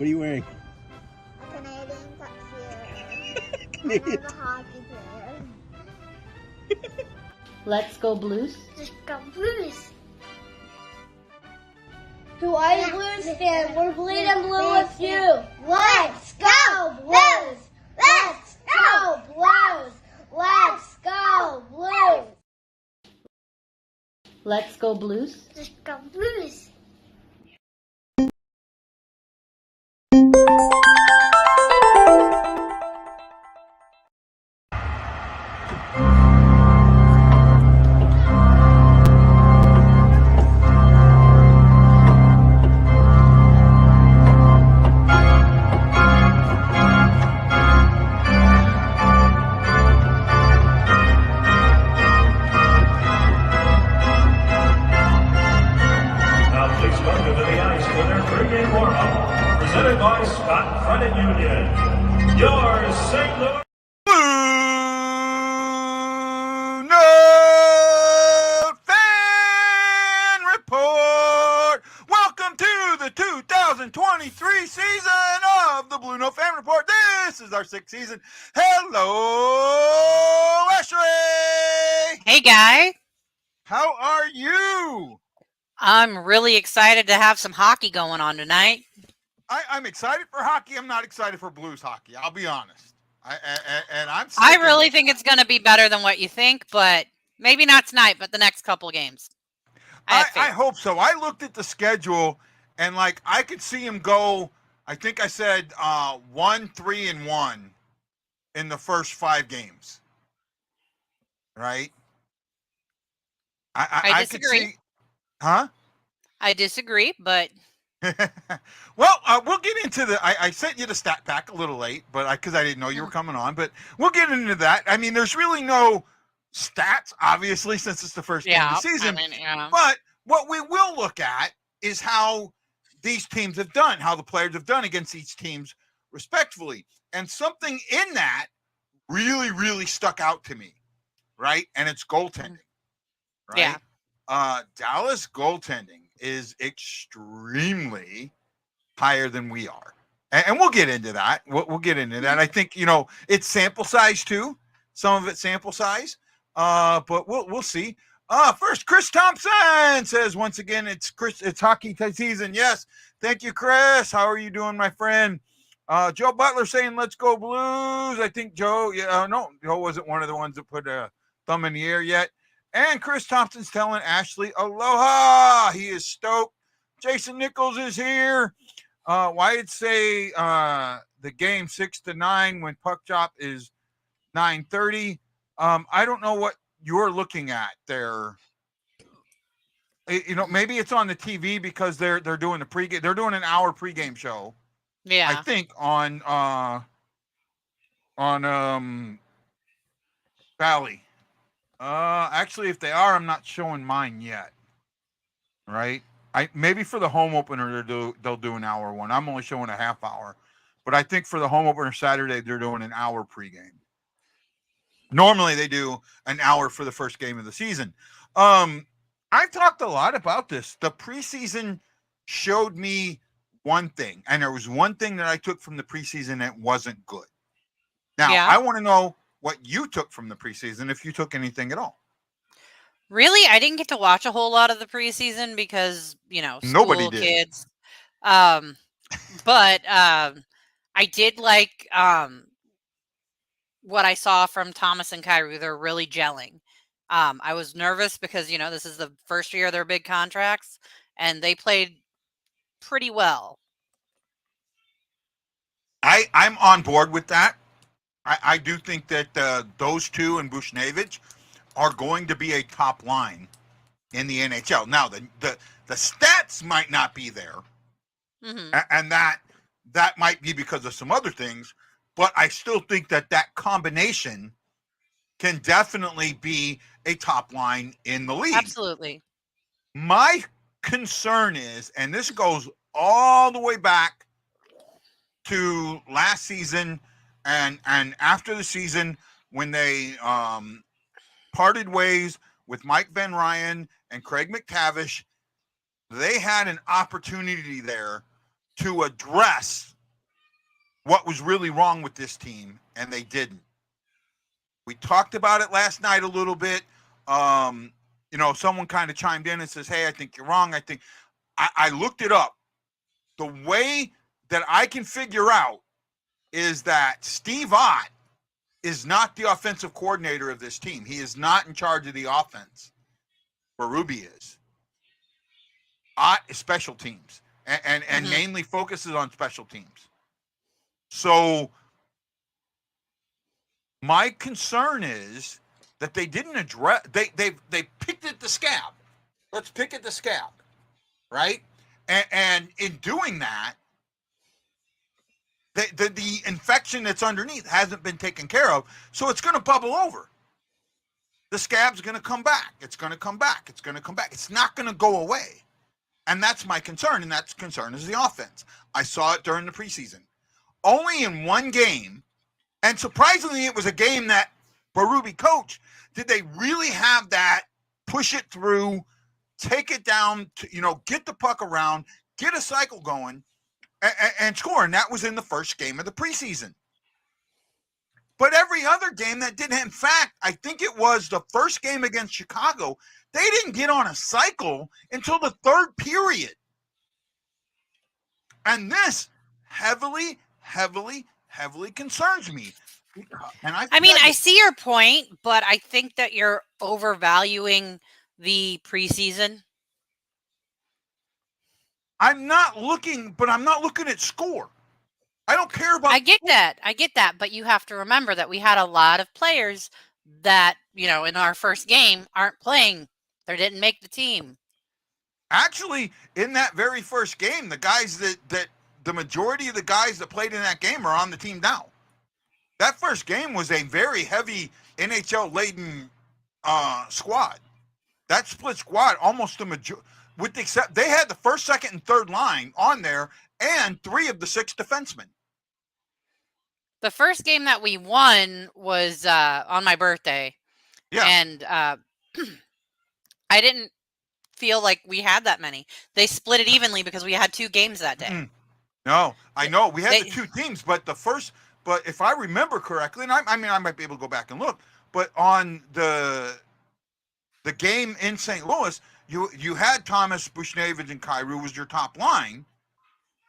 What are you wearing? Canadian tuxedo. Canadian. I'm a hockey player. Let's go Blues. Let's go Blues. To our Blues fans, we're bleeding blue with you. Let's go Blues! Let's go Blues! Let's go Blues! Let's go Blues. Let's go Blues! Presented by Scott Credit Union. Your St. Louis BlueNote Fan Report. Welcome to the 2023 season of the BlueNote Fan Report. This is our 6th season. Hello, Ashley. Hey, Guy. How are you? I'm really excited to have some hockey going on tonight. I'm excited for hockey. I'm not excited for Blues hockey. I'll be honest. I really think it's going to be better than what you think, but maybe not tonight, but the next couple of games. I hope so. I looked at the schedule and I could see him go. I think I said 1-3-1 in the first 5 games. Right? I disagree. Could see, huh? I disagree, but well, we'll get into the. I sent you the stat pack a little late, but because I didn't know you were coming on. But we'll get into that. I mean, there's really no stats, obviously, since it's the first game of the season. But what we will look at is how these teams have done, how the players have done against each teams respectfully, and something in that really, really stuck out to me, right? And it's goaltending, right? Yeah. Dallas goaltending is extremely higher than we are. And we'll get into that. We'll get into that. I think, it's sample size too. Some of it's sample size. But we'll see. First, Chris Thompson says, once again, it's hockey season. Yes. Thank you, Chris. How are you doing, my friend? Joe Butler saying, let's go Blues. I think Joe, no, Joe wasn't one of the ones that put a thumb in the air yet. And Chris Thompson's telling Ashley, aloha. He is stoked. Jason Nichols is here. Wyatt say the game 6-9 when puck drop is 9:30. I don't know what you're looking at there. Maybe it's on the TV because they're doing the pregame. They're doing an hour pregame show. Yeah. I think on Valley. Actually, if they are, I'm not showing mine yet. Right? Maybe for the home opener they'll do an hour one. I'm only showing a half hour, but I think for the home opener Saturday they're doing an hour pregame. Normally they do an hour for the first game of the season. I've talked a lot about this. The preseason showed me one thing, and there was one thing that I took from the preseason that wasn't good. Now I want to know what you took from the preseason, if you took anything at all. Really, I didn't get to watch a whole lot of the preseason because, Nobody did. Kids. But I did like what I saw from Thomas and Kyrou. They're really gelling. I was nervous because, this is the first year of their big contracts, and they played pretty well. I'm on board with that. I do think that those two and Buchnevich are going to be a top line in the NHL. Now, the stats might not be there, and that might be because of some other things, but I still think that combination can definitely be a top line in the league. Absolutely. My concern is, and this goes all the way back to last season and after the season when they parted ways with Mike Van Ryan and Craig McTavish, they had an opportunity there to address what was really wrong with this team, and they didn't. We talked about it last night a little bit. Someone kind of chimed in and says, hey, I think you're wrong. I looked it up. The way that I can figure out is that Steve Ott is not the offensive coordinator of this team. He is not in charge of the offense. Berube is. Ott is special teams and mainly focuses on special teams. So my concern is that they didn't address. They picked at the scab. Let's pick at the scab, right? And in doing that, the infection that's underneath hasn't been taken care of, so it's going to bubble over. The scab's going to come back. It's going to come back. It's going to come back. It's not going to go away. And that's my concern, and that concern is the offense. I saw it during the preseason. Only in one game, and surprisingly, it was a game that Berube coached, did they really have that push it through, take it down, get the puck around, get a cycle going, and score. And that was in the first game of the preseason. But every other game that didn't. In fact, I think it was the first game against Chicago, they didn't get on a cycle until the third period. And this heavily concerns me. And I see your point, but I think that you're overvaluing the preseason. I'm not looking at score. I don't care about. I get that, but you have to remember that we had a lot of players that, in our first game aren't playing. They didn't make the team. Actually, in that very first game, the guys that the majority of the guys that played in that game are on the team now. That first game was a very heavy NHL-laden squad. That split squad, almost the majority, with the except they had the first, second, and third line on there, and 3 of the 6 defensemen. The first game that we won was on my birthday. Yeah. And I didn't feel like we had that many. They split it evenly because we had 2 games that day. No, I know. We had the 2 teams, but if I remember correctly, and I might be able to go back and look, but on the game in St. Louis, you had Thomas, Bushnevich, and Kyrou was your top line.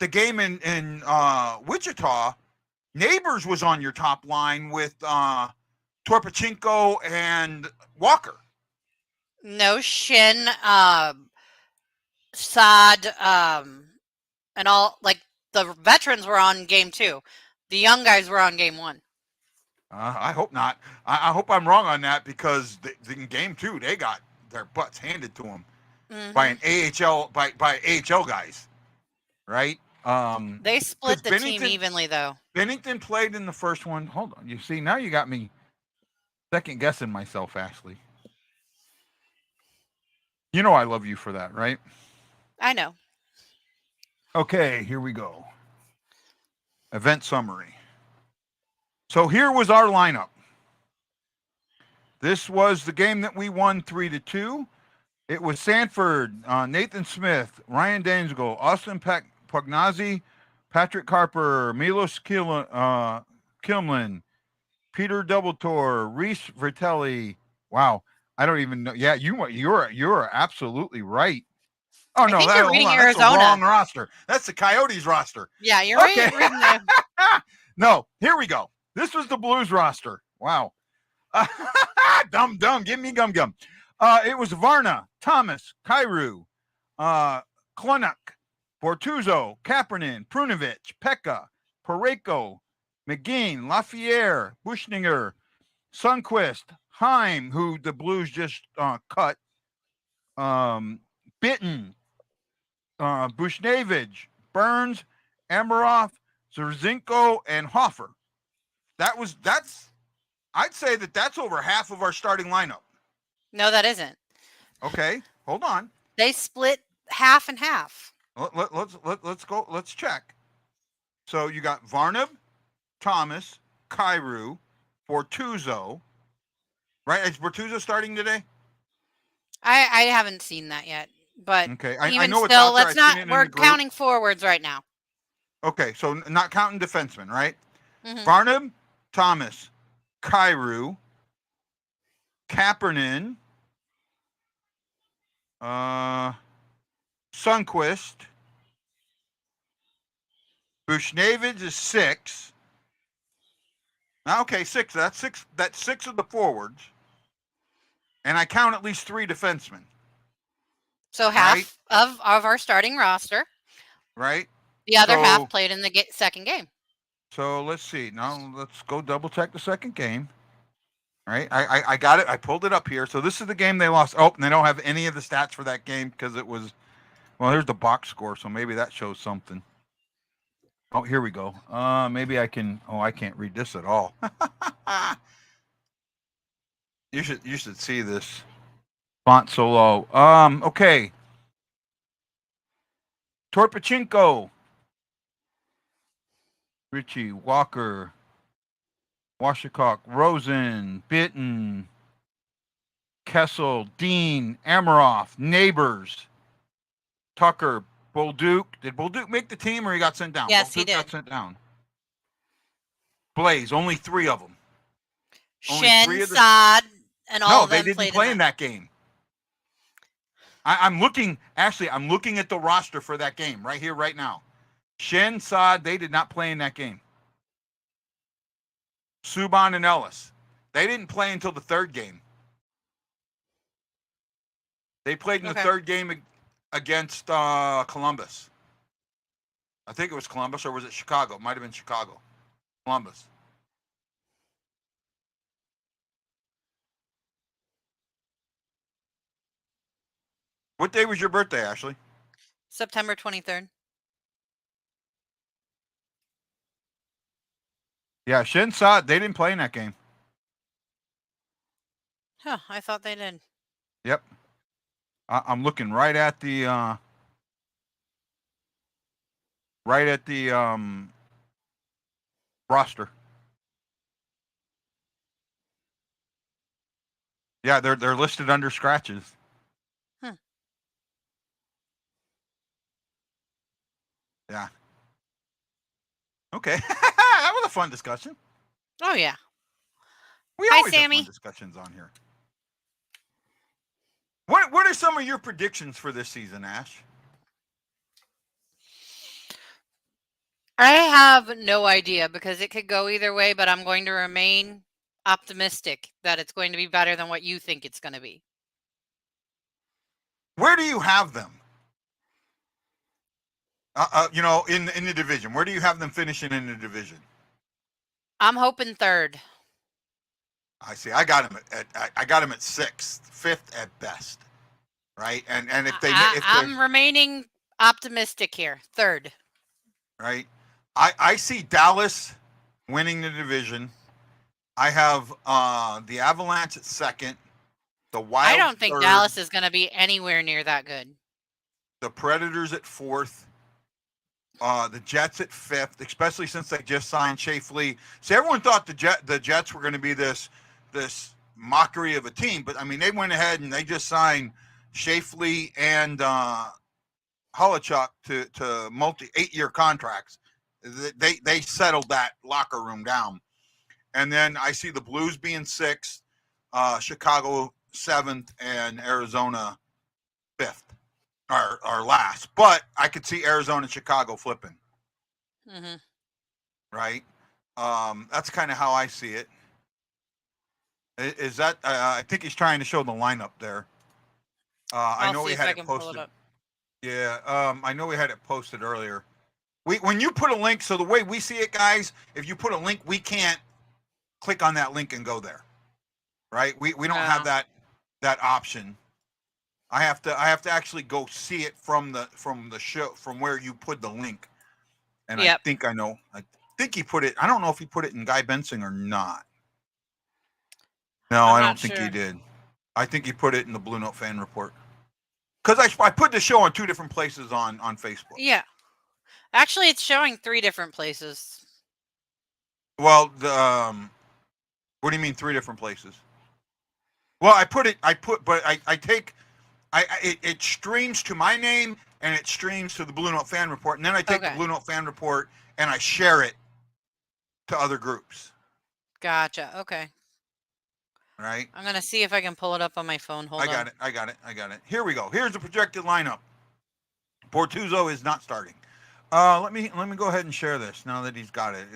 The game in Wichita, Neighbors was on your top line with Torpachenko and Walker. No, Shin, Saad, and all, like, the veterans were on game 2. The young guys were on game 1. I hope not. I hope I'm wrong on that, because in game 2 they got their butts handed to them by an AHL by AHL guys, right? They split the team evenly, though. Bennington played in the first one. Hold on. You see, now you got me second guessing myself, Ashley. You know I love you for that, right? I know. Okay, here we go. Event summary. So here was our lineup. This was the game that we won 3-2. It was Sanford, Nathan Smith, Ryan Danzigel, Austin Pugnazzi, Patrick Carper, Milos Kilman, Peter Doubletor, Reese Vertelli. Wow, I don't even know. Yeah, you're absolutely right. Oh no, you're reading that's the wrong roster. That's the Coyotes roster. Yeah, you're right. Reading the... No, here we go. This was the Blues roster. Wow. Dumb. Give me gum. It was Varna, Thomas, Kyrou, Klonuk, Bortuzzo, Kapanen, Prunovich, Pekka, Pareko, McGinn, Lafayette, Bushninger, Sundqvist, Heim, who the Blues just cut, Bitten, Bushnevich, Burns, Amarov, Zerzinko, and Hoffer. I'd say that's over half of our starting lineup. No, that isn't. Okay, hold on. They split half and half. Let's go. Let's check. So you got Varnab, Thomas, Kyrou, Bortuzzo. Right? Is Bortuzzo starting today? I haven't seen that yet. But okay, even I know still, it's out there. we're counting forwards right now. Okay, so not counting defensemen, right? Mhm. Varnum, Thomas, Kyrou, Kapanen, Sundqvist, Buchnevich is 6. Okay, 6. That's 6. That's 6 of the forwards, and I count at least 3 defensemen. So Right. half of our starting roster. Right. The other So- half played in the second game. So let's see. Now let's go double check the second game. All right. I got it. I pulled it up here. So this is the game they lost. Oh, and they don't have any of the stats for that game because it was. Well, here's the box score, so maybe that shows something. Oh, here we go. Maybe I can. Oh, I can't read this at all. You should see this font so low. Okay. Torpachenko, Richie, Walker, Washikok, Rosen, Bitten, Kessel, Dean, Amaroff, Neighbors, Tucker, Bolduc. Did Bolduc make the team or he got sent down? Yes, Bolduc he did. got sent down. Blaze, only 3 of them. Only Shen, 3 of the- Saad, and all No, of they them didn't played play in that game. I'm looking. Actually, I'm looking at the roster for that game right here, right now. Shen, Saad, they did not play in that game. Subban and Ellis, they didn't play until the 3rd game. They played in the 3rd game against Columbus. I think it was Columbus, or was it Chicago? It might have been Chicago. Columbus. What day was your birthday, Ashley? September 23rd. Yeah, Shen, Saad, they didn't play in that game. Huh, I thought they did. Yep. I'm looking right at the roster. Yeah, they're listed under scratches. Yeah. Okay. That was a fun discussion. Oh yeah. We Hi, always Sammy. have fun discussions on here. What are some of your predictions for this season, Ash? I have no idea because it could go either way, but I'm going to remain optimistic that it's going to be better than what you think it's going to be. Where do you have them? In the division. Where do you have them finishing in the division? I'm hoping 3rd. I see. I got them at 6th, 5th at best. Right? And if I'm remaining optimistic here. 3rd. Right? I see Dallas winning the division. I have the Avalanche at 2nd. The Wild. I don't think 3rd, Dallas is going to be anywhere near that good. The Predators at 4th. The Jets at 5th, especially since they just signed Shafley. See, everyone thought the Jets were going to be this mockery of a team, but I mean, they went ahead and they just signed Shafley and Holochuk to 8-year contracts. They settled that locker room down, and then I see the Blues being 6th, Chicago 7th, and Arizona 5th. Are last, but I could see Arizona and Chicago flipping. Mm-hmm. Right? That's kind of how I see it. Is that? I think he's trying to show the lineup there. I know we had it posted. Yeah, I know we had it posted earlier. When you put a link, so the way we see it, guys, if you put a link, we can't click on that link and go there. Right? We don't have that option. I have to actually go see it from the show, from where you put the link. And yep. I think I know. I think he put it. I don't know if he put it in Guy Bensing or not. No, I don't think he did. I think he put it in the BlueNote Fan Report. Because I put the show on 2 different places on Facebook. Yeah. Actually, it's showing 3 different places. Well, what do you mean 3 different places? Well, I take It streams to my name and it streams to the Blue Note Fan Report, and then I take the Okay. Blue Note Fan Report and I share it to other groups. Gotcha. Okay. Right? I'm gonna see if I can pull it up on my phone. Hold on. I got it. Here we go. Here's the projected lineup. Bortuzzo is not starting. Let me go ahead and share this now that he's got it.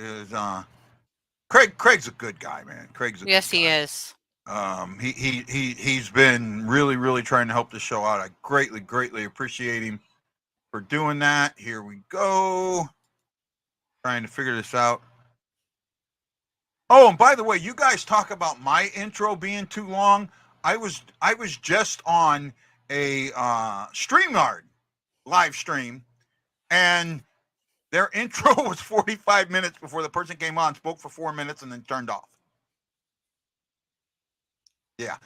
Craig's a good guy, man. Yes, he is. He's been really trying to help the show out. I greatly appreciate him for doing that. Here we go. Trying to figure this out. Oh, and by the way, you guys talk about my intro being too long. I was just on a StreamYard live stream, and their intro was 45 minutes before the person came on, spoke for 4 minutes, and then turned off. Yeah.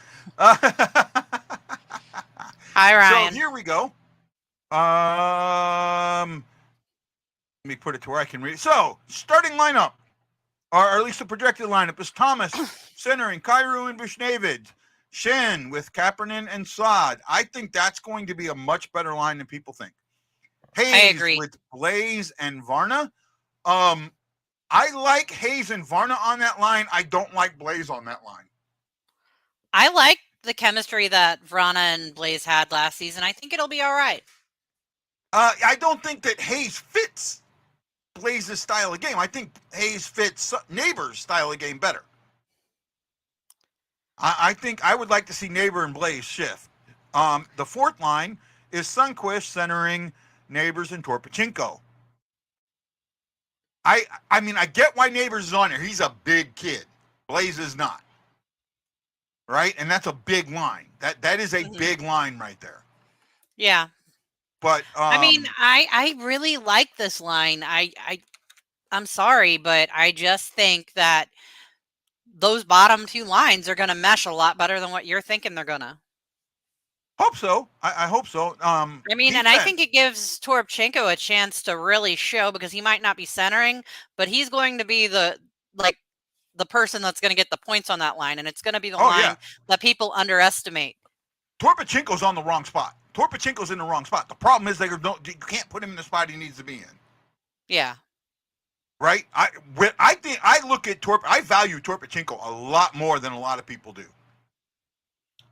Hi, Ryan. So here we go. Let me put it to where I can read it. So, starting lineup, or at least the projected lineup, is Thomas centering Kyrou and Bushnavid, Shen with Kaepernick and Saad. I think that's going to be a much better line than people think. Hayes agree. with Blaze and Varna. I like Hayes and Varna on that line. I don't like Blaze on that line. I like the chemistry that Vrana and Blaze had last season. I think it'll be all right. I don't think that Hayes fits Blaze's style of game. I think Hayes fits Neighbor's style of game better. I think I would like to see Neighbor and Blaze shift. The fourth line is Sunquist centering Neighbors and Torpachenko. I mean, I get why Neighbors is on there. He's a big kid. Blaze is not. Right? And that's a big line. That is a big line right there. Yeah. But I mean, I really like this line. I'm sorry, but I just think that those bottom two lines are going to mesh a lot better than what you're thinking they're going to. Hope so. I hope so. I mean, and I think it gives Toropchenko a chance to really show, because he might not be centering, but he's going to be the person that's going to get the points on that line, and it's going to be the line that people underestimate. Torpachenko's on the wrong spot. Torpachenko's in the wrong spot. The problem is you can't put him in the spot he needs to be in. Yeah. Right? I think I look at I value Torpachenko a lot more than a lot of people do.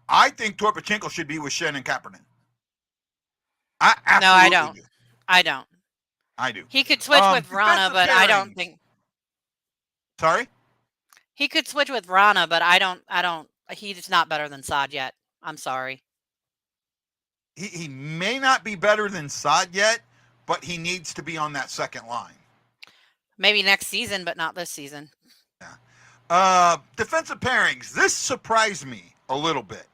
I think Torpachenko should be with Shen and Kaepernick. No, I don't. I don't. I do. He could switch with Vrana, but I don't think. Sorry? He could switch with Vrana, but I don't. He's not better than Saad yet. I'm sorry. He may not be better than Saad yet, but he needs to be on that second line. Maybe next season, but not this season. Yeah. Defensive pairings. This surprised me a little bit.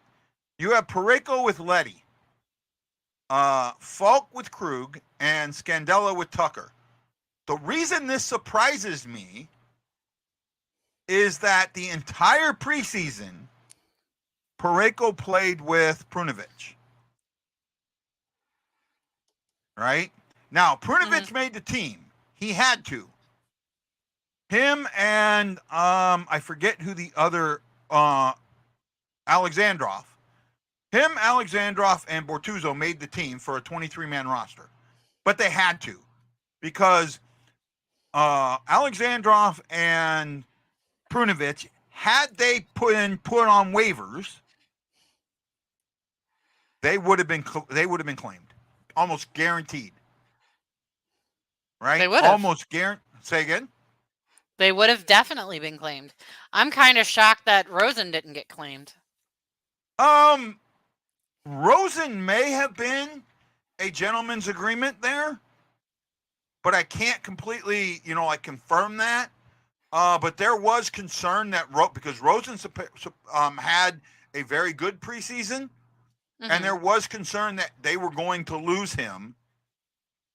You have Parayko with Letty, Falk with Krug, and Scandella with Tucker. The reason this surprises me is that the entire preseason, Parayko played with Prunovich. Right? Now, Prunovich made the team. He had to. Him and I forget who the other Alexandrov. Alexandrov, and Bortuzzo made the team for a 23-man roster. But they had to, because Alexandrov and Prunovich, had they put on waivers, they would have been claimed. Almost guaranteed. Right? They would have. Almost guaranteed. Say again? They would have definitely been claimed. I'm kind of shocked that Rosen didn't get claimed. Rosen may have been a gentleman's agreement there, but I can't completely, confirm that. But there was concern that because Rosen had a very good preseason, and there was concern that they were going to lose him,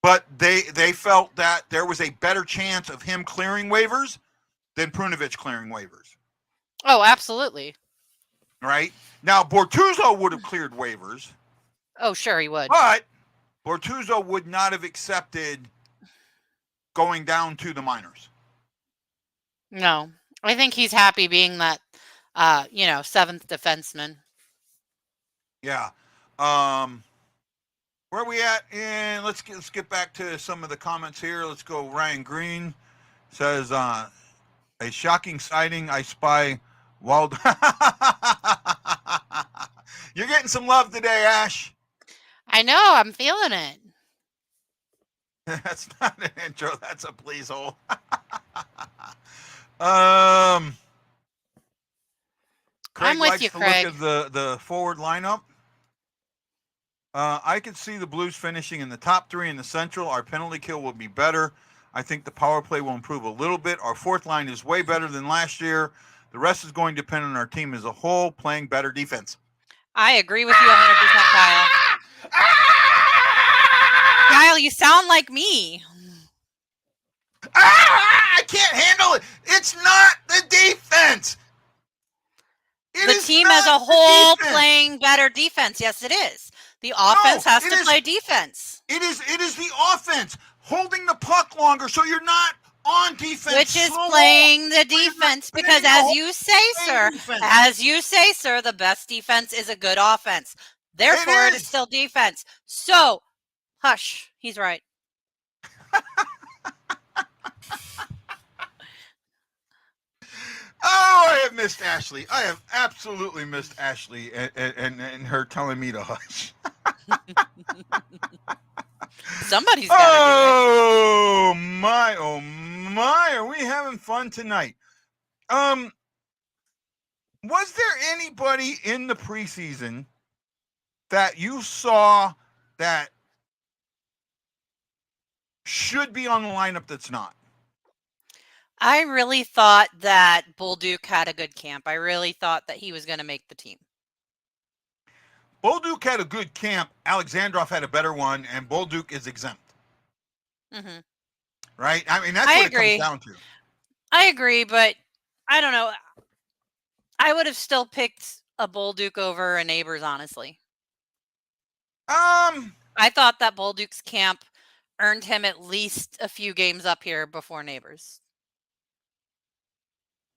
but they felt that there was a better chance of him clearing waivers than Prunovich clearing waivers. Oh, absolutely. Right? Now, Bortuzzo would have cleared waivers. Oh, sure he would. But Bortuzzo would not have accepted going down to the minors. No. I think he's happy being that, seventh defenseman. Yeah. Where are we at? And let's get back to some of the comments here. Let's go. Ryan Green says, a shocking sighting. I spy wild. You're getting some love today, Ash. I know. I'm feeling it. That's not an intro. That's a please hold. Craig I'm with likes you, to Craig. look at the forward lineup. I could see the Blues finishing in the top 3 in the Central. Our penalty kill will be better. I think the power play will improve a little bit. Our fourth line is way better than last year. The rest is going to depend on our team as a whole playing better defense. I agree with you 100%, Kyle. Kyle, you sound like me. I can't handle it. It's not the defense. The team as a whole playing better defense. Yes, it is. The offense has to play defense. It is the offense holding the puck longer so you're not on defense. Which is playing the defense because as you say, sir, the best defense is a good offense. Therefore, it is still defense. So, hush. He's right. Oh, I have missed Ashley. I have absolutely missed Ashley and her telling me to hush. Somebody's got to do it. Oh my, are we having fun tonight? Was there anybody in the preseason that you saw that should be on the lineup that's not? I really thought that Bolduc had a good camp. I really thought that he was going to make the team. Bolduc had a good camp. Alexandrov had a better one, and Bolduc is exempt. Mm-hmm. Right? I mean, that's what it comes down to. I agree, but I don't know. I would have still picked a Bolduc over a Neighbors, honestly. I thought that Bolduc's camp earned him at least a few games up here before Neighbors.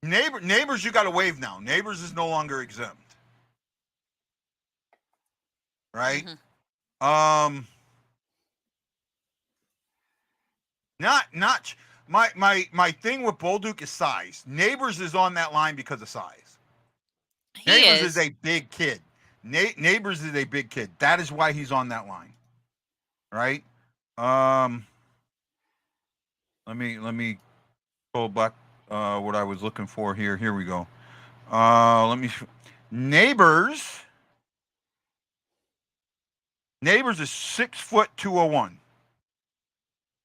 Neighbors, you got to waive now. Neighbors is no longer exempt. Right? Mm-hmm. My thing with Bolduc is size. Neighbors is on that line because of size. Neighbors is a big kid. Neighbors is a big kid. That is why he's on that line. Right? Let me pull back what I was looking for here. Here we go. Neighbors is 6 foot 201.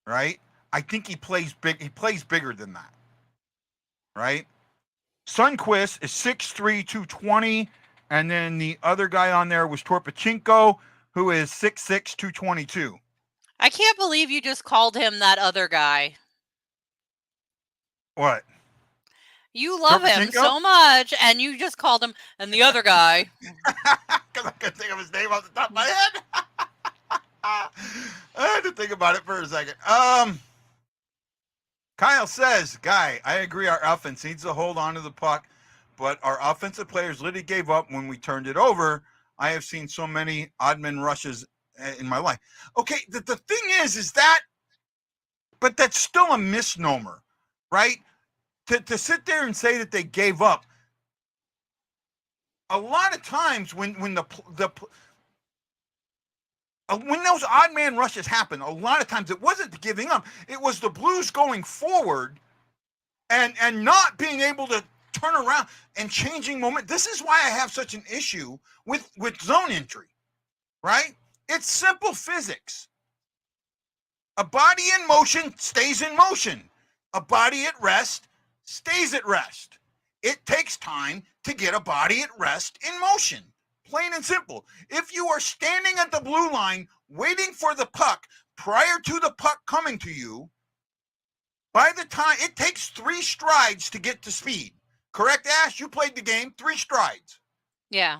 Right? I think he plays big. He plays bigger than that. Right? Sundqvist is 6'3", 220, and then the other guy on there was Torpachenko, who is 6'6", 222. I can't believe you just called him that other guy. What? You love him so much, and you just called him and the other guy. Because I couldn't think of his name off the top of my head. I had to think about it for a second. Kyle says, Guy, I agree our offense needs to hold on to the puck, but our offensive players literally gave up when we turned it over. I have seen so many odd man rushes in my life. Okay, the thing is that, but that's still a misnomer, right? To sit there and say that they gave up, a lot of times when those odd man rushes happen, a lot of times it wasn't the giving up. It was the Blues going forward and not being able to turn around and changing moment. This is why I have such an issue with zone entry, right? It's simple physics. A body in motion stays in motion. A body at rest stays at rest. It takes time to get a body at rest in motion. Plain and simple. If you are standing at the blue line waiting for the puck prior to the puck coming to you, by the time it takes 3 strides to get to speed. Correct, Ash? You played the game. 3 strides. Yeah.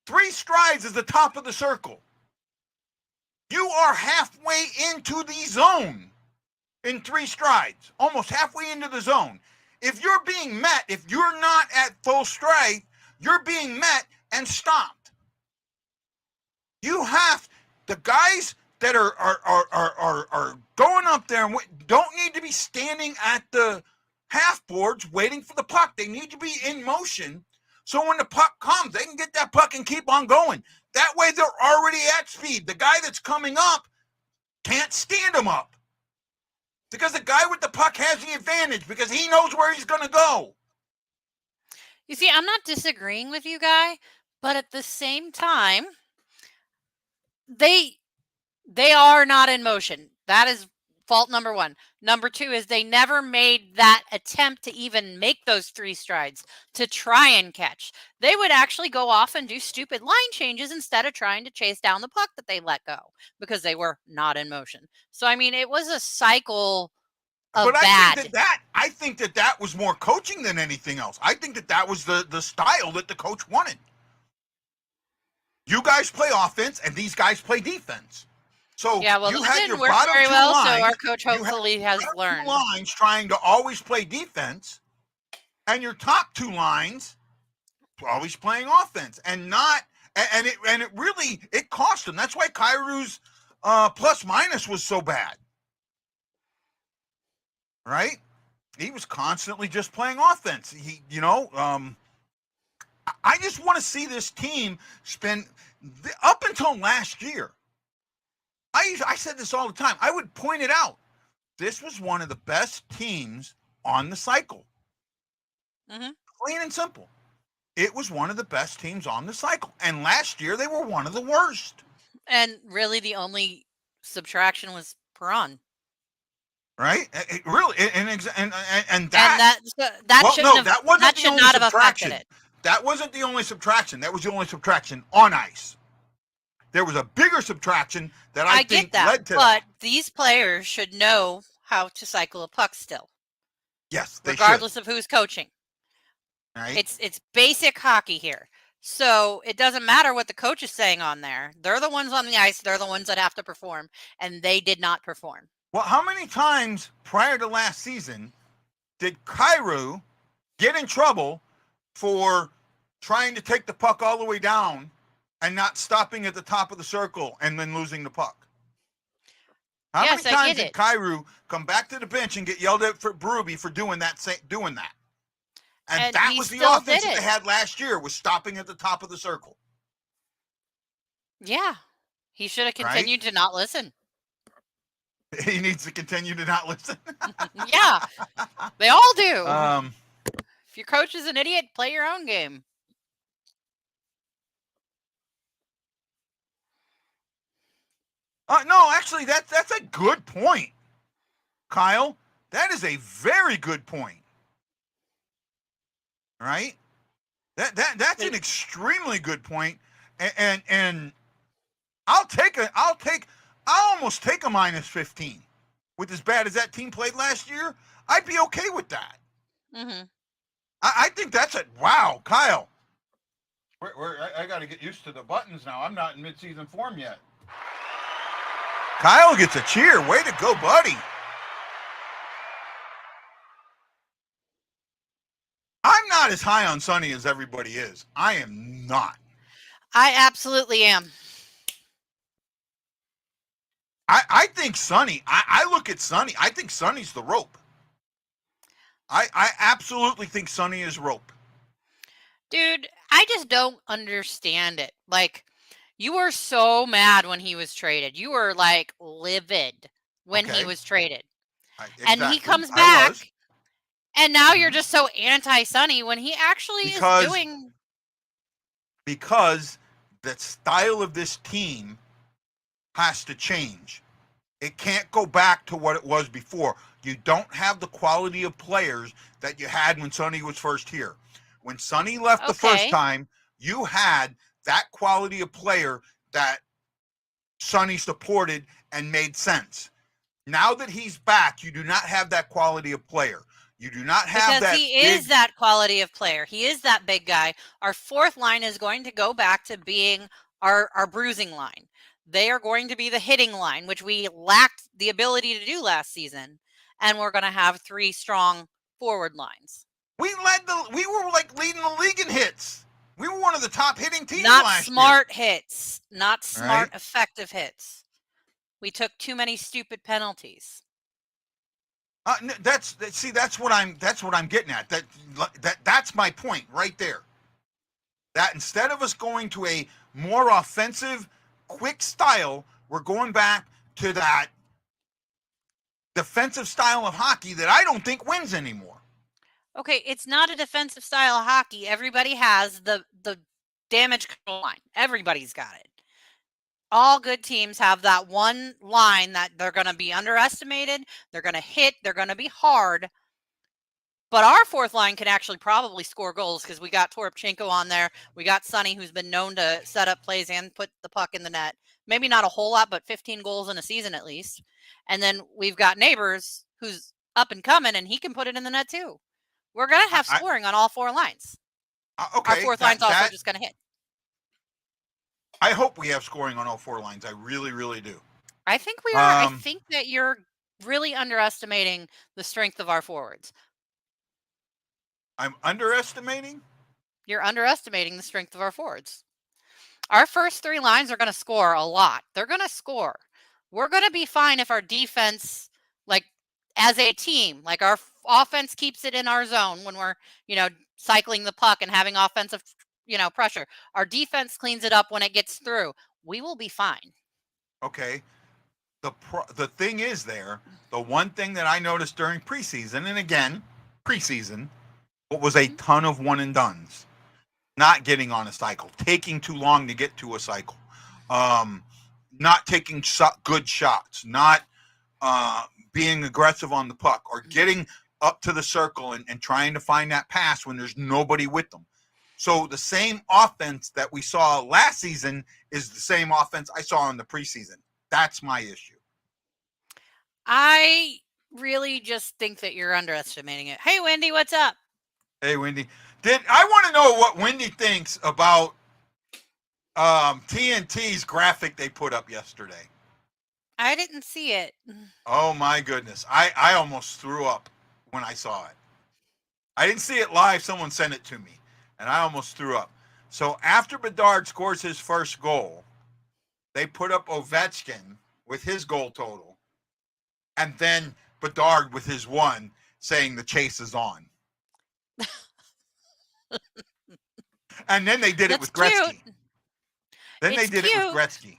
3 strides is the top of the circle. You are halfway into the zone in 3 strides, almost halfway into the zone. If you're being met, if you're not at full stride, you're being met and stopped. You have the guys that are going up there and don't need to be standing at the half boards waiting for the puck. They need to be in motion, so when the puck comes, they can get that puck and keep on going. That way, they're already at speed. The guy that's coming up can't stand him up because the guy with the puck has the advantage because he knows where he's going to go. You see, I'm not disagreeing with you, Guy, but at the same time, they are not in motion. That is fault number one. Number two is they never made that attempt to even make those 3 strides to try and catch. They would actually go off and do stupid line changes instead of trying to chase down the puck that they let go because they were not in motion. So, I mean, it was a cycle of but bad. I think that was more coaching than anything else. I think that was the style that the coach wanted. You guys play offense and these guys play defense. So yeah, well, you this had didn't your work bottom very 2 well, lines, so our coach hopefully has learned. 2 lines trying to always play defense, and your top 2 lines always playing offense, and it really cost them. That's why Kairu's plus minus was so bad, right? He was constantly just playing offense. I just want to see this team spend up until last year. I said this all the time. I would point it out. This was one of the best teams on the cycle. Mm-hmm. Plain and simple. It was one of the best teams on the cycle. And last year, they were one of the worst. And really, the only subtraction was Perron. Right? It really, and that should not have affected it. That wasn't the only subtraction. That was the only subtraction on ice. There was a bigger subtraction that I think led to that. But these players should know how to cycle a puck still. Yes, they regardless should. of who's coaching. Right? It's basic hockey here. So it doesn't matter what the coach is saying on there. They're the ones on the ice. They're the ones that have to perform. And they did not perform. Well, how many times prior to last season did Kairu get in trouble for trying to take the puck all the way down and not stopping at the top of the circle and then losing the puck? How many times did Kairu come back to the bench and get yelled at for Berube for doing that? And that was the offense that they had last year, was stopping at the top of the circle. Yeah. He should have continued to not listen. He needs to continue to not listen. Yeah. They all do. If your coach is an idiot, play your own game. No, actually, that's a good point, Kyle. That is a very good point. Right? That's an extremely good point, and I'll almost take a minus 15. With as bad as that team played last year, I'd be okay with that. Mm-hmm. I think that's it. Wow, Kyle. I got to get used to the buttons now. I'm not in midseason form yet. Kyle gets a cheer. Way to go, buddy. I'm not as high on Sonny as everybody is. I am not. I absolutely am. I think Sonny, I look at Sonny, I think Sonny's the rope. I absolutely think Sonny is rope. Dude, I just don't understand it. Like, you were so mad when he was traded. You were, like, livid when he was traded. Exactly. And he comes back, and now you're just so anti-Sonny when he actually is doing... Because the style of this team has to change. It can't go back to what it was before. You don't have the quality of players that you had when Sonny was first here. When Sonny left the first time, you had that quality of player that Sonny supported and made sense. Now that he's back, you do not have that quality of player. You do not have that. Because he is that quality of player. He is that big guy. Our fourth line is going to go back to being our bruising line. They are going to be the hitting line, which we lacked the ability to do last season. And we're going to have 3 strong forward lines. We were like leading the league in hits. We were one of the top hitting teams Not last smart hits. Not smart, Right. effective hits. We took too many stupid penalties. That's what I'm getting at. That's my point right there. That instead of us going to a more offensive, quick style, we're going back to that defensive style of hockey that I don't think wins anymore. Okay, it's not a defensive style of hockey. Everybody has the damage control line. Everybody's got it. All good teams have that one line that they're going to be underestimated, they're going to hit, they're going to be hard. But our fourth line can actually probably score goals because we got Toropchenko on there. We got Sonny, who's been known to set up plays and put the puck in the net. Maybe not a whole lot, but 15 goals in a season at least. And then we've got Neighbors, who's up and coming, and he can put it in the net too. We're going to have scoring on all four lines. Okay, our fourth line's also just going to hit. I hope we have scoring on all four lines. I really, really do. I think we are. I think that you're really underestimating the strength of our forwards. I'm underestimating? You're underestimating the strength of our forwards. Our first three lines are going to score a lot. They're going to score. We're going to be fine if our defense, like as a team, like our offense keeps it in our zone when we're, cycling the puck and having offensive, pressure. Our defense cleans it up when it gets through. We will be fine. Okay. The thing is the one thing that I noticed during preseason, and again, preseason, what was a ton of one and dones, not getting on a cycle, taking too long to get to a cycle, not taking good shots, not being aggressive on the puck, or getting up to the circle and trying to find that pass when there's nobody with them. So the same offense that we saw last season is the same offense I saw in the preseason. That's my issue. I really just think that you're underestimating it. Hey, Wendy, what's up? Hey, Wendy. I want to know what Wendy thinks about TNT's graphic they put up yesterday. I didn't see it. Oh, my goodness. I almost threw up when I saw it. I didn't see it live. Someone sent it to me, and I almost threw up. So after Bedard scores his first goal, they put up Ovechkin with his goal total, and then Bedard with his one, saying the chase is on. And then they did it with Gretzky. Cute. Then they did it with Gretzky.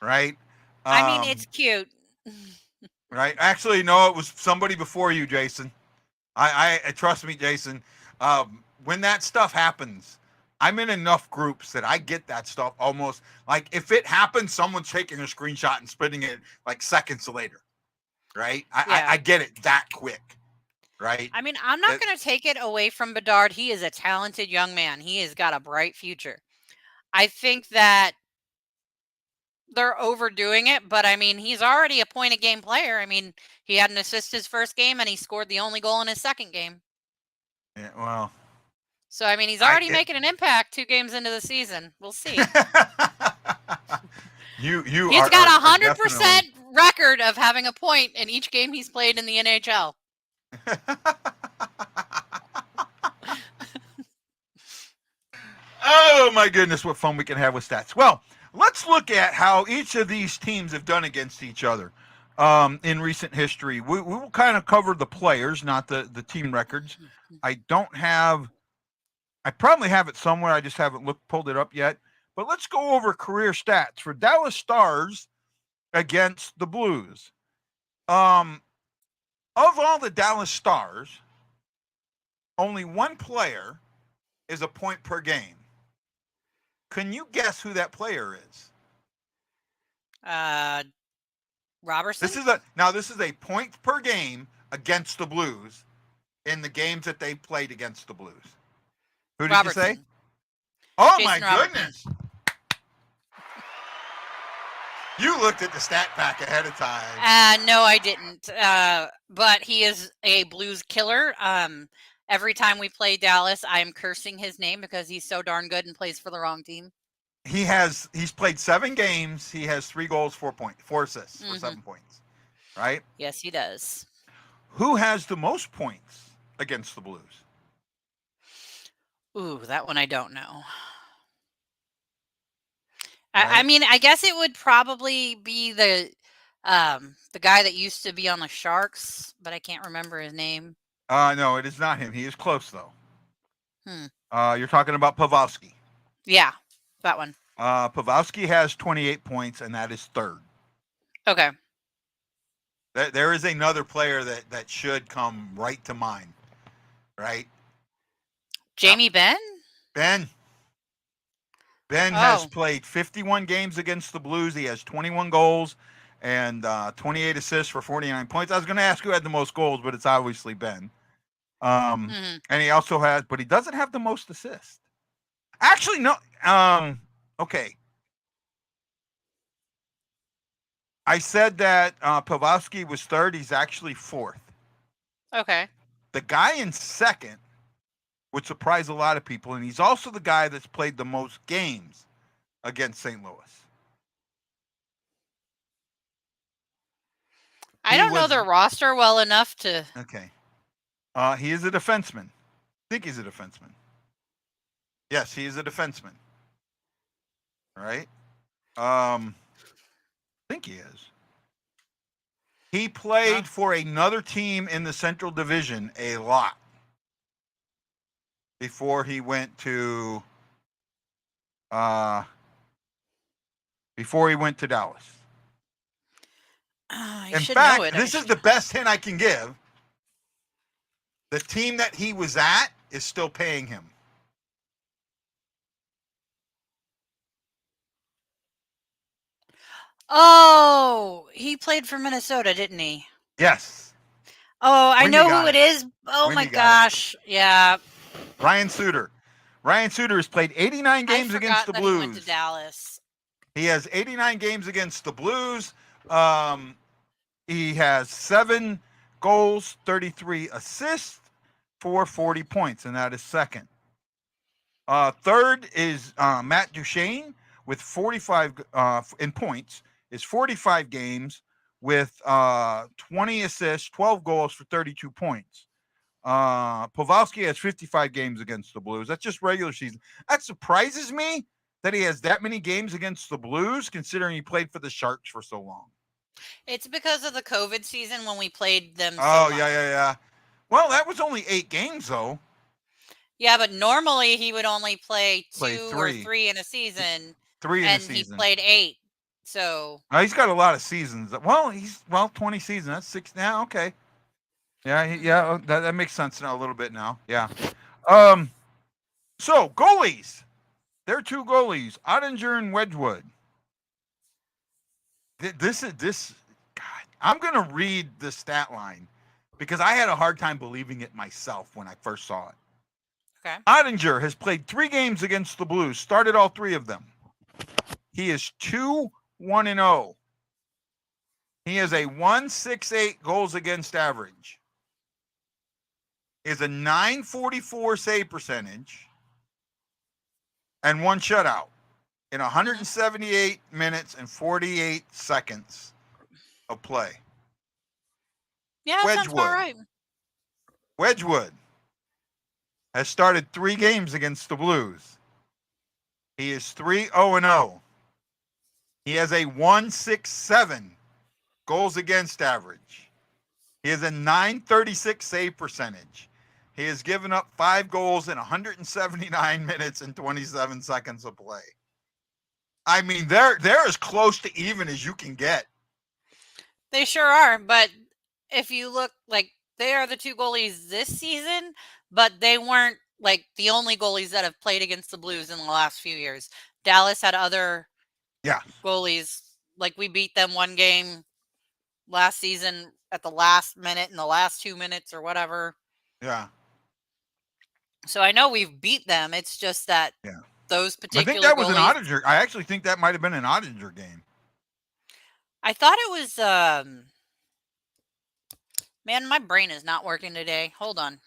Right? I mean, it's cute. Right? Actually, no, it was somebody before you, Jason. I trust me, Jason. When that stuff happens, I'm in enough groups that I get that stuff almost like if it happens, someone's taking a screenshot and spitting it like seconds later. Right? I get it that quick. Right. I mean, I'm not going to take it away from Bedard. He is a talented young man. He has got a bright future. I think that they're overdoing it, but I mean, he's already a point a game player. I mean, he had an assist his first game and he scored the only goal in his second game. Yeah, well. So, I mean, he's already making an impact 2 games into the season. We'll see. He's got 100% record of having a point in each game he's played in the NHL. Oh my goodness, what fun we can have with stats. Well, let's look at how each of these teams have done against each other in recent history. We will kind of cover the players, not the team records. I probably have it somewhere. I just haven't pulled it up yet. But let's go over career stats for Dallas Stars against the Blues. Of all the Dallas Stars, only one player is a point per game. Can you guess who that player is? Robertson? This is a point per game against the Blues in the games that they played against the Blues. Who did you say? Oh, Jason my goodness. You looked at the stat pack ahead of time. No, I didn't. But he is a Blues killer. Every time we play Dallas, I am cursing his name because he's so darn good and plays for the wrong team. He's played 7 games. He has 3 goals, 4 assists for 7 points. Right? Yes, he does. Who has the most points against the Blues? Ooh, that one I don't know. I Right? mean, I guess it would probably be the guy that used to be on the Sharks, but I can't remember his name. No, it is not him. He is close though. Hmm. You're talking about Pavelski. Yeah, that one. Pavelski has 28 points, and that is third. Okay. There is another player that should come right to mind, right? Jamie Benn? Ben. Ben has Oh. played 51 games against the Blues. He has 21 goals and 28 assists for 49 points. I was going to ask who had the most goals, but it's obviously Ben. Mhm. And he also has, but he doesn't have the most assists. Actually, no. Okay. I said that Pavelski was third. He's actually fourth. Okay. The guy in second would surprise a lot of people, and he's also the guy that's played the most games against St. Louis. I don't know their roster well enough to. Okay. He is a defenseman. I think he's a defenseman. Yes, he is a defenseman. Right? I think he is. He played for another team in the Central Division a lot before he went to Dallas. In fact, this is the best hint I can give. The team that he was at is still paying him. Oh, he played for Minnesota, didn't he? Yes. Oh, I When know you got who it is. Oh When my you got gosh. Yeah. Ryan Suter. Ryan Suter has played 89 games against the that Blues. He went to Dallas. He has 89 games against the Blues. He has 7 goals, 33 assists for 40 points, and that is second. Third is Matt Duchene with 45 in points. Is 45 games with 20 assists, 12 goals for 32 points. Pavelski has 55 games against the Blues. That's just regular season. That surprises me that he has that many games against the Blues, considering he played for the Sharks for so long. It's because of the COVID season when we played them. Yeah. Well, that was only 8 games, though. Yeah, but normally he would only play 2 or 3. 3 in a season. 3 in a season. And he played 8. So. He's got a lot of seasons. Well, 20 seasons. That's 6 now. Okay. Yeah. That makes sense now a little bit now. Yeah. So goalies. There are 2 goalies, Ottinger and Wedgwood. This. God, I'm gonna read the stat line because I had a hard time believing it myself when I first saw it. Okay. Ottinger has played 3 games against the Blues. Started all 3 of them. He is 2-1-0. He has a 1.68 goals against average. He has a 944 save percentage and 1 shutout in 178 minutes and 48 seconds of play. Yeah, that sounds about right. Wedgwood has started 3 games against the Blues. He is 3-0-0. He has a 1.67 goals against average. He has a 936 save percentage. He has given up 5 goals in 179 minutes and 27 seconds of play. I mean, they're as close to even as you can get. They sure are, but if you look, like, they are the 2 goalies this season, but they weren't like the only goalies that have played against the Blues in the last few years. Dallas had other goalies. Like, we beat them 1 game last season at the last minute in the last 2 minutes or whatever. Yeah. So I know we've beat them. It's just that those particular I think that was goalies, an Ottinger. I actually think that might have been an Ottinger game. I thought it was man, my brain is not working today. Hold on.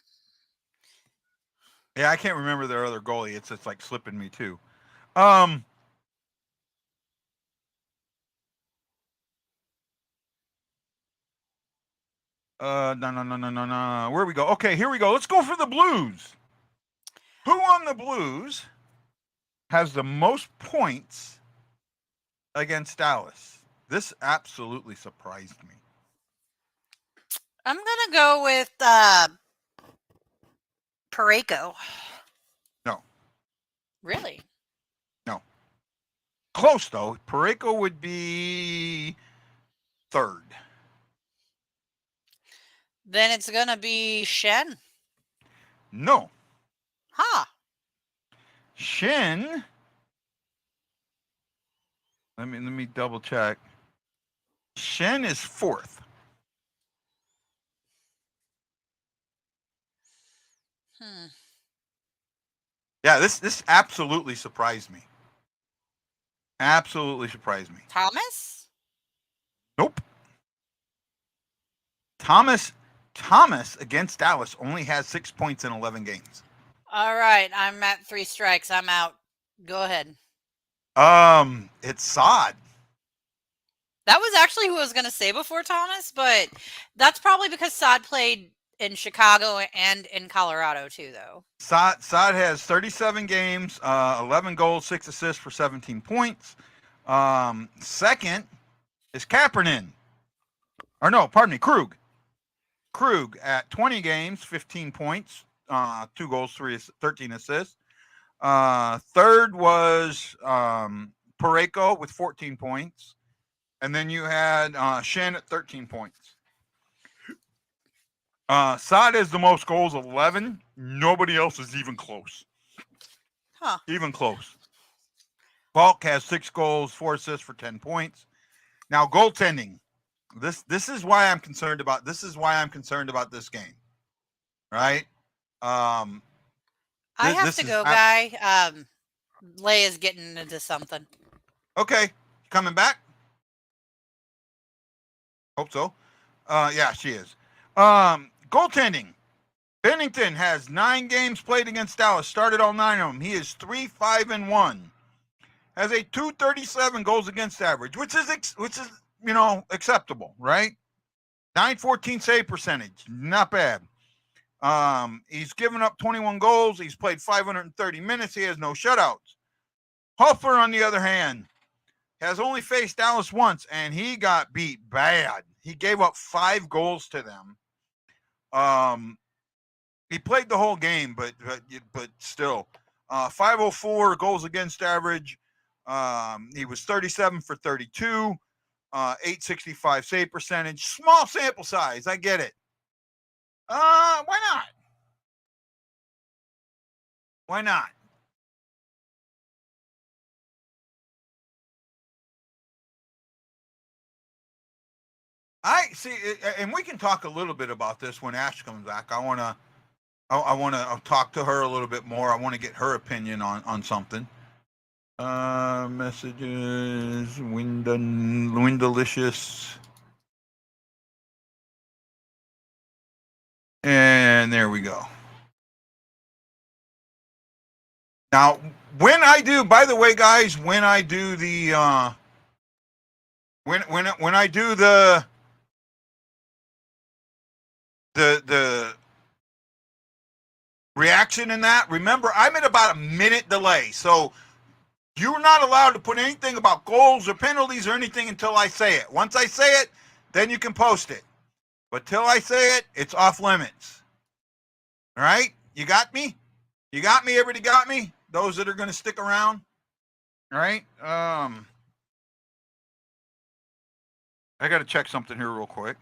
Yeah, I can't remember their other goalie. It's like slipping me too. No. Where we go? Okay, here we go. Let's go for the Blues. Who on the Blues has the most points against Dallas? This absolutely surprised me. I'm gonna go with Parayko. No. Really? No. Close, though. Parayko would be third. Then it's gonna be Shen. No. Huh. Shen. Let me double check. Shen is fourth. Yeah, this absolutely surprised me. Absolutely surprised me. Thomas? Nope. Thomas against Dallas only has 6 points in 11 games. All right, I'm at 3 strikes. I'm out. Go ahead. It's Saad. That was actually who I was going to say before Thomas, but that's probably because Saad played in Chicago and in Colorado too, though. Saad has 37 games, 11 goals, 6 assists for 17 points. Second is Kapanen. Or no, pardon me, Krug. Krug at 20 games, 15 points, 2 goals, 13 assists. Third was Parayko with 14 points. And then you had Shen at 13 points. Saad has the most goals, 11. Nobody else is even close. Huh. Even close. Falk has 6 goals, 4 assists for 10 points. Now, goaltending. This is why I'm concerned about this game. Right? I have to go, Guy. Leia's getting into something. Okay. Coming back? Hope so. Yeah, she is. Goaltending. Bennington has 9 games played against Dallas. Started all 9 of them. He is 3-5-1. Has a .237 goals against average, which is acceptable, right? .914 save percentage, not bad. He's given up 21 goals. He's played 530 minutes. He has no shutouts. Hofer, on the other hand, has only faced Dallas once, and he got beat bad. He gave up 5 goals to them. He played the whole game, but still, 504 goals against average. He was 37 for 32, 865 save percentage. Small sample size, I get it. Why not? Why not? I see, and we can talk a little bit about this when Ash comes back. I want to talk to her a little bit more. I want to get her opinion on something. Messages, Windalicious. And there we go. Now, when I do, by the way, guys, when I do the when I do the reaction in that, remember, I'm at about a minute delay. So you're not allowed to put anything about goals or penalties or anything until I say it. Once I say it, then you can post it. But till I say it, it's off limits. All right? You got me? You got me? Everybody got me? Those that are going to stick around? All right? I got to check something here real quick.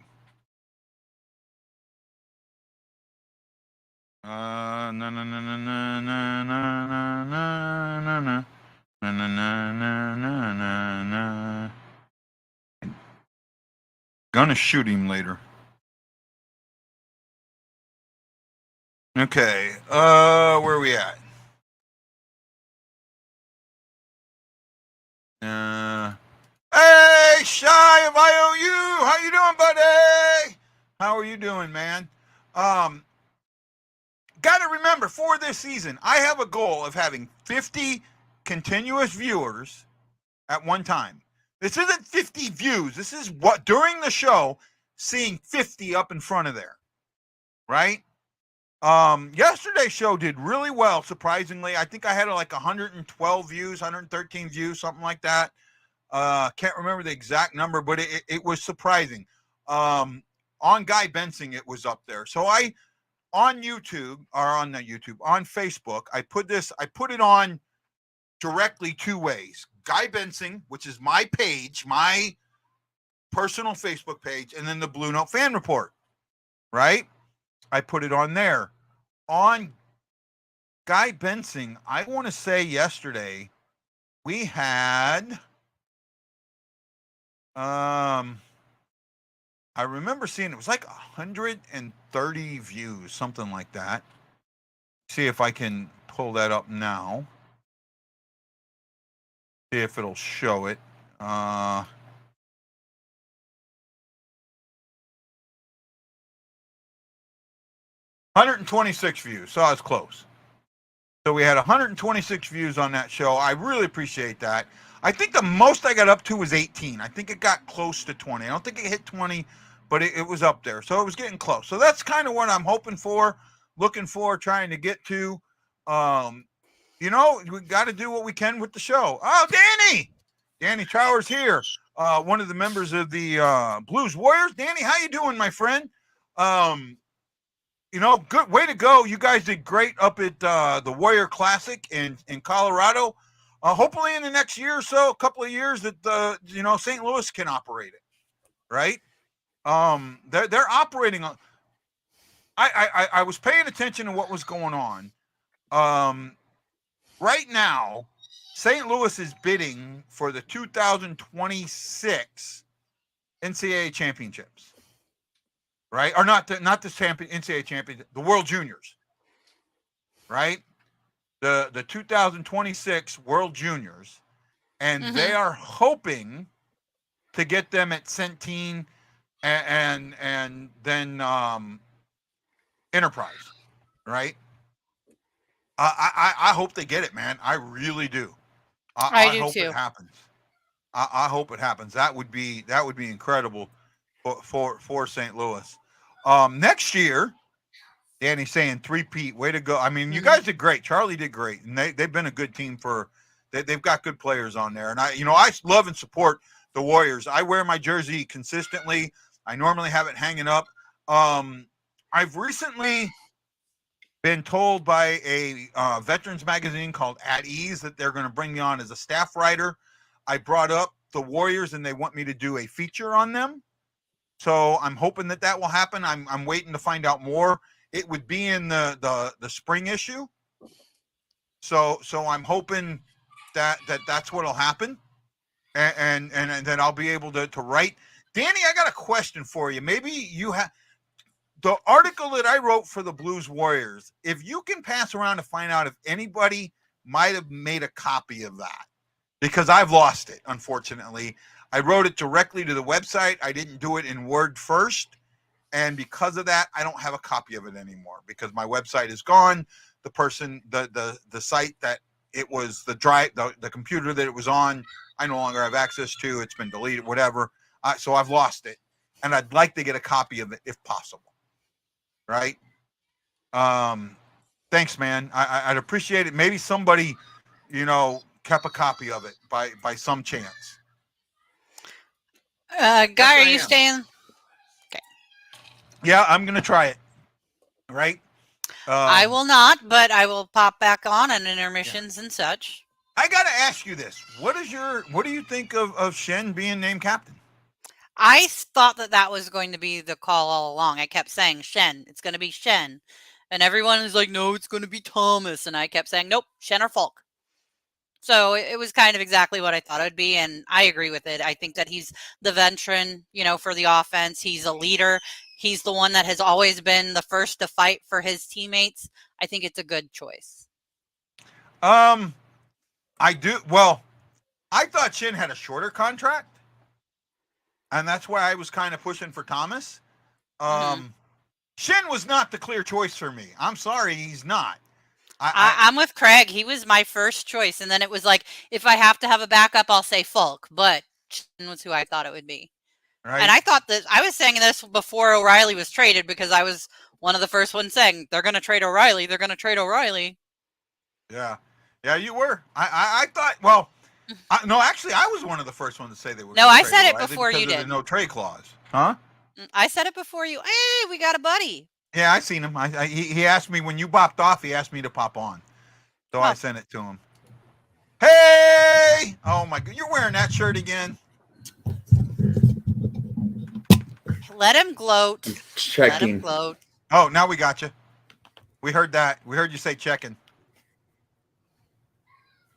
Gonna shoot him later. Okay, where are we at? Hey, Shy of IOU, how you doing, buddy? How are you doing, man? Got to remember, for this season, I have a goal of having 50 continuous viewers at one time. This isn't 50 views. This is what, during the show, seeing 50 up in front of there, right? Yesterday's show did really well, surprisingly. I think I had like 112 views, 113 views, something like that. Can't remember the exact number, but it was surprising. On Guy Bensing, it was up there. So on YouTube, or on the YouTube, on Facebook, I put it on directly two ways. Guy Bensing, which is my page, my personal Facebook page, and then the BlueNote Fan Report, right? I put it on there. On Guy Bensing, I want to say yesterday, we had, I remember seeing it was like 130 views, something like that. See if I can pull that up now. See if it'll show it. 126 views, so I was close. So we had 126 views on that show. I really appreciate that. I think the most I got up to was 18. I think it got close to 20. I don't think it hit 20, but it was up there. So it was getting close. So that's kind of what I'm hoping for, looking for, trying to get to. We got to do what we can with the show. Oh, Danny Trower's here. One of the members of the Blues Warriors. Danny, how you doing, my friend? Good way to go. You guys did great up at the Warrior Classic in Colorado. Hopefully in the next year or so, a couple of years, that St. Louis can operate it, right? They're operating on. I was paying attention to what was going on. Right now, St. Louis is bidding for the 2026 NCAA championships. Right? Or not the NCAA champion, the World Juniors. Right? The 2026 World Juniors. And they are hoping to get them at Centene and then Enterprise. Right? I hope they get it, man. I really do. I do hope too. It happens. I hope it happens. That would be incredible for St. Louis. Next year, Danny's saying three-peat. Way to go. I mean, you guys did great. Charlie did great. And they've been a good team they've got good players on there. And I love and support the Warriors. I wear my jersey consistently. I normally have it hanging up. I've recently been told by a veterans magazine called At Ease that they're going to bring me on as a staff writer. I brought up the Warriors and they want me to do a feature on them. So I'm hoping that will happen. I'm waiting to find out more. It would be in the spring issue. So I'm hoping that's what'll happen, and then I'll be able to write. Danny, I got a question for you. Maybe you have the article that I wrote for the Blues Warriors. If you can pass around to find out if anybody might have made a copy of that, because I've lost it, unfortunately. I wrote it directly to the website. I didn't do it in Word first. And because of that, I don't have a copy of it anymore because my website is gone. The person, the site that it was, the computer that it was on, I no longer have access to. It's been deleted, whatever. So I've lost it. And I'd like to get a copy of it if possible. Right? Thanks, man. I'd appreciate it. Maybe somebody, kept a copy of it by some chance. Guy, are you staying? Okay. Yeah, I'm gonna try it. Right. I will not, but I will pop back on intermissions and such. I gotta ask you this: what do you think of Shen being named captain? I thought that was going to be the call all along. I kept saying Shen. It's going to be Shen, and everyone was like, "No, it's going to be Thomas." And I kept saying, "Nope, Shen or Falk." So it was kind of exactly what I thought it would be, and I agree with it. I think that he's the veteran, for the offense. He's a leader. He's the one that has always been the first to fight for his teammates. I think it's a good choice. I do. Well, I thought Shin had a shorter contract, and that's why I was kind of pushing for Thomas. Shin was not the clear choice for me. I'm sorry, he's not. I'm with Craig. He was my first choice. And then it was like, if I have to have a backup, I'll say Falk. But Shen was who I thought it would be. Right. And I thought that I was saying this before O'Reilly was traded because I was one of the first ones saying they're going to trade O'Reilly. They're going to trade O'Reilly. Yeah. Yeah, you were. I thought, well, no, actually, I was one of the first ones to say they were. No, gonna I trade said it O'Reilly before because you of the did. no trade clause. Huh? I said it before you. Hey, we got a buddy. Yeah, I seen him. He asked me when you popped off. He asked me to pop on, so I sent it to him. Hey! Oh my God, you're wearing that shirt again. Let him gloat. Checking. Let him gloat. Oh, now we got you. We heard that. We heard you say checking.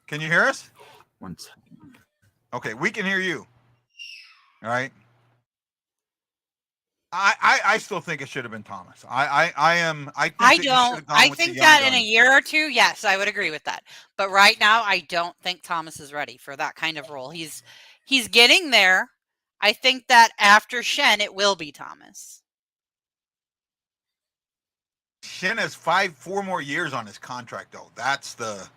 Can you hear us? 1 second. Okay, we can hear you. All right. I still think it should have been Thomas. I don't. I think that in a year or two, yes, I would agree with that. But right now, I don't think Thomas is ready for that kind of role. He's getting there. I think that after Shen, it will be Thomas. Shen has 4 more years on his contract, though. That's the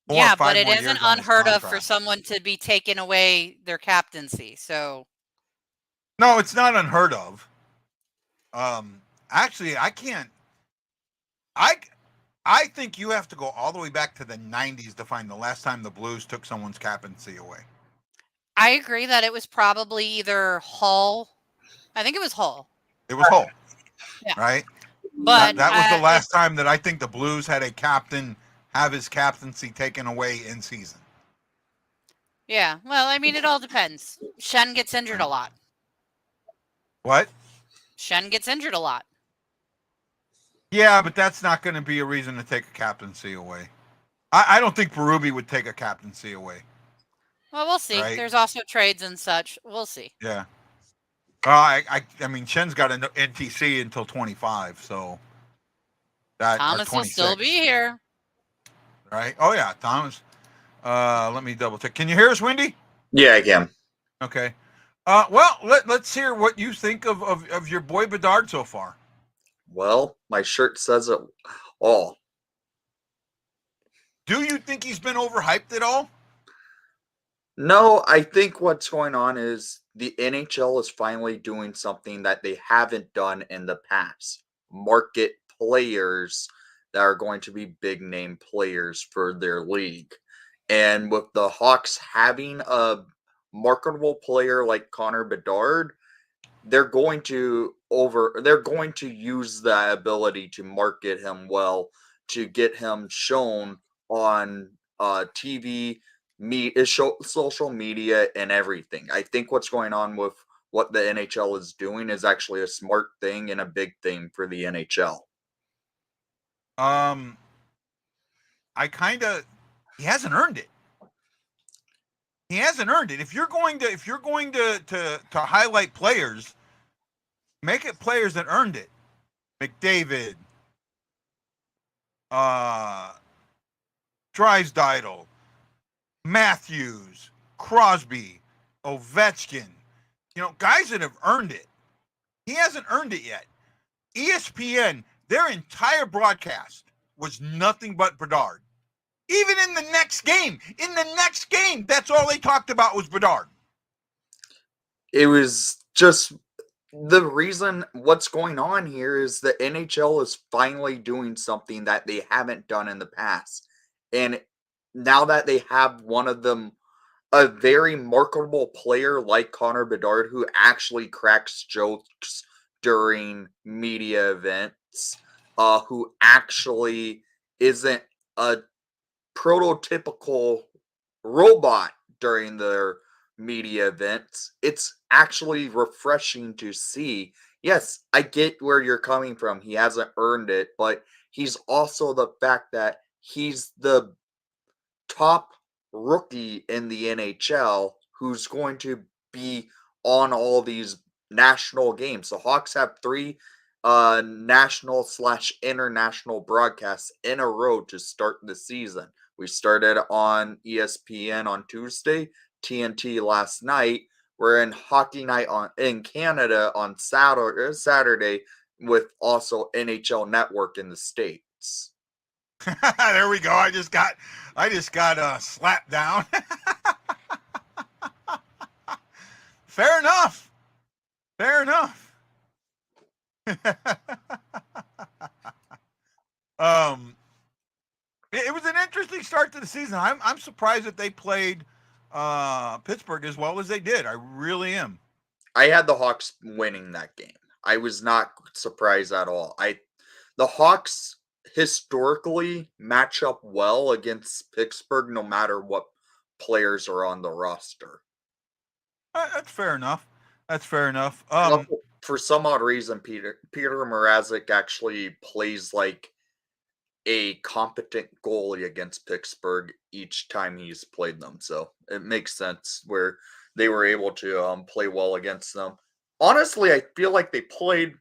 yeah, but it isn't unheard of for someone to be taken away their captaincy. So no, it's not unheard of. Actually, I can't. I think you have to go all the way back to the 90s to find the last time the Blues took someone's captaincy away. I agree that it was probably either Hull. I think it was Hull. It was Hull. Yeah. Right? But that was the last time that I think the Blues had a captain have his captaincy taken away in season. Yeah. Well, I mean, it all depends. Shen gets injured a lot. What? Shen gets injured a lot. Yeah, but that's not going to be a reason to take a captaincy away. I don't think Berube would take a captaincy away. Well, we'll see. Right? There's also trades and such. We'll see. Yeah. I mean, Shen's got an NTC until 25, so that Thomas will still be here. Right? Oh yeah, Thomas. Let me double check. Can you hear us, Wendy? Yeah, I can. Okay. Well, let's hear what you think of your boy Bedard so far. Well, my shirt says it all. Do you think he's been overhyped at all? No, I think what's going on is the NHL is finally doing something that they haven't done in the past. Market players that are going to be big name players for their league. And with the Hawks having a marketable player like Connor Bedard, they're going to use that ability to market him well, to get him shown on TV, social media, and everything. I think what's going on with what the NHL is doing is actually a smart thing and a big thing for the NHL. He hasn't earned it. He hasn't earned it. If you're going to highlight players, make it players that earned it. McDavid, Drysdale, Matthews, Crosby, Ovechkin. You know, guys that have earned it. He hasn't earned it yet. ESPN, their entire broadcast was nothing but Bedard. Even in the next game, that's all they talked about was Bedard. It was just the reason what's going on here is the NHL is finally doing something that they haven't done in the past. And now that they have one of them, a very marketable player like Connor Bedard, who actually cracks jokes during media events, who actually isn't a prototypical robot during their media events, it's actually refreshing to see. Yes, I get where you're coming from. He hasn't earned it, but he's also the fact that he's the top rookie in the NHL who's going to be on all these national games. The Hawks have 3 national/international broadcasts in a row to start the season. We started on ESPN on Tuesday, TNT last night. We're in Hockey Night in Canada on Saturday with also NHL Network in the States. There we go. I just got slapped down. Fair enough. It was an interesting start to the season. I'm surprised that they played Pittsburgh as well as they did. I really am. I had the Hawks winning that game. I was not surprised at all. The Hawks historically match up well against Pittsburgh no matter what players are on the roster. That's fair enough. That's fair enough. For some odd reason, Peter Mrazek actually plays like a competent goalie against Pittsburgh each time he's played them. So it makes sense where they were able to play well against them. Honestly, I feel like they played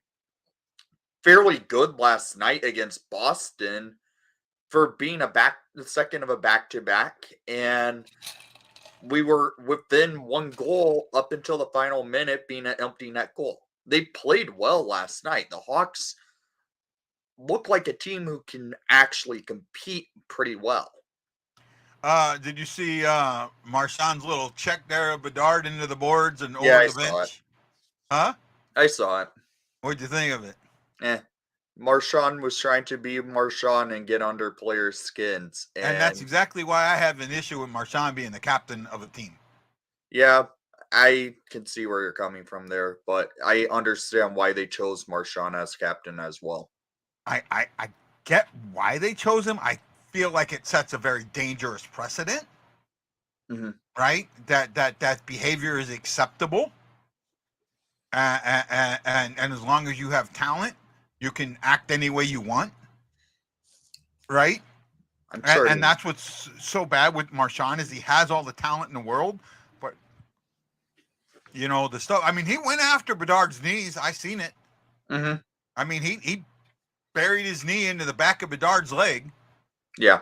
fairly good last night against Boston for being the second of a back-to-back, and we were within one goal up until the final minute being an empty net goal. They played well last night. The Hawks look like a team who can actually compete pretty well. Did you see Marchand's little check there of Bedard into the boards and over the bench? Saw it. Huh? I saw it. What'd you think of it? Marchand was trying to be Marchand and get under players' skins. And that's exactly why I have an issue with Marchand being the captain of a team. Yeah, I can see where you're coming from there, but I understand why they chose Marchand as captain as well. I get why they chose him. I feel like it sets a very dangerous precedent, right? That behavior is acceptable, and as long as you have talent, you can act any way you want, right? And that's what's so bad with Marchand is he has all the talent in the world, but the stuff. I mean, he went after Bedard's knees. I seen it. I mean, he buried his knee into the back of Bedard's leg. Yeah.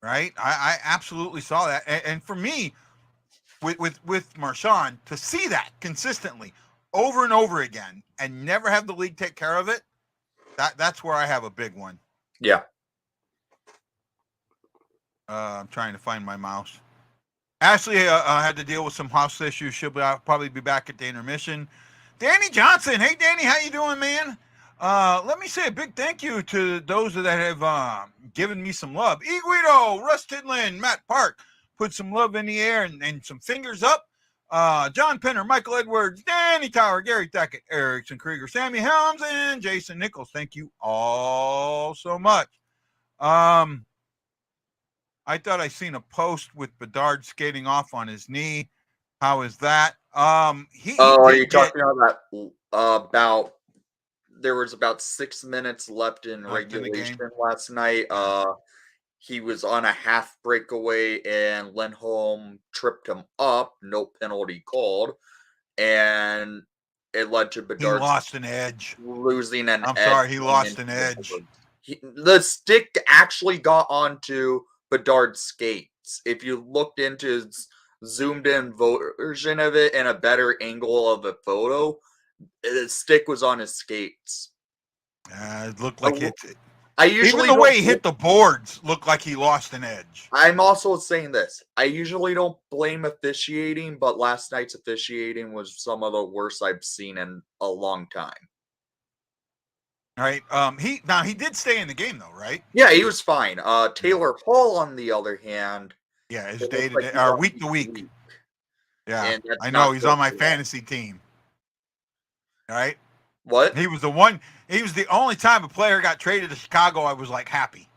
Right. I absolutely saw that. And for me, with Marchand, to see that consistently over and over again and never have the league take care of it, that's where I have a big one. Yeah. I'm trying to find my mouse. Ashley had to deal with some house issues. She'll probably be back at the intermission. Danny Johnson. Hey, Danny, how you doing, man? Let me say a big thank you to those that have given me some love. Iguido, Russ Tidland, Matt Park, put some love in the air and some fingers up. John Penner, Michael Edwards, Danny Tower, Gary Tackett, Erickson Krieger, Sammy Helms, and Jason Nichols. Thank you all so much. I thought I seen a post with Bedard skating off on his knee. How is that? Are you talking about there was about 6 minutes left in regulation last night. He was on a half breakaway and Lindholm tripped him up. No penalty called. And it led to Bedard. He lost an edge. Losing an edge. I'm sorry, he lost an edge. The stick actually got onto Bedard's skates. If you looked into his zoomed in version of it and a better angle of the photo, the stick was on his skates. It looked like it. Even the way he hit the boards looked like he lost an edge. I'm also saying this. I usually don't blame officiating, but last night's officiating was some of the worst I've seen in a long time. All right. He did stay in the game though, right? Yeah, he was fine. Taylor Hall, on the other hand, is day to day or week to week. Yeah, I know he's on my fantasy team. All right. What? He was the only time a player got traded to Chicago I was like happy.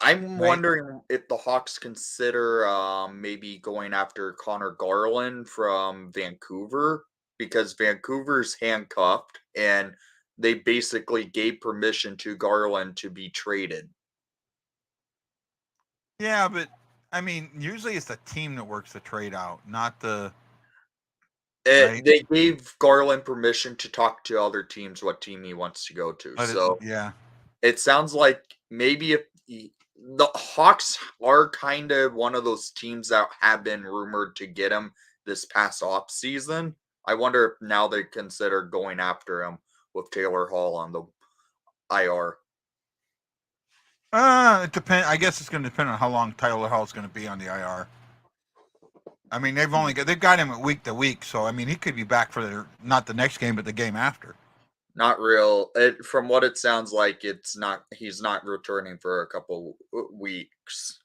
I'm wondering if the Hawks consider maybe going after Connor Garland from Vancouver, because Vancouver's handcuffed and they basically gave permission to Garland to be traded. Yeah, but I mean, usually it's the team that works the trade out, not the. Right? They gave Garland permission to talk to other teams what team he wants to go to. It sounds like maybe if the Hawks are kind of one of those teams that have been rumored to get him this past off season. I wonder if now they consider going after him with Taylor Hall on the IR. It depends. I guess it's going to depend on how long Taylor Hall is going to be on the IR. I mean, they've got him week to week, so I mean, he could be back for not the next game, but the game after. Not real. From what it sounds like, it's not. He's not returning for a couple weeks.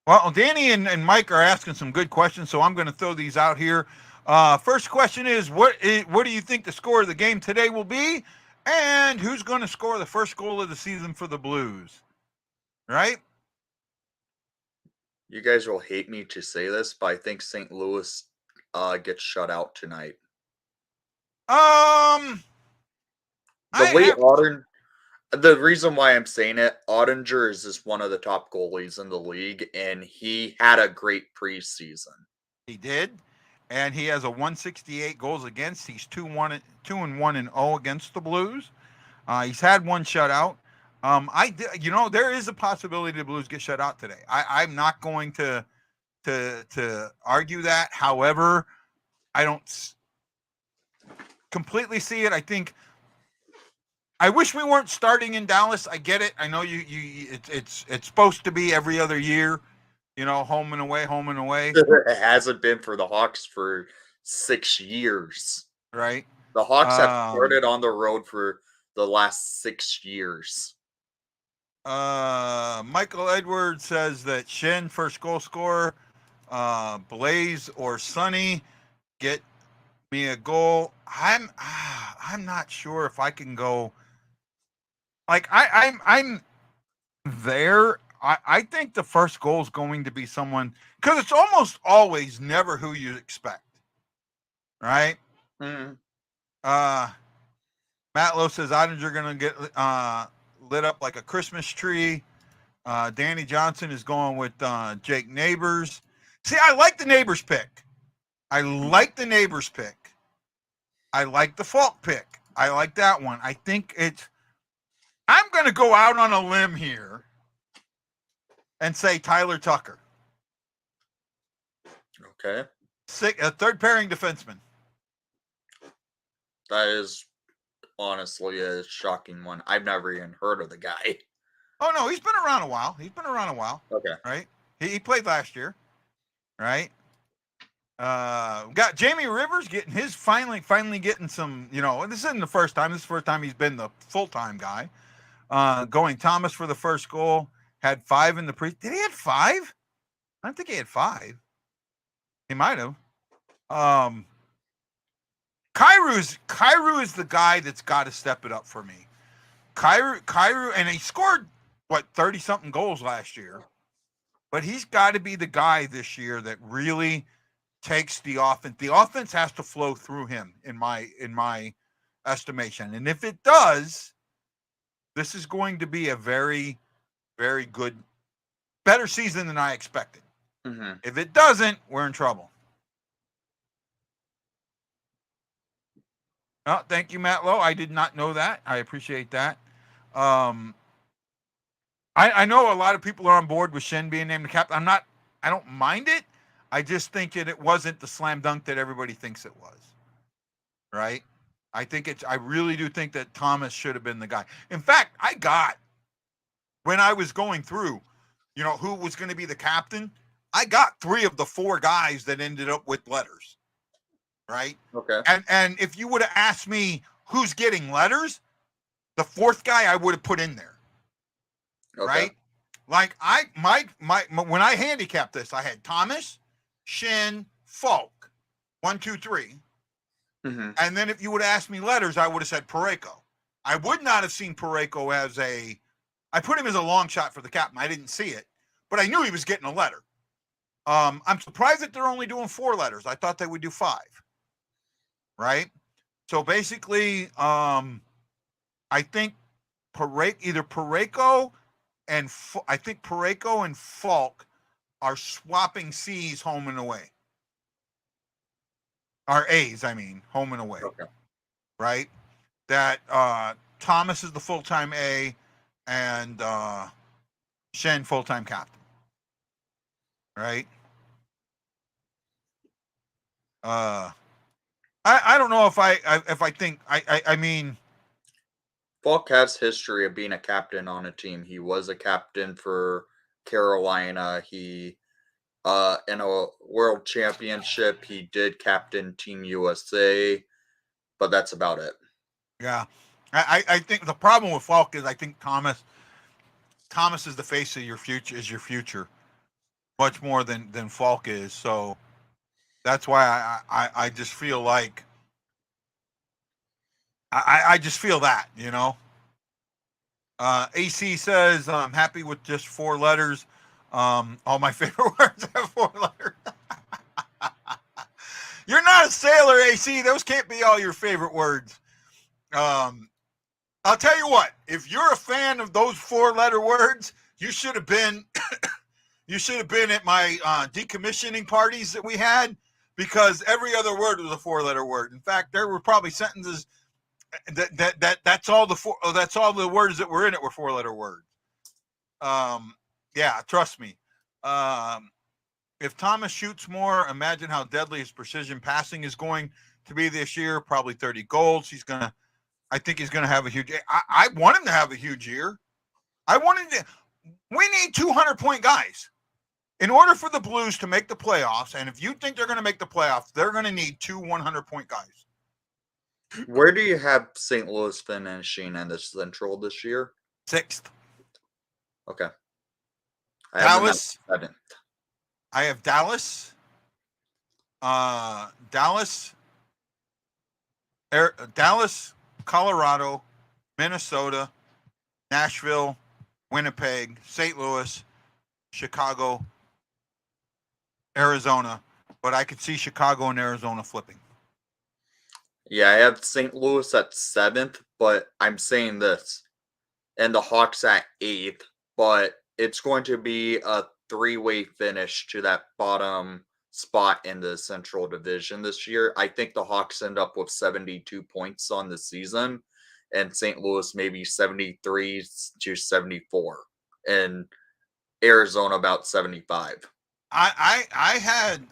Well, Danny and Mike are asking some good questions, so I'm going to throw these out here. First question is, what do you think the score of the game today will be? And who's going to score the first goal of the season for the Blues? Right? You guys will hate me to say this, but I think St. Louis gets shut out tonight. The reason why I'm saying it, Ottinger is just one of the top goalies in the league, and he had a great preseason. He did, and he has a 168 goals against. He's 2-1-0 against the Blues. He's had one shutout. There is a possibility the Blues get shut out today. I'm not going to argue that. However, I don't completely see it. I wish we weren't starting in Dallas. I get it. I know it's supposed to be every other year, home and away, home and away. It hasn't been for the Hawks for 6 years. Right. The Hawks have started on the road for the last 6 years. Michael Edwards says that Shen, first goal scorer, Blaze or Sonny, get me a goal. I'm not sure if I can go. Like I'm there. I think the first goal is going to be someone, because it's almost always never who you expect, right? Mm-hmm. Matt Lowe says Ottinger going to get lit up like a Christmas tree. Danny Johnson is going with Jake Neighbors. See, I like the Neighbors pick. I like the Falk pick. I like that one. I think I'm going to go out on a limb here and say Tyler Tucker. Okay. A third pairing defenseman. That is honestly a shocking one. I've never even heard of the guy. Oh, no, he's been around a while. Okay. Right? He played last year. Right? Got Jamie Rivers getting his finally getting some, this isn't the first time. This is the first time he's been the full-time guy. Going Thomas for the first goal. Had 5 in the Did he have 5? I don't think he had 5. He might have. Kyrou is the guy that's got to step it up for me. Kyrou, and he scored 30-something goals last year. But he's got to be the guy this year that really takes the offense. The offense has to flow through him, in my estimation. And if it does, this is going to be a very, very good, better season than I expected. Mm-hmm. If it doesn't, we're in trouble. Oh, thank you, Matt Lowe. I did not know that. I appreciate that. I know a lot of people are on board with Shen being named the captain. I don't mind it. I just think it wasn't the slam dunk that everybody thinks it was. Right? I really do think that Thomas should have been the guy. In fact, when I was going through, who was going to be the captain, I got 3 of the 4 guys that ended up with letters. Right? Okay. And if you would have asked me who's getting letters, the 4th guy I would have put in there. Okay. Right? Like when I handicapped this, I had Thomas, Shen, Falk, 1, 2, 3. Mm-hmm. And then if you would have asked me letters, I would have said Parayko. I would not have seen Parayko I put him as a long shot for the captain. I didn't see it, but I knew he was getting a letter. I'm surprised that they're only doing 4 letters. I thought they would do 5. Right? So basically, I think either Parayko and Falk are swapping C's home and away. Or A's, home and away. Okay. Right? That Thomas is the full-time A and Shen full-time captain. Right? I don't know if I think Falk has history of being a captain on a team. He was a captain for Carolina. He in a world championship he did captain Team USA, but that's about it. Yeah. I think the problem with Falk is I think Thomas is the face of your future, is your future, much more than Falk is. So that's why I just feel like I just feel that, you know. AC says I'm happy with just 4 letters. All my favorite words have 4 letters. You're not a sailor, AC. Those can't be all your favorite words. I'll tell you what. If you're a fan of those 4-letter words, you should have been. You should have been at my decommissioning parties that we had, because every other word was a 4-letter word. In fact, there were probably sentences that's all the words that were in it were 4-letter words. Yeah, trust me. If Thomas shoots more, imagine how deadly his precision passing is going to be this year. Probably 30 goals. I think he's gonna have a huge. I want him to have a huge year. I want him to. We need 200-point guys in order for the Blues to make the playoffs. And if you think they're going to make the playoffs, they're going to need 2 100-point guys. Where do you have St. Louis finishing in the Central this year? 6th. Okay. Dallas. I have them at 7th. I have Dallas. Dallas, Colorado, Minnesota, Nashville, Winnipeg, St. Louis, Chicago, Arizona. But I could see Chicago and Arizona flipping. Yeah, I have St. Louis at 7th, but I'm saying this. And the Hawks at 8th, but it's going to be a 3-way finish to that bottom spot in the Central Division this year. I think the Hawks end up with 72 points on the season, and St. Louis maybe 73 to 74, and Arizona about 75. I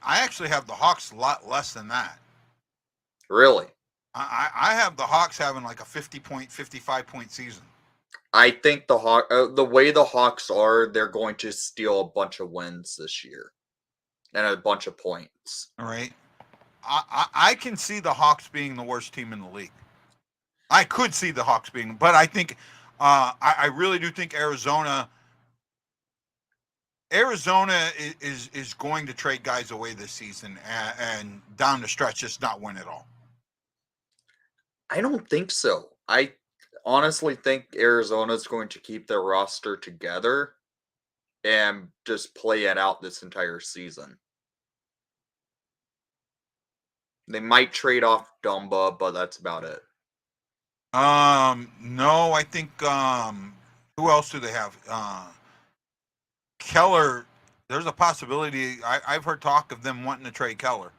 actually have the Hawks a lot less than that. Really? I have the Hawks having like a 55-point season. I think the way the Hawks are, they're going to steal a bunch of wins this year and a bunch of points. All right. I can see the Hawks being the worst team in the league. I could see the Hawks being, but I think I really do think Arizona is going to trade guys away this season and down the stretch just not win at all. I don't think so. I honestly think Arizona is going to keep their roster together and just play it out this entire season. They might trade off Dumba, but that's about it. No, I think who else do they have? Keller. There's a possibility. I've heard talk of them wanting to trade Keller.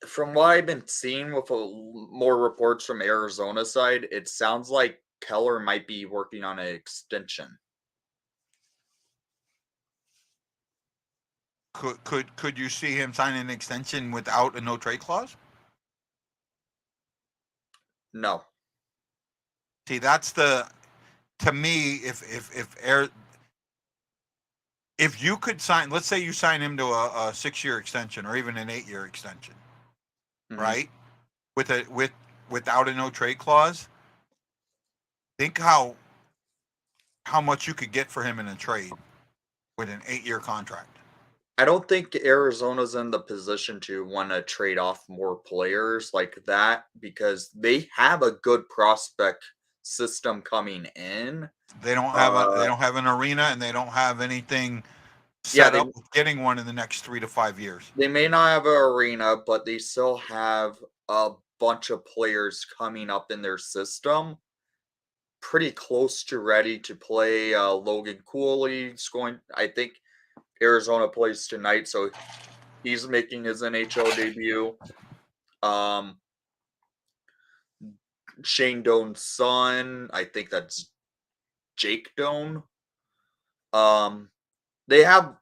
From what I've been seeing with more reports from Arizona side, it sounds like Keller might be working on an extension. Could you see him signing an extension without a no trade clause? No. See, that's to me, if you could sign, let's say you sign him to a 6-year extension or even an 8-year extension, right? Without a no trade clause, think how much you could get for him in a trade with an 8-year contract. I don't think Arizona's in the position to want to trade off more players like that because they have a good prospect system coming in. They don't have an arena and they don't have anything set up with getting one in the next 3 to 5 years. They may not have an arena, but they still have a bunch of players coming up in their system pretty close to ready to play. Logan Cooley's going, I think Arizona plays tonight, so he's making his NHL debut. Shane Doan's son, I think that's Jake Doan. They have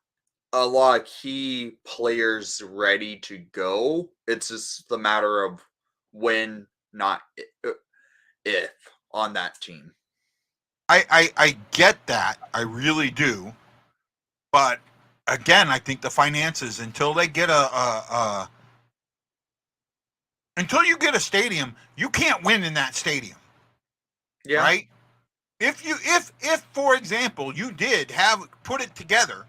a lot of key players ready to go. It's just the matter of when, not if, on that team. I get that. I really do. But again, I think the finances, until they get until you get a stadium, you can't win in that stadium. Yeah. Right? If for example, you did put it together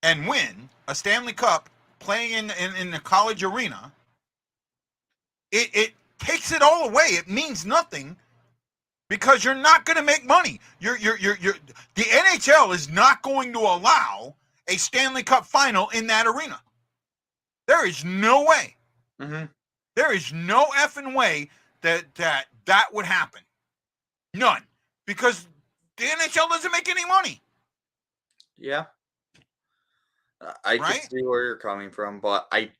and win a Stanley Cup playing in the college arena, it takes it all away. It means nothing because you're not going to make money. The NHL is not going to allow a Stanley Cup final in that arena. There is no way. Mm-hmm. There is no effing way that would happen. None. Because the NHL doesn't make any money. Yeah. I can Right? see where you're coming from, but I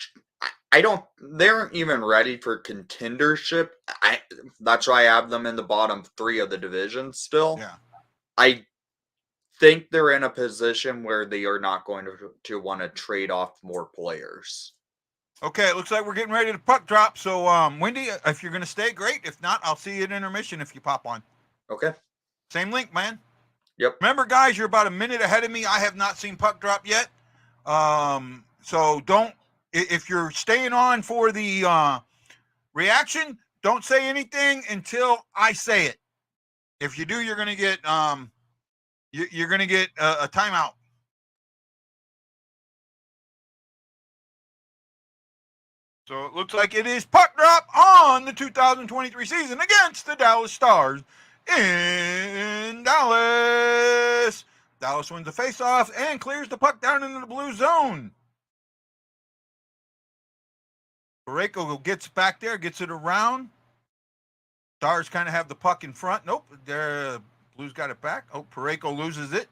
don't. They aren't even ready for contendership. That's why I have them in the bottom 3 of the division still. Yeah. I think they're in a position where they are not going to want to trade off more players. Okay, it looks like we're getting ready to puck drop. So, Wendy, if you're going to stay, great. If not, I'll see you at intermission if you pop on. Okay. Same link, man. Yep. Remember, guys, you're about a minute ahead of me. I have not seen puck drop yet. So don't, if you're staying on for the reaction, don't say anything until I say it. If you do, you're going to get you're going to get a timeout. So it looks like it is puck drop on the 2023 season against the Dallas Stars in Dallas. Dallas wins the faceoff and clears the puck down into the blue zone. Parayko gets back there, gets it around. Stars kind of have the puck in front. Nope, there. Blues got it back. Oh, Parayko loses it.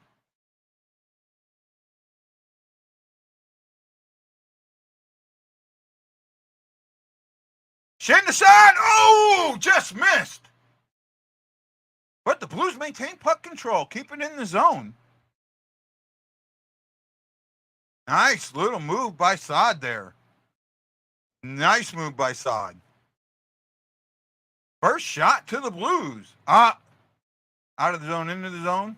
Shin to side. Oh, just missed. But the Blues maintain puck control, keep it in the zone. Nice little move by Saad there. Nice move by Saad. First shot to the Blues. Out of the zone, into the zone.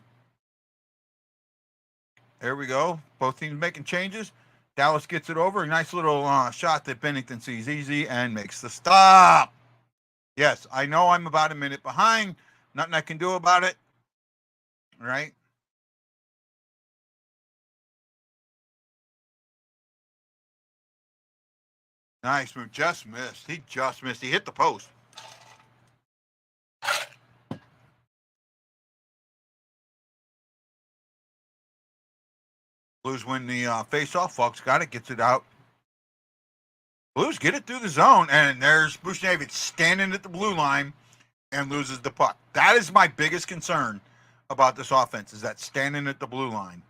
There we go. Both teams making changes. Dallas gets it over. A nice little shot that Bennington sees easy and makes the stop. Yes, I know I'm about a minute behind. Nothing I can do about it. All right. Nice move. Just missed. He just missed. He hit the post. Blues win the face-off. Fox got it. Gets it out. Blues get it through the zone. And there's Buchnevich standing at the blue line and loses the puck. That is my biggest concern about this offense, is that standing at the blue line.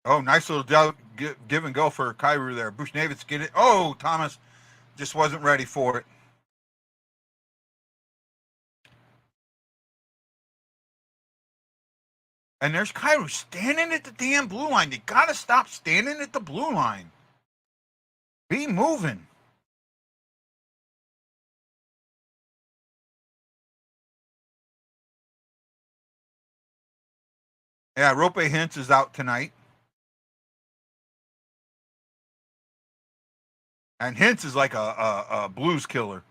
Oh, nice little give and go for Kyrou there. Buchnevich get it. Oh, Thomas just wasn't ready for it. And there's Kyrou standing at the damn blue line. You got to stop standing at the blue line. Be moving. Yeah, Rope Hintz is out tonight. And Hintz is like a Blues killer.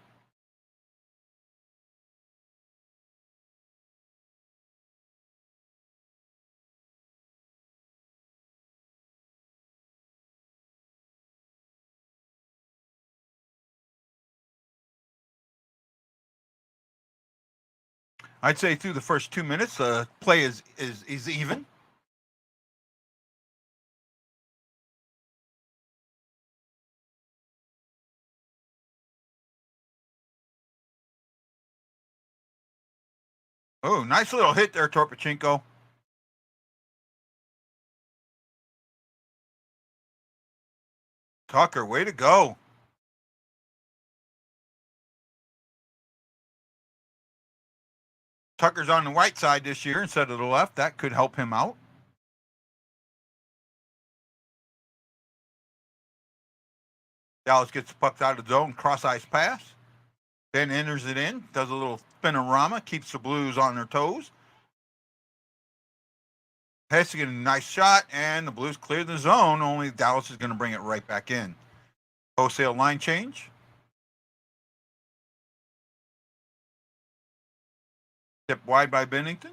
I'd say through the first 2 minutes, play is even. Oh, nice little hit there, Torpachenko. Tucker, way to go. Tucker's on the right side this year instead of the left. That could help him out. Dallas gets the puck out of the zone, cross ice pass. Then enters it in, does a little spinorama, keeps the Blues on their toes. Has to get a nice shot, and the Blues clear the zone. Only Dallas is going to bring it right back in. Wholesale line change. Tip wide by Bennington.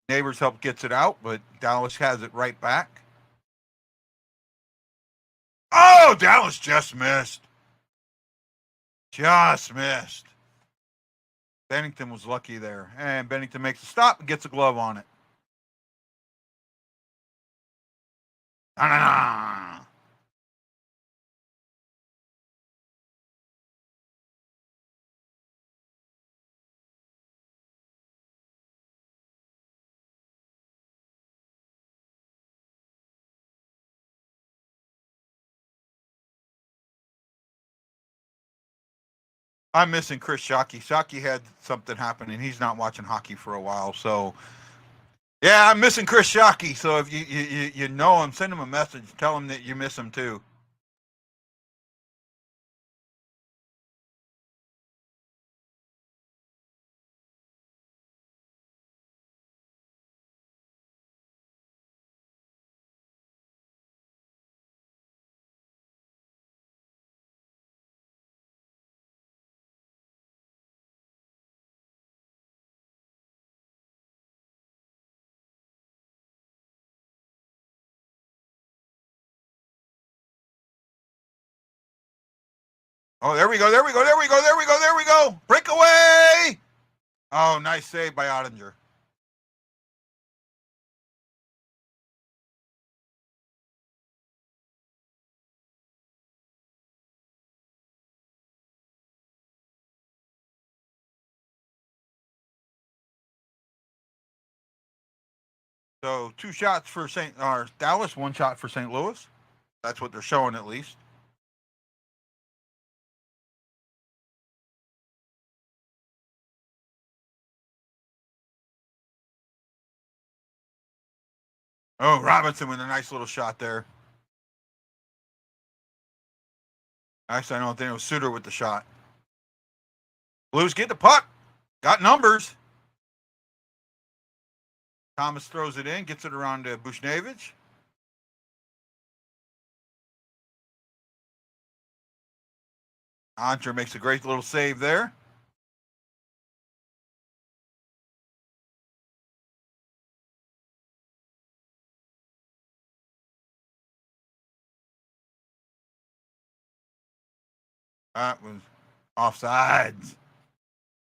Neighbors help gets it out, but Dallas has it right back. Oh, Dallas just missed. Just missed. Bennington was lucky there. And Bennington makes a stop and gets a glove on it. Na-na-na. I'm missing Chris Shockey. Shockey had something happen, and he's not watching hockey for a while. So, yeah, I'm missing Chris Shockey. So if you know him, send him a message. Tell him that you miss him too. Oh, there we go. There we go. There we go. There we go. There we go. Breakaway. Oh, nice save by Ottinger. So 2 shots for Dallas, 1 shot for St. Louis. That's what they're showing at least. Oh, Robinson with a nice little shot there. Actually, I don't think it was Suter with the shot. Blues get the puck. Got numbers. Thomas throws it in, gets it around to Bushnevich. Andre makes a great little save there. That was offsides.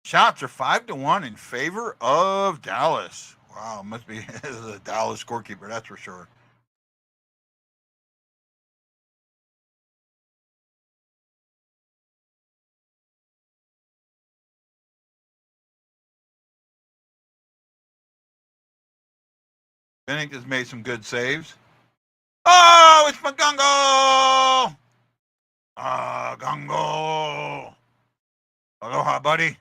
Shots are 5-1 in favor of Dallas. Wow, must be this is a Dallas scorekeeper, that's for sure. Bennington's made some good saves. Oh, it's Magungo! Ah, Gungo. Aloha, buddy.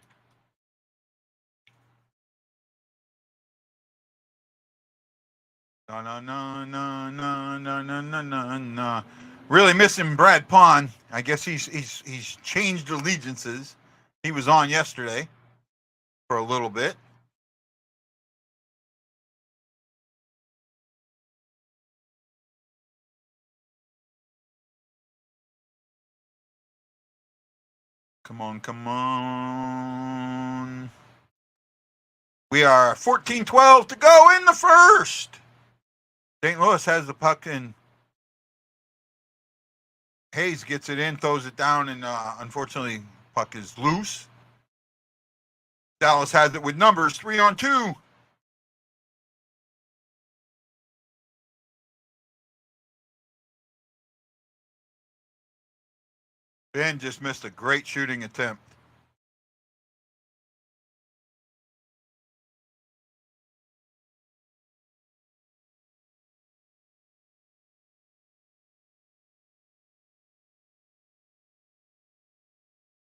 No, no, no, no, no, no, no, no, no, no. Really missing Brad Pond. I guess he's changed allegiances. He was on yesterday for a little bit. Come on, come on. We are 14-12 to go in the first. St. Louis has the puck, and Hayes gets it in, throws it down, and unfortunately, puck is loose. Dallas has it with numbers, 3-on-2. Ben just missed a great shooting attempt.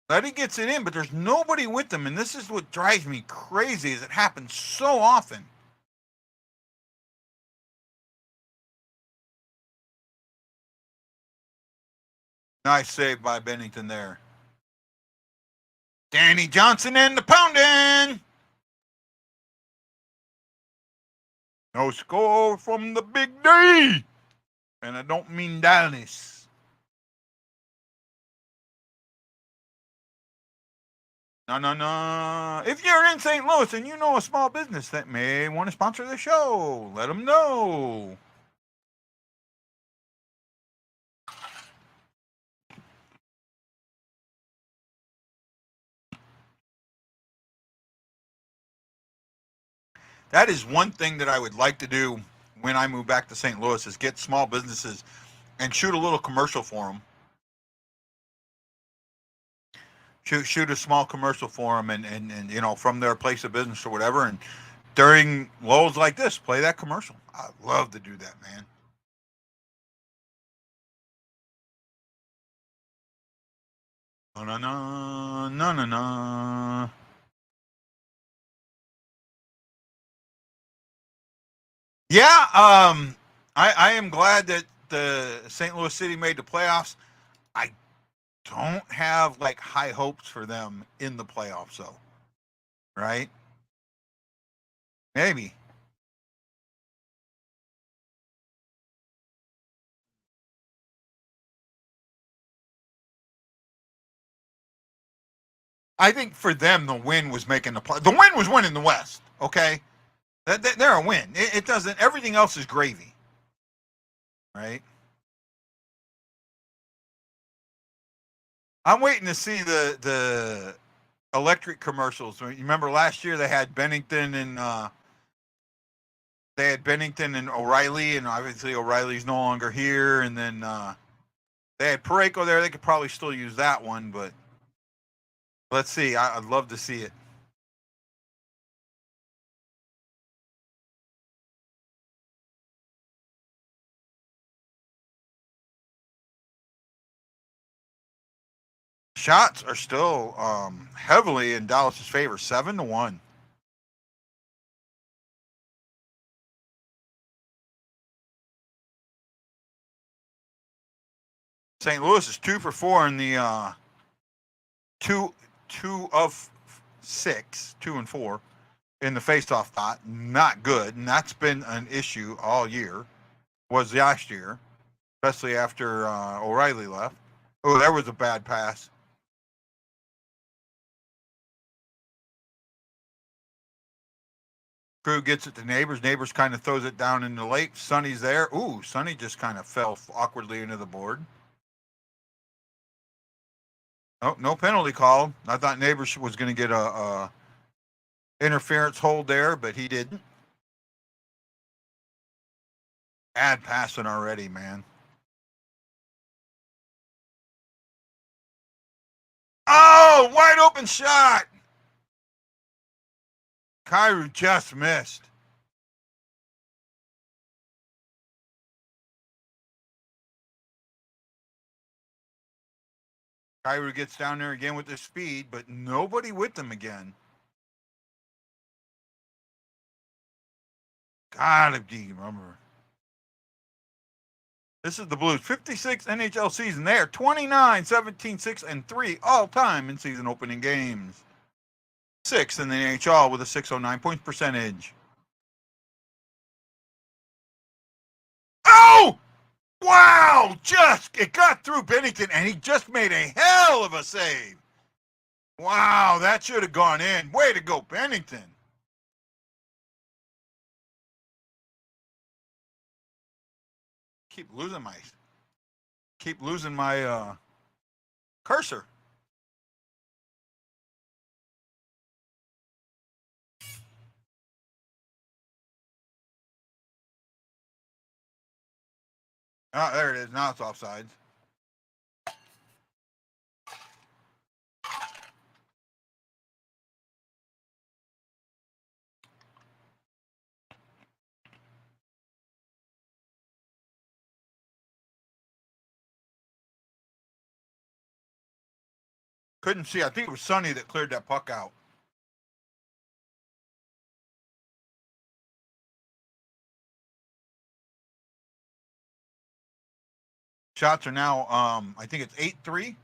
Letty gets it in, but there's nobody with them, and this is what drives me crazy, is it happens so often. Nice save by Bennington there. Danny Johnson and the pounding. No score from the big D. And I don't mean Dallas. No. If you're in St. Louis and you know a small business that may want to sponsor the show, let them know. That is one thing that I would like to do when I move back to St. Louis is get small businesses and shoot a little commercial for them. Shoot a small commercial for them and you know, from their place of business or whatever. And during lows like this, play that commercial. I'd love to do that, man. No. Yeah, I am glad that the St. Louis City made the playoffs. I don't have like high hopes for them in the playoffs, though. Right? Maybe. I think for them, the win was making the play. The win was winning the West. Okay, they're a win. It doesn't. Everything else is gravy. Right? I'm waiting to see the electric commercials. You remember last year they had Bennington and O'Reilly, and obviously O'Reilly's no longer here. And then they had Pareko there. They could probably still use that one, but let's see. I'd love to see it. Shots are still heavily in Dallas's favor, 7-1. St. Louis is 2 for 4 in the two of 6, 2 and 4 in the faceoff dot. Not good, and that's been an issue all year. Was last year, especially after O'Reilly left. Oh, that was a bad pass. Crew gets it to Neighbors. Neighbors kind of throws it down in the lake. Sonny's there. Ooh, Sonny just kind of fell awkwardly into the board. Oh, no penalty called. I thought Neighbors was going to get a interference hold there, but he didn't. Bad passing already, man. Oh, wide open shot. Kyrou just missed. Kyrou gets down there again with the speed, but nobody with him again. Gotta be remember. This is the Blues' 56th NHL season. They are 29, 17, 6, and 3 all-time in season opening games. 6th in the NHL with a .609 point percentage. Oh! Wow! It got through Bennington, and he just made a hell of a save. Wow, that should have gone in. Way to go, Bennington. Keep losing my cursor. Ah, there it is. Now it's offsides. Couldn't see. I think it was Sonny that cleared that puck out. Shots are now, I think it's 8-3.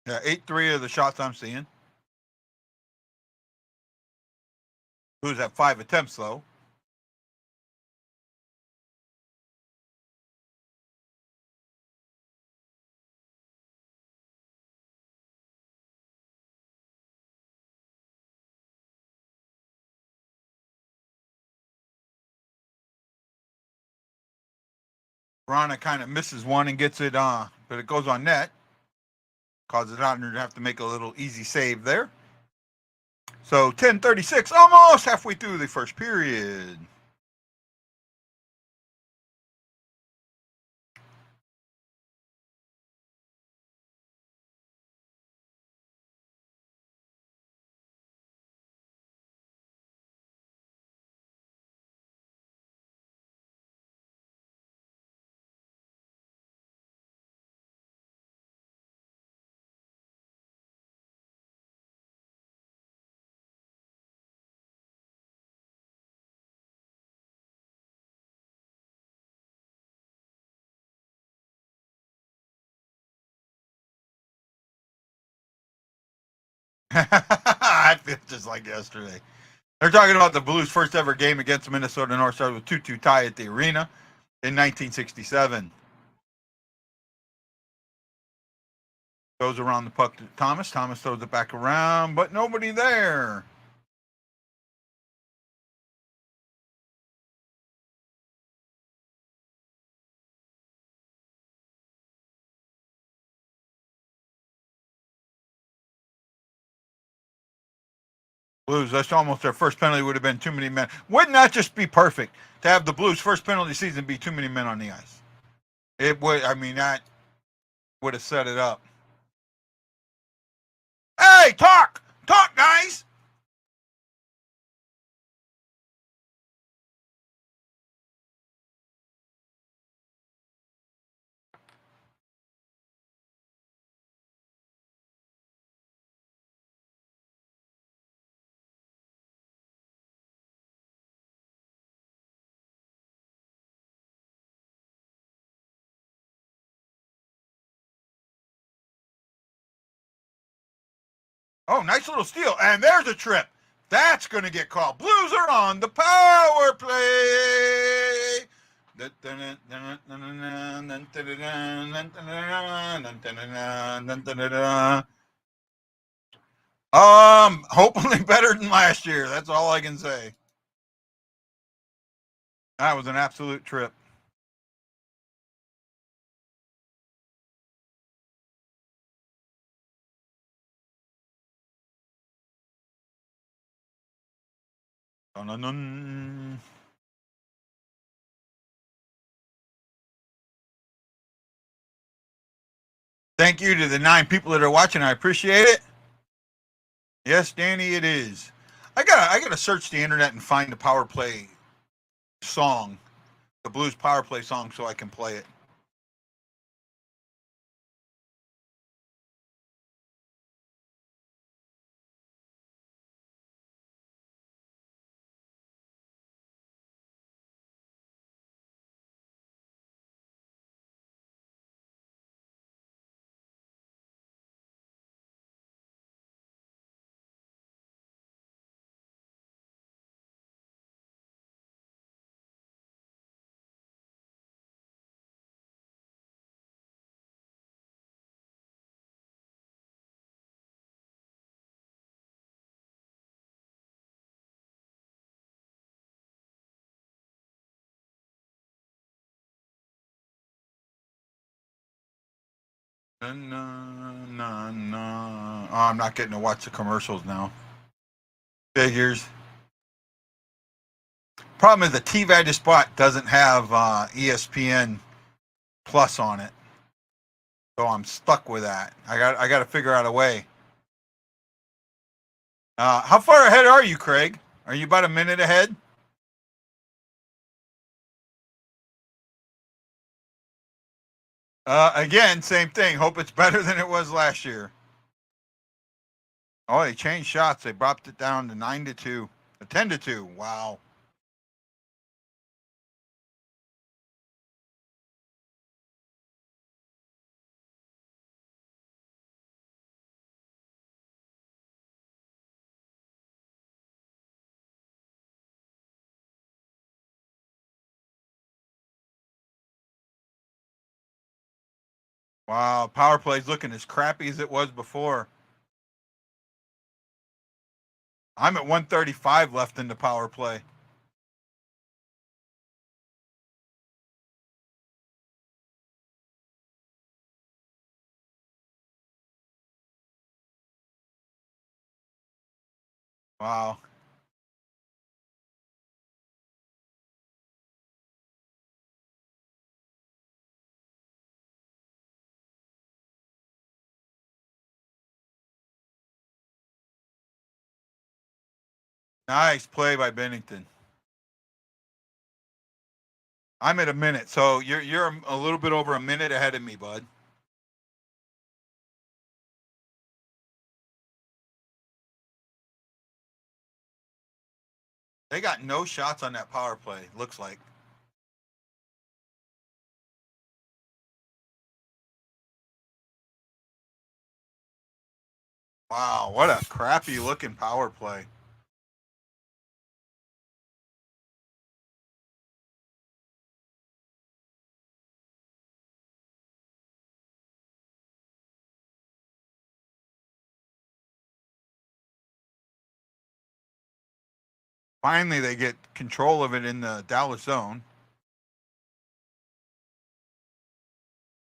Yeah, 8-3 of the shots I'm seeing. Blues at 5 attempts though. Verona kind of misses one and gets it, but it goes on net. Causes Otner to have to make a little easy save there. So 10:36, almost halfway through the first period. I feel just like yesterday. They're talking about the Blues' first ever game against Minnesota North Stars with 2-2 tie at the arena in 1967. Goes around the puck to Thomas. Thomas throws it back around, but nobody there. Blues, that's almost their first penalty would have been too many men. Wouldn't that just be perfect to have the Blues' first penalty season be too many men on the ice? It would, I mean, that would have set it up. Hey, talk! Talk, guys! Oh, nice little steal. And there's a trip. That's going to get called. Blues are on the power play. Hopefully better than last year. That's all I can say. That was an absolute trip. Dun-dun-dun. Thank you to the 9 people that are watching. I appreciate it. Yes, Danny, it is. I gotta search the internet and find the power play song, the Blues power play song, so I can play it. Oh, I'm not getting to watch the commercials now. Figures. Problem is the TV I just bought doesn't have ESPN Plus on it, so I'm stuck with that. I got to figure out a way. How far ahead are you, Craig? Are you about a minute ahead? Again, same thing. Hope it's better than it was last year. Oh, they changed shots. They dropped it down to 9-2, 10-2. Wow. Wow, power play's looking as crappy as it was before. I'm at 135 left in the power play. Wow. Nice play by Bennington. I'm at a minute, so you're a little bit over a minute ahead of me, bud. They got no shots on that power play, looks like. Wow, what a crappy looking power play. Finally, they get control of it in the Dallas zone.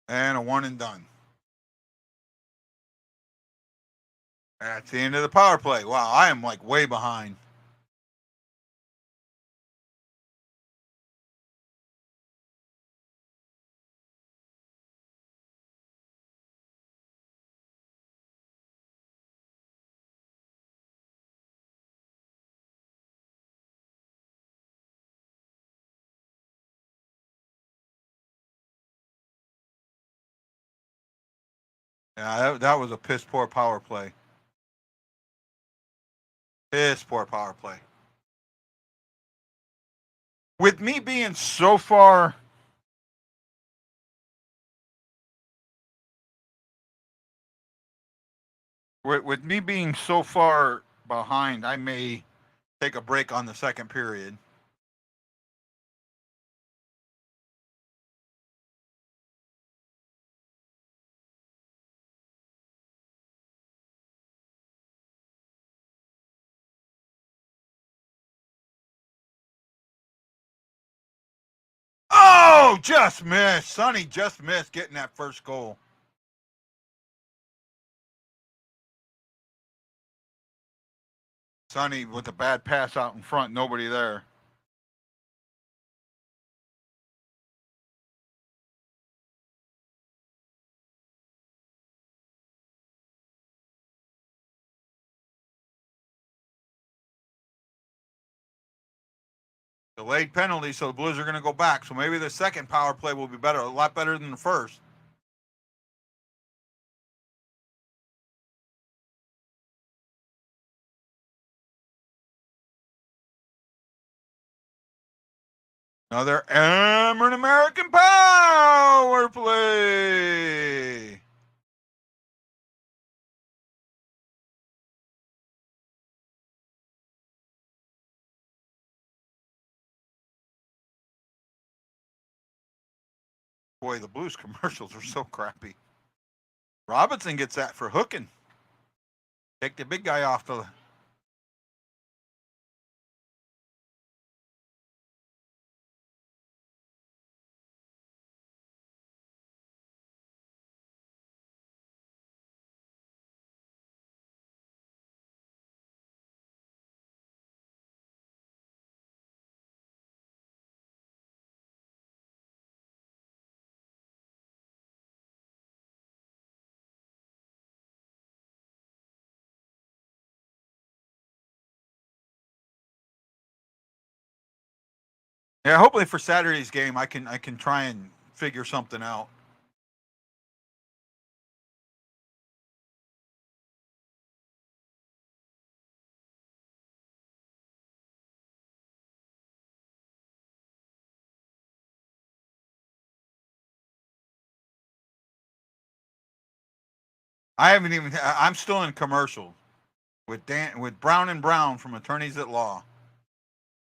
And a one and done. That's the end of the power play. Wow, I am like way behind. Yeah, that was a piss poor power play. Piss poor power play. With me being so far with me being so far behind, I may take a break on the second period. Oh, just missed. Sonny just missed getting that first goal. Sonny with a bad pass out in front, nobody there. Delayed penalty, so the Blues are going to go back. So maybe the second power play will be better, a lot better than the first. Another American power play. Boy, the Blues commercials are so crappy. Robinson gets that for hooking. Take the big guy off the. Yeah, hopefully for Saturday's game, I can try and figure something out. I haven't even. I'm still in commercial with Brown and Brown from Attorneys at Law.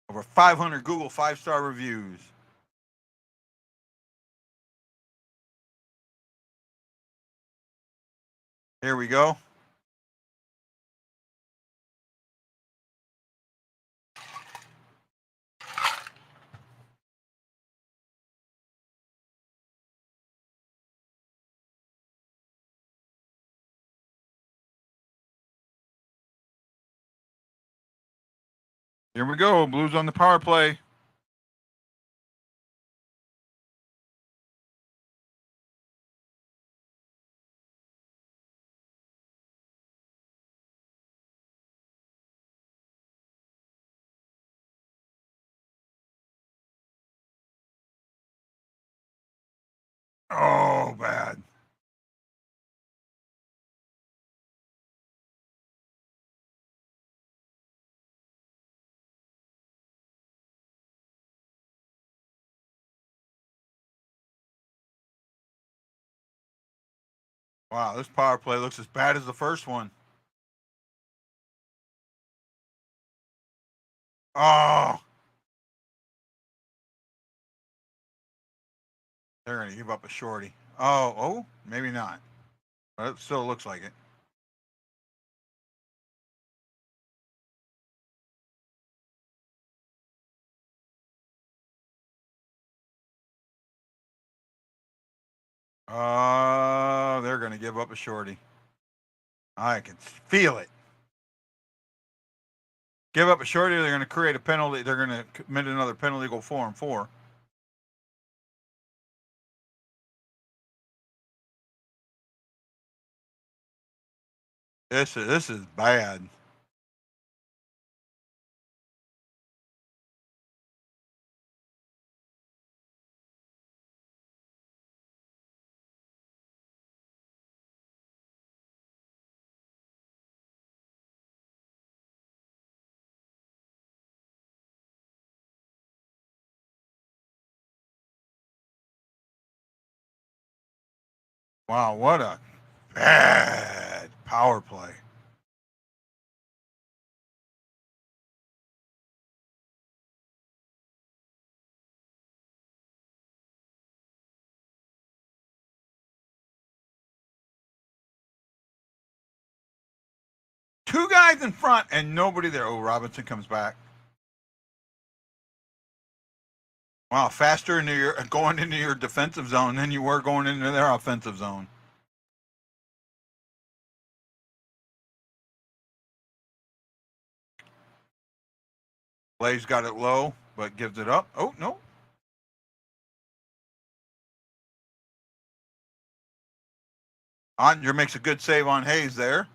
Over 500 Google 5-star reviews. Here we go. Here we go. Blues on the power play. Oh, bad. Wow, this power play looks as bad as the first one. Oh. They're going to give up a shorty. Oh, maybe not. But it still looks like it. They're going to give up a shorty. I can feel it. Give up a shorty, they're going to create a penalty. They're going to commit another penalty, go 4-4. This is bad. Wow, what a bad power play. Two guys in front and nobody there. Oh, Robinson comes back. Wow, faster into your going into your defensive zone than you were going into their offensive zone. Blaze got it low, but gives it up. Oh, no. Ottinger makes a good save on Hayes there.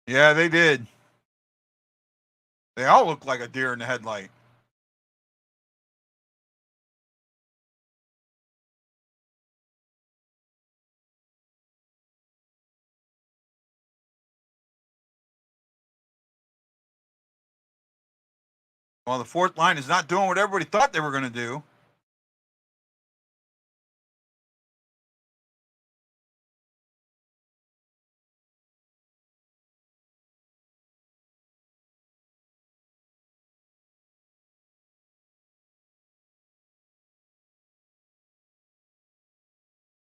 Yeah, they did. They all look like a deer in the headlight. Well, the fourth line is not doing what everybody thought they were going to do.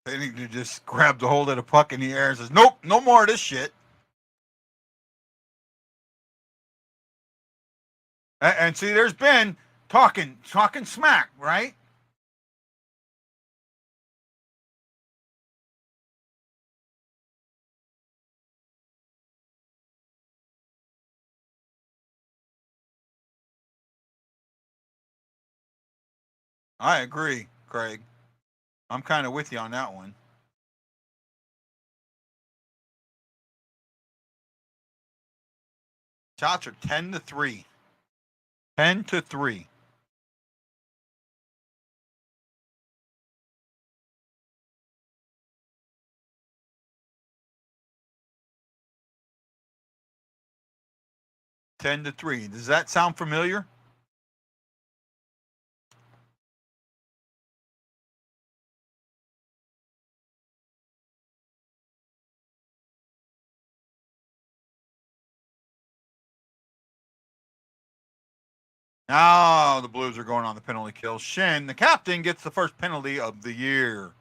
They need to just grab the hold of the puck in the air and says, nope, no more of this shit. And see, there's Ben talking smack, right? I agree, Craig. I'm kind of with you on that one. Shots are 10-3. 10-3. Does that sound familiar? Now the Blues are going on the penalty kill. Shin, the captain, gets the first penalty of the year.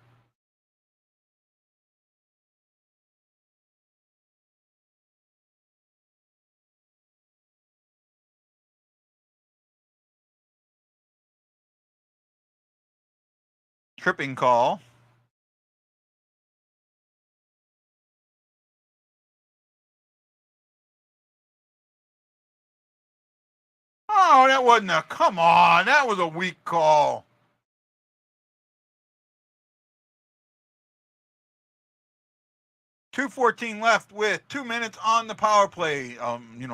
Tripping call. Oh, that wasn't a, come on, that was a weak call. .214 left with 2 minutes on the power play.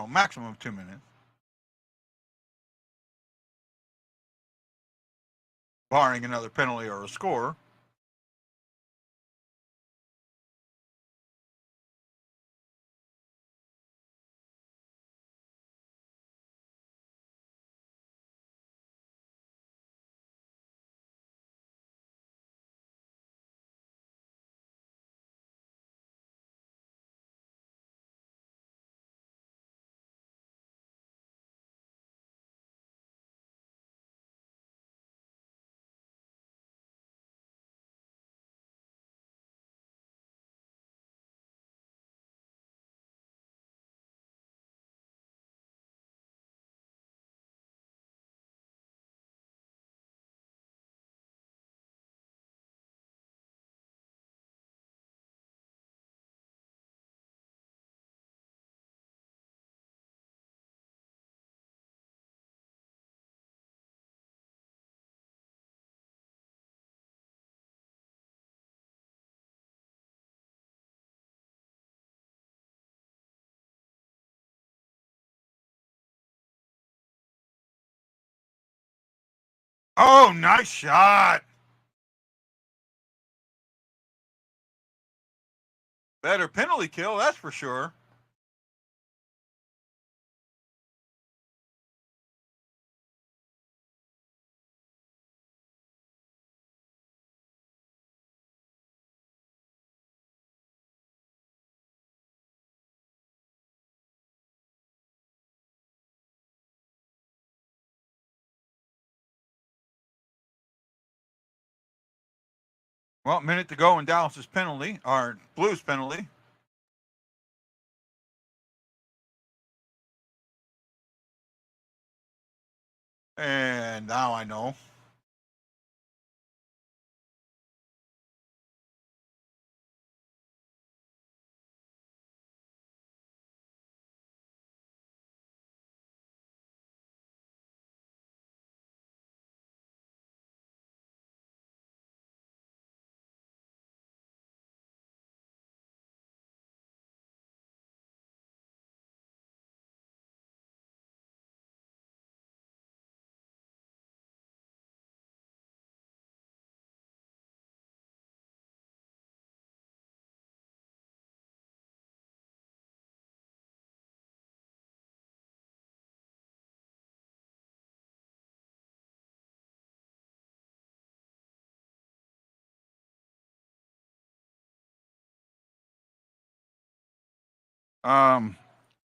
Maximum of 2 minutes. Barring another penalty or a score. Oh, nice shot. Better penalty kill, that's for sure. Well, minute to go in Dallas's penalty, or Blues penalty. And now I know.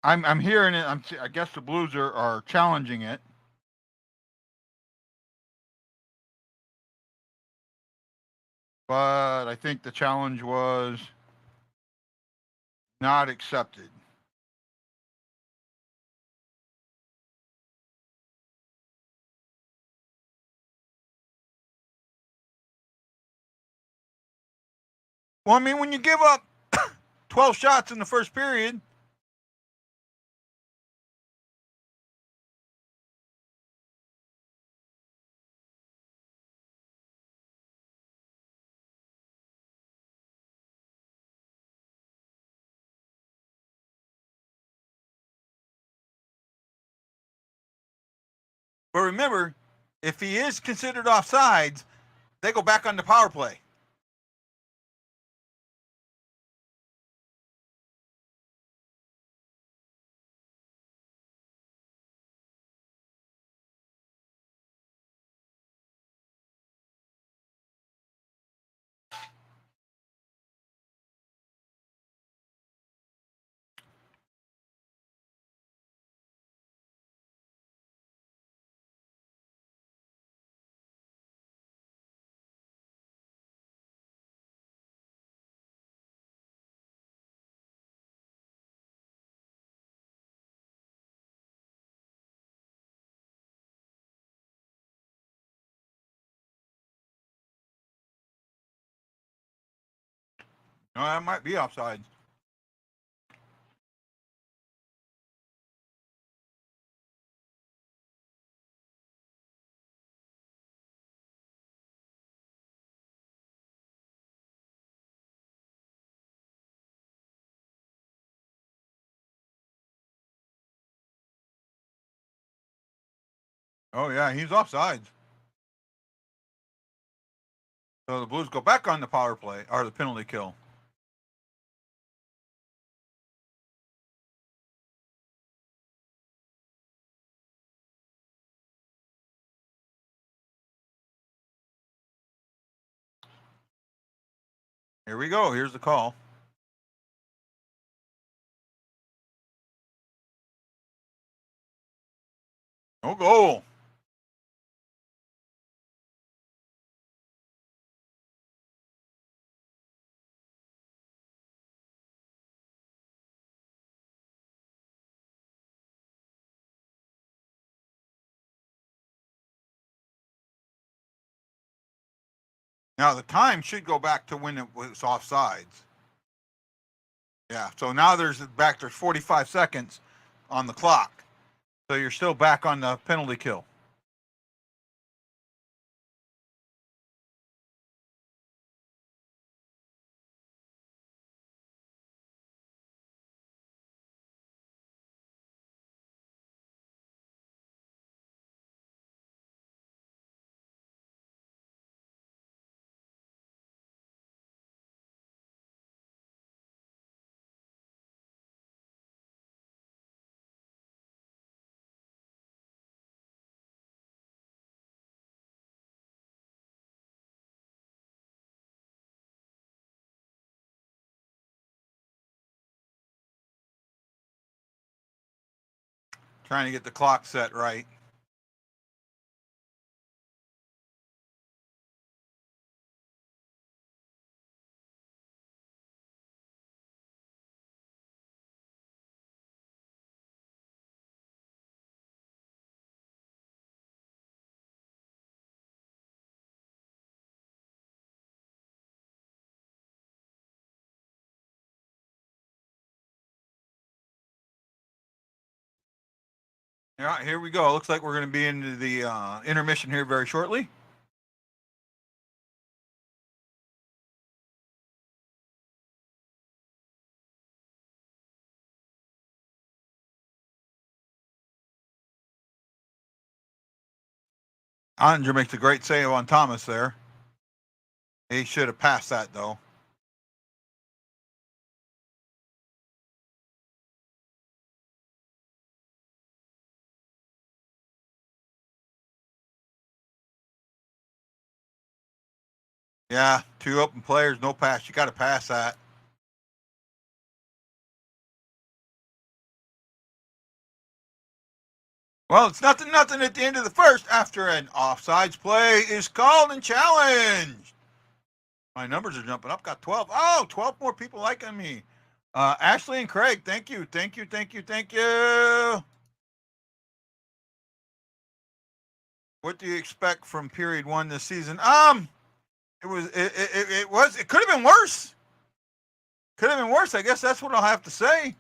I'm hearing it. I guess the Blues are challenging it. But I think the challenge was not accepted. Well, I mean, when you give up 12 shots in the first period, but remember, if he is considered offsides, they go back on the power play. No, that might be offside. Oh, yeah, he's offsides. So the Blues go back on the power play, or the penalty kill. Here we go. Here's the call. No goal. Now the time should go back to when it was offsides. Yeah, so now there's 45 seconds on the clock. So you're still back on the penalty kill. Trying to get the clock set right. Yeah, here we go. Looks like we're going to be into the intermission here very shortly. Andre makes a great save on Thomas there. He should have passed that, though. Yeah, 2 open players, no pass. You got to pass that. Well, it's nothing at the end of the first after an offsides play is called and challenged. My numbers are jumping up. Got 12. Oh, 12 more people liking me. Ashley and Craig, thank you. What do you expect from period 1 this season? It could have been worse. I guess that's what I'll have to say.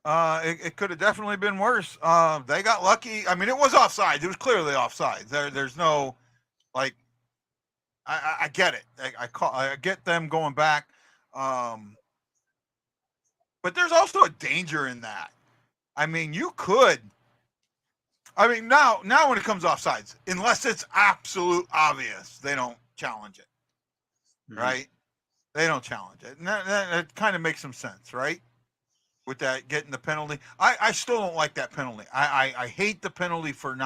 It could have definitely been worse. They got lucky. I mean, it was offside. It was clearly offside. There's no, like, I get it. I get them going back. But there's also a danger in that. I mean, now when it comes offsides, unless it's absolute obvious, they don't challenge it. Mm-hmm. Right? They don't challenge it. And that kind of makes some sense, right? With that, getting the penalty. I still don't like that penalty. I hate the penalty for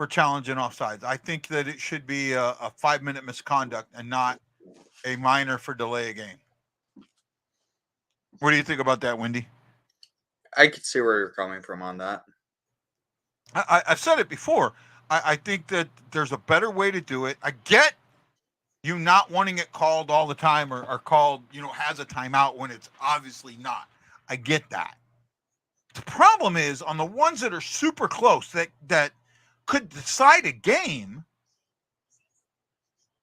challenging offsides. I think that it should be a 5-minute misconduct and not a minor for delay a game. What do you think about that, Wendy? I can see where you're coming from on that. I've said it before. I think that there's a better way to do it. I get you not wanting it called all the time or called, has a timeout when it's obviously not. I get that. The problem is on the ones that are super close that could decide a game.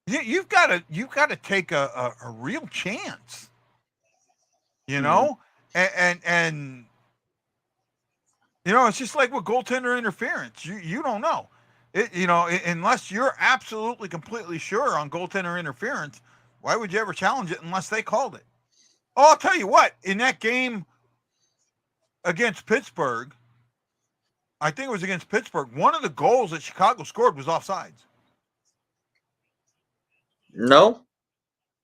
You've got to take a real chance. you know, and you know, it's just like with goaltender interference. You don't know, unless you're absolutely completely sure on goaltender interference. Why would you ever challenge it unless they called it? Oh, I'll tell you what. In that game against Pittsburgh, I think it was against Pittsburgh. One of the goals that Chicago scored was offsides. No,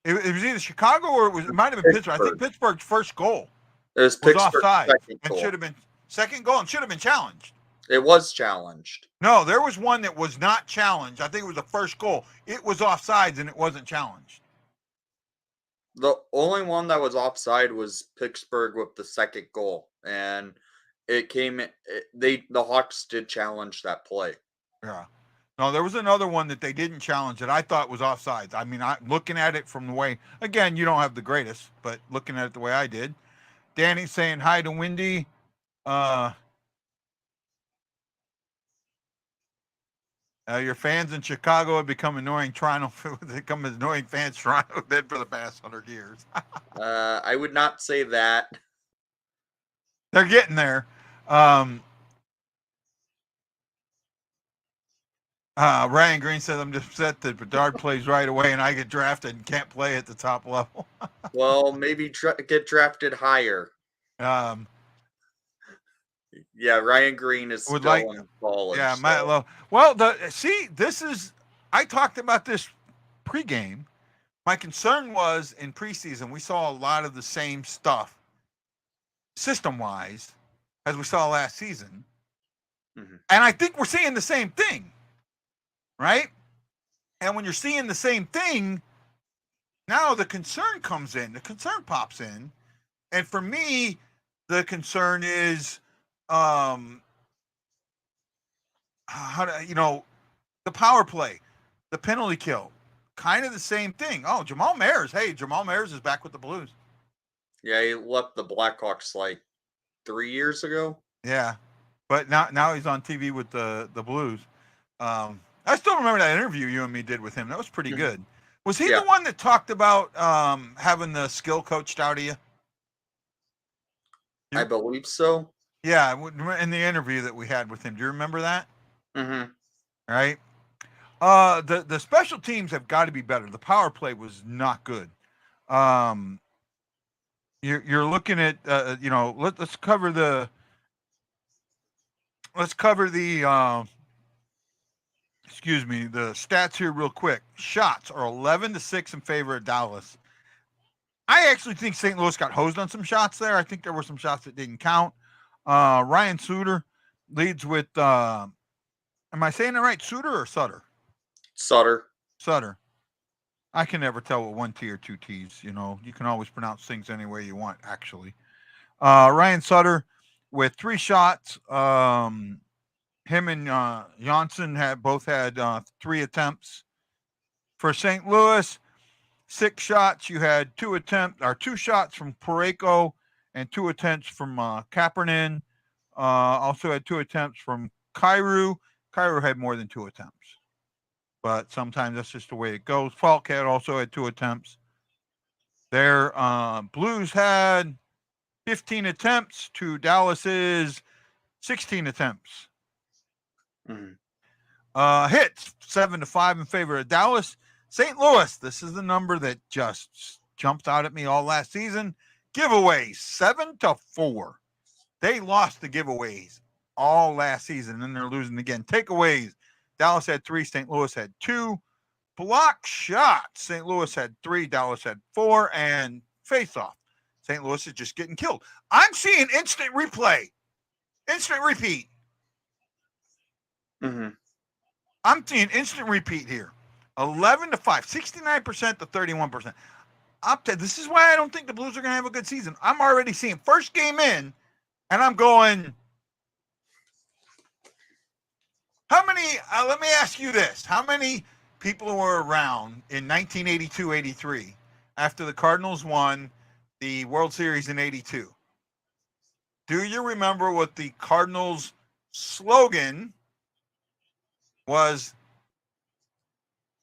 It was either Chicago or it might have been Pittsburgh. I think Pittsburgh's first goal it was was Pittsburgh's offside second and goal. should have been second goal and should have been challenged. It was challenged. No, there was one that was not challenged. I think it was the first goal. It was offsides and it wasn't challenged. The only one that was offside was Pittsburgh with the second goal, and the Hawks did challenge that play. Yeah. No, there was another one that they didn't challenge that I thought was offsides. I mean, looking at it from the way, again, you don't have the greatest, but looking at it the way I did. Danny's saying hi to Wendy. Your fans in Chicago have become annoying Toronto. Become annoying fans Toronto did for the past 100 years. I would not say that. They're getting there. Ryan Green says, I'm just upset that Bedard plays right away and I get drafted and can't play at the top level. Well, maybe get drafted higher. Yeah, Ryan Green is still in college. Yeah, so. I talked about this pregame. My concern was in preseason, we saw a lot of the same stuff system-wise as we saw last season. Mm-hmm. And I think we're seeing the same thing, right? And when you're seeing the same thing, now the concern comes in. The concern pops in. And for me, the concern is the power play, the penalty kill, kind of the same thing. Oh, Jamal Mayers is back with the Blues. Yeah, he left the Blackhawks like 3 years ago. Yeah, but now he's on TV with the Blues. I still remember that interview you and me did with him. That was pretty good. Was he the one that talked about having the skill coached out of you? I believe so. Yeah, in the interview that we had with him. Do you remember that? Mm-hmm. Right. The special teams have got to be better. The power play was not good. You're looking at let's cover the the stats here real quick. Shots are 11-6 in favor of Dallas. I actually think St. Louis got hosed on some shots there. I think there were some shots that didn't count. Ryan Suter leads with am I saying it right? Suter or Sutter? Sutter. I can never tell with one T or two T's. You can always pronounce things any way you want, actually. Ryan Sutter with 3 shots. Him and Janssen both had 3 attempts. For St. Louis, 6 shots. You had 2 shots from Parayko and 2 attempts from Kapanen. Also had 2 attempts from Kyrou. Kyrou had more than 2 attempts. But sometimes that's just the way it goes. Falk also had 2 attempts. Their Blues had 15 attempts to Dallas's 16 attempts. Mm-hmm. Hits 7-5 in favor of Dallas. St. Louis, this is the number that just jumped out at me all last season. Giveaways 7-4. They lost the giveaways all last season, and they're losing again. Takeaways, Dallas had 3, St. Louis had 2. Block shots, St. Louis had 3, Dallas had 4, and face-off, St. Louis is just getting killed. I'm seeing instant replay, instant repeat. Mm-hmm. I'm seeing instant repeat here. 11-5, 69% to 31%. This is why I don't think the Blues are going to have a good season. I'm already seeing first game in, and I'm going, how many, let me ask you this. How many people were around in 1982-83 after the Cardinals won the World Series in 82? Do you remember what the Cardinals slogan was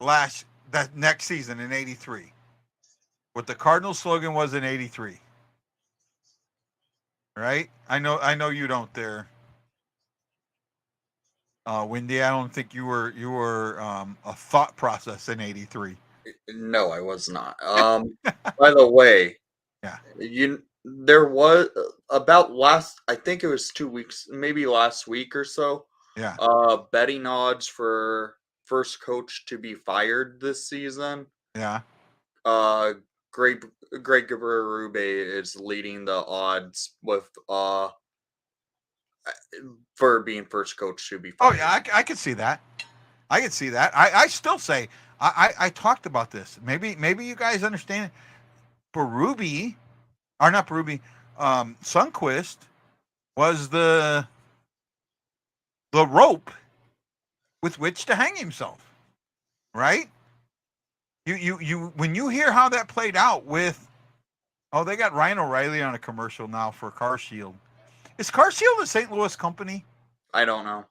that next season in 83? What the Cardinals slogan was in 83? right? I know you don't there. Wendy, I don't think you were a thought process in '83. No, I was not. By the way, Yeah, there was about last, I think it was 2 weeks, maybe last week or so. yeah. Betting odds for first coach to be fired this season. Yeah. Uh, Greg Berube is leading the odds with for being first coach to be Oh fired. yeah, I could see that. I could see that. I still say I talked about this. Maybe you guys understand it. Berube, or not Berube, Sundquist was the rope with which to hang himself, right? You when you hear how that played out with, oh, they got Ryan O'Reilly on a commercial now for Car Shield. Is Car Shield a St. Louis company? I don't know.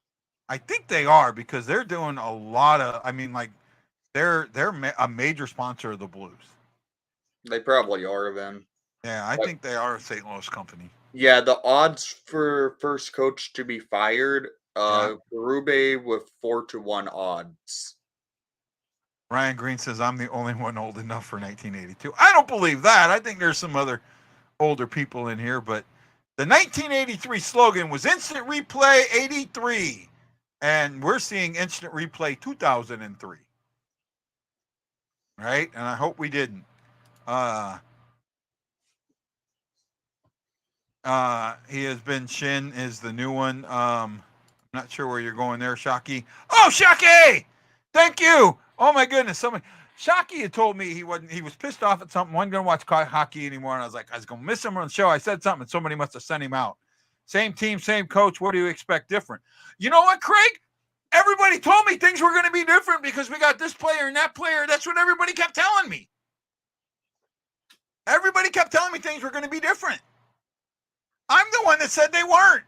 I think they are because they're doing a lot of. I mean, like they're a major sponsor of the Blues. They probably are then. Yeah, I think they are a St. Louis company. Yeah, the odds for first coach to be fired, Berube with 4-1 odds. Ryan Green says I'm the only one old enough for 1982. I don't believe that. I think there's some other older people in here, but the 1983 slogan was Instant Replay 83, and we're seeing Instant Replay 2003. Right? And I hope we didn't. He has been Shin is the new one. Not sure where you're going there, Shockey. Oh, Shockey! Thank you. Oh my goodness, somebody. Shockey had told me he was pissed off at something, wasn't going to watch hockey anymore, and I was like, I was going to miss him on the show. I said something, and somebody must have sent him out. Same team, same coach. What do you expect different? You know what, Craig? Everybody told me things were going to be different because we got this player and that player. That's what everybody kept telling me. Everybody kept telling me things were going to be different. I'm the one that said they weren't.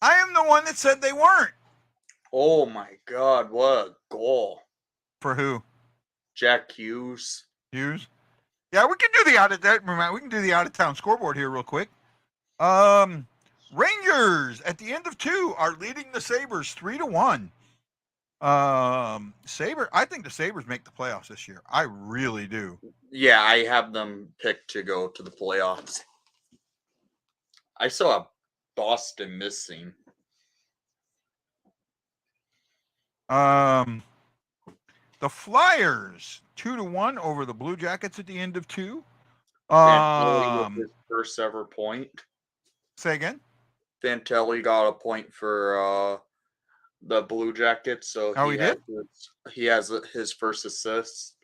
I am the one that said they weren't. Oh my God, what a goal. For who? Jack Hughes. Hughes? Yeah, we can do the out of town scoreboard here real quick. Rangers at the end of 2 are leading the Sabres 3-1. I think the Sabres make the playoffs this year. I really do. Yeah, I have them picked to go to the playoffs. I saw Boston missing. The Flyers 2-1 over the Blue Jackets at the end of 2. Fantelli with his first ever point. Say again. Fantelli got a point for the Blue Jackets, so he has his first assist.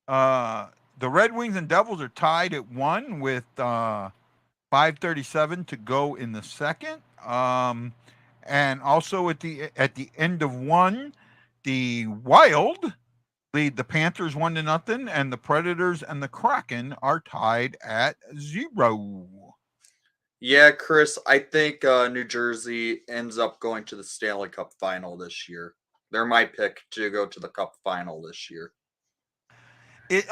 The Red Wings and Devils are tied at 1 with 5:37 to go in the second. And also at the end of 1, the Wild lead the Panthers 1-0, and the Predators and the Kraken are tied at 0. Yeah, Chris, I think New Jersey ends up going to the Stanley Cup final this year. They're my pick to go to the Cup final this year. It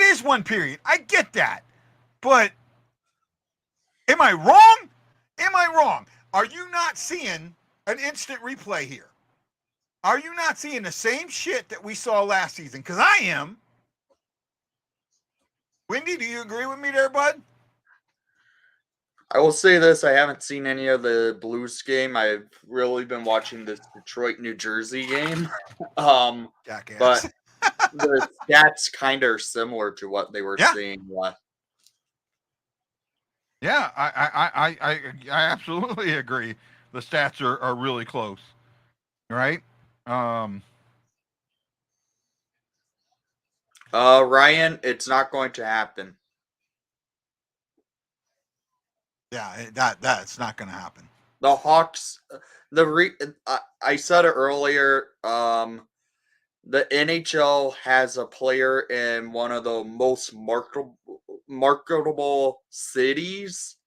is one period. I get that. But am I wrong? Are you not seeing an instant replay here? Are you not seeing the same shit that we saw last season? Because I am. Wendy, do you agree with me there, bud? I will say this, I haven't seen any of the Blues game. I've really been watching this Detroit-New Jersey game. But the stats kind of are similar to what they were seeing last. Yeah, I absolutely agree. The stats are really close. Right? Ryan, it's not going to happen. Yeah, that's not going to happen. The Hawks, I said it earlier, the NHL has a player in one of the most marketable cities,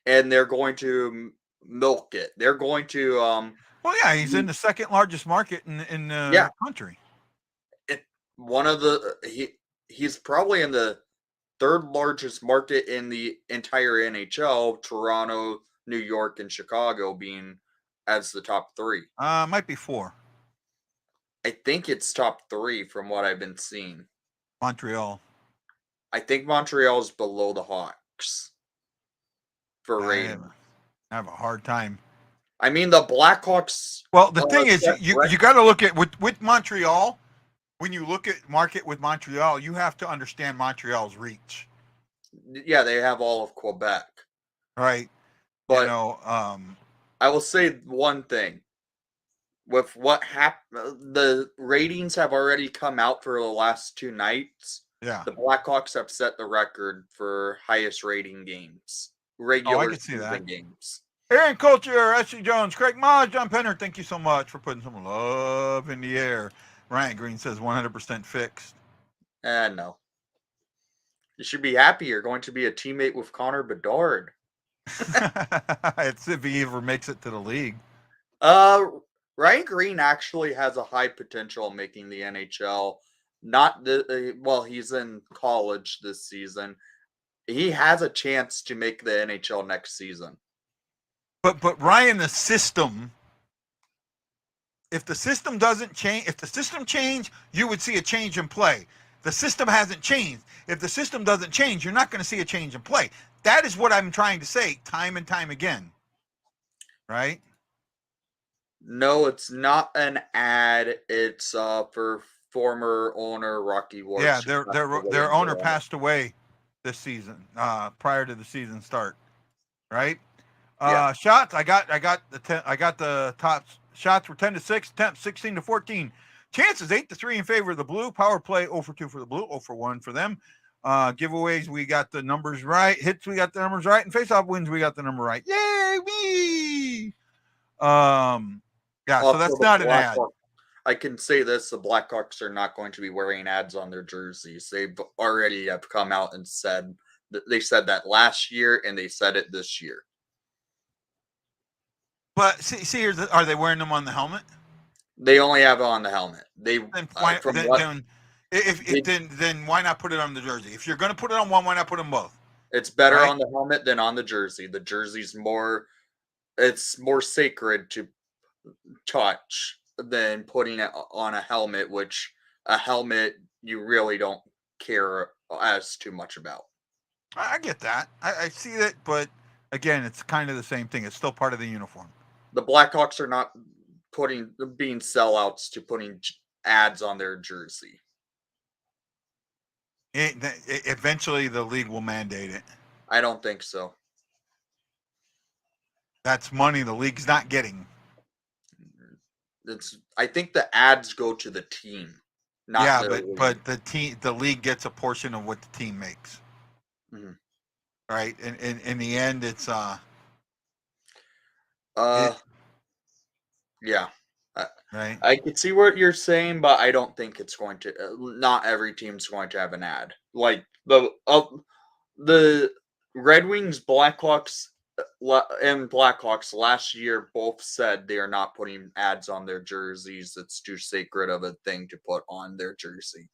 and they're going to milk it. They're going to well, yeah, he's in the second largest market in the country. He's probably in the third largest market in the entire NHL, Toronto, New York, and Chicago being as the top three. Might be 4. I think it's top 3 from what I've been seeing. Montreal. I think Montreal's below the Hawks for I rating. have a hard time. I mean, the Blackhawks. Well, the thing is, set you record- got to look at with Montreal. When you look at market with Montreal, you have to understand Montreal's reach, Yeah, they have all of Quebec. right? But You know, I will say one thing. With what happened, the ratings have already come out for the last 2 nights. yeah. The Blackhawks have set the record for highest rating games, regular could see season that. games. Aaron Culture, S.C. Jones, Craig Maj, John Penner, thank you so much for putting some love in the air. Ryan Green says 100% fixed. No. You should be happy you're going to be a teammate with Connor Bedard. It's if he ever makes it to the league. Ryan Green actually has a high potential of making the NHL. Not well, he's in college this season. He has a chance to make the NHL next season. But Ryan, the system. If the system doesn't change, if the system change, you would see a change in play. The system hasn't changed. If the system doesn't change, you're not going to see a change in play. That is what I'm trying to say time and time again. Right? No, it's not an ad. It's for former owner Rocky Ward. Yeah, their owner passed away this season, prior to the season start. Right? Yeah. Shots. I got the top shots were 10-6, attempts 16-14. Chances 8-3 in favor of the Blue. Power play 0-2 for the Blue, 0-1 for them. Giveaways, we got the numbers right. Hits, we got the numbers right. And face-off wins, we got the number right. Yay, me! Yeah, so that's not an ad. I can say this: the Blackhawks are not going to be wearing ads on their jerseys. They've already have come out and said they said that last year, and they said it this year. But see, are they wearing them on the helmet? They only have it on the helmet. Then why not put it on the jersey? If you're going to put it on one, why not put them both? It's better on the helmet than on the jersey. The jersey's it's more sacred to touch than putting it on a helmet, which a helmet you really don't care as too much about. I get that. I see that, but again, it's kind of the same thing. It's still part of the uniform. The Blackhawks are not being sellouts to putting ads on their jersey. Eventually, the league will mandate it. I don't think so. That's money the league's not getting. I think the ads go to the team. But the league gets a portion of what the team makes. Mm-hmm. Right? And in the end, it's yeah. Right. I can see what you're saying, but I don't think it's going to. Not every team's going to have an ad. Like the Red Wings, Blackhawks, and Blackhawks last year both said they are not putting ads on their jerseys. It's too sacred of a thing to put on their jersey.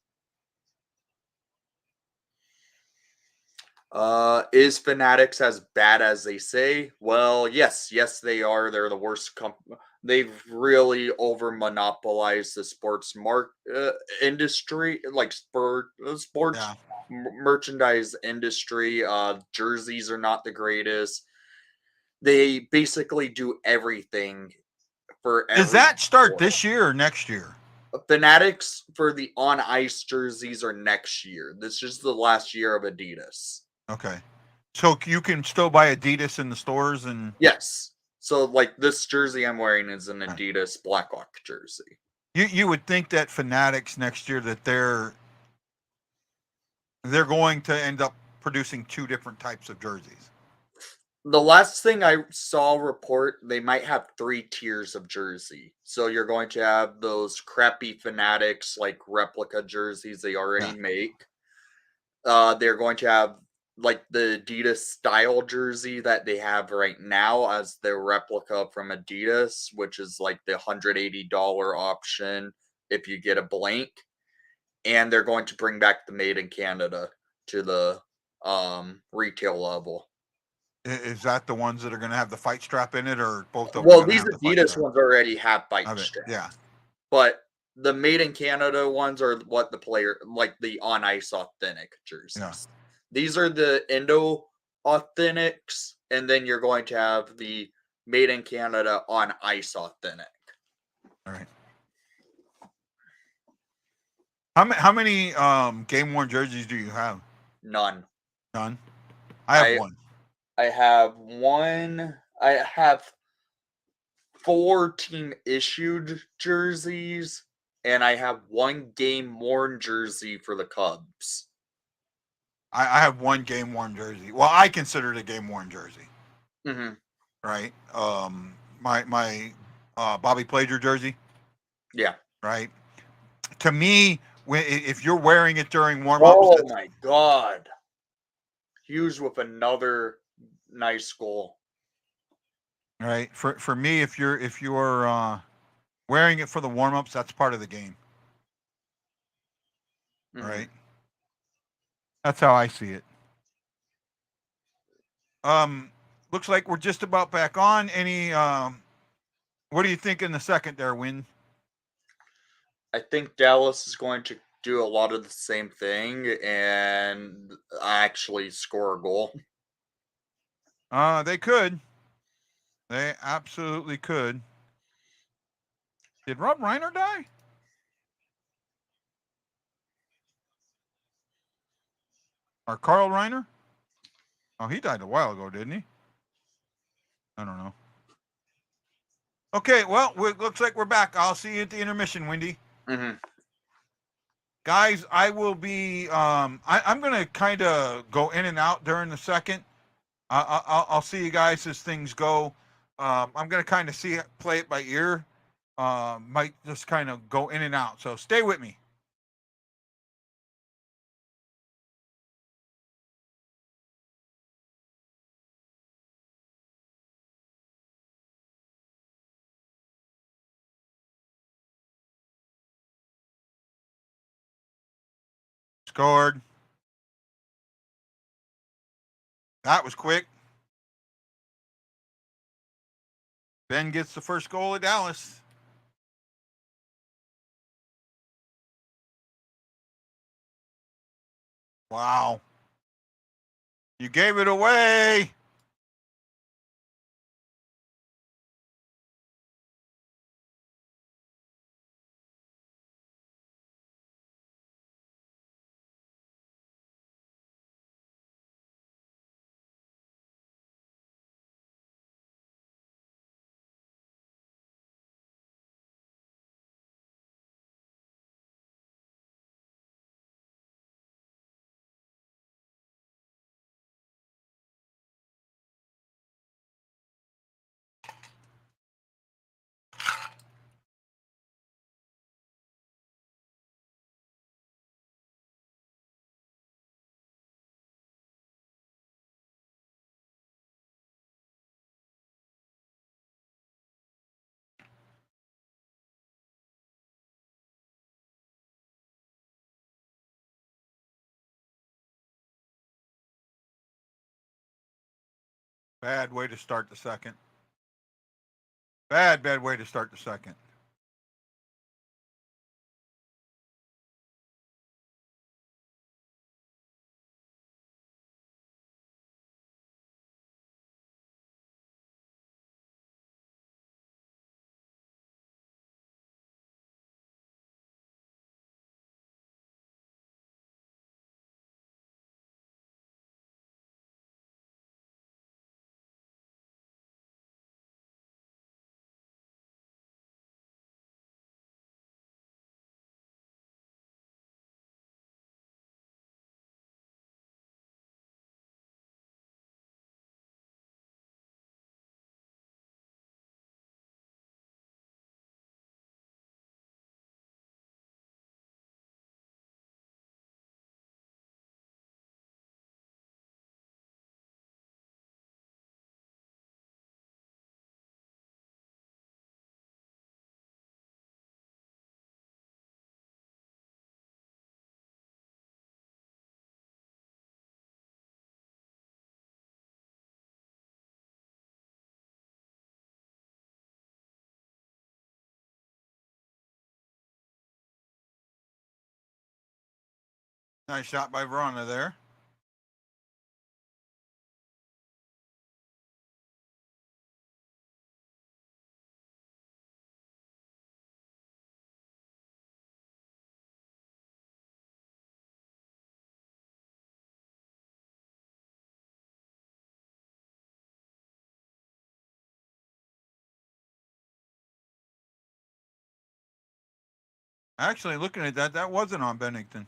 Is Fanatics as bad as they say? Well, yes, they are. They're the worst company. They've really over monopolized the sports industry, like sports merchandise industry. Jerseys are not the greatest. They basically do everything for. Does that start this year or next year? Fanatics for the on ice jerseys are next year. This is the last year of Adidas. Okay, so you can still buy Adidas in the stores and yes. So like this jersey I'm wearing is an Adidas Blackhawk jersey. You would think that Fanatics next year that they're going to end up producing 2 different types of jerseys. The last thing I saw report, they might have 3 tiers of jersey. So you're going to have those crappy Fanatics like replica jerseys they already make. They're going to have like the Adidas style jersey that they have right now as their replica from Adidas, which is like the $180 option if you get a blank. And they're going to bring back the Made in Canada to the retail level. Is that the ones that are going to have the fight strap in it, or both of them Well, going to these have the fight Adidas strap? ones already have bike Of it, straps. yeah. But the made in Canada ones are what the player like the on ice authentic jerseys. Yeah. These are the Indo authentics, and then you're going to have the made in Canada on ice authentic. All right. How many game worn jerseys do you have? None. None. I have one. I have one. I have 4 team issued jerseys, and I have 1 game worn jersey for the Cubs. I have one game worn jersey. Well, I consider it a game worn jersey. Mm-hmm. Right. My Bobby Plager jersey. Yeah. Right. To me, if you're wearing it during warm ups, Oh my God! Hughes with another nice goal. Right. For me, if you're wearing it for the warm ups, that's part of the game. Mm-hmm. Right. That's how I see it. Looks like we're just about back on. Any what do you think in the second there, Win? I think Dallas is going to do a lot of the same thing and actually score a goal. They could. They absolutely could. Did Rob Reiner die? Or Carl Reiner? Oh, he died a while ago, didn't he? I don't know. Okay, well, looks like we're back. I'll see you at the intermission, Wendy. Mm-hmm. Guys, I will be. I'm going to kind of go in and out during the second. I'll see you guys as things go. I'm going to kind of play it by ear. Might just kind of go in and out. So stay with me. Scored. That was quick. Ben gets the first goal at Dallas. Wow. You gave it away. Bad way to start the second. Bad way to start the second. Nice shot by Verona there. Actually, looking at that, that wasn't on Bennington.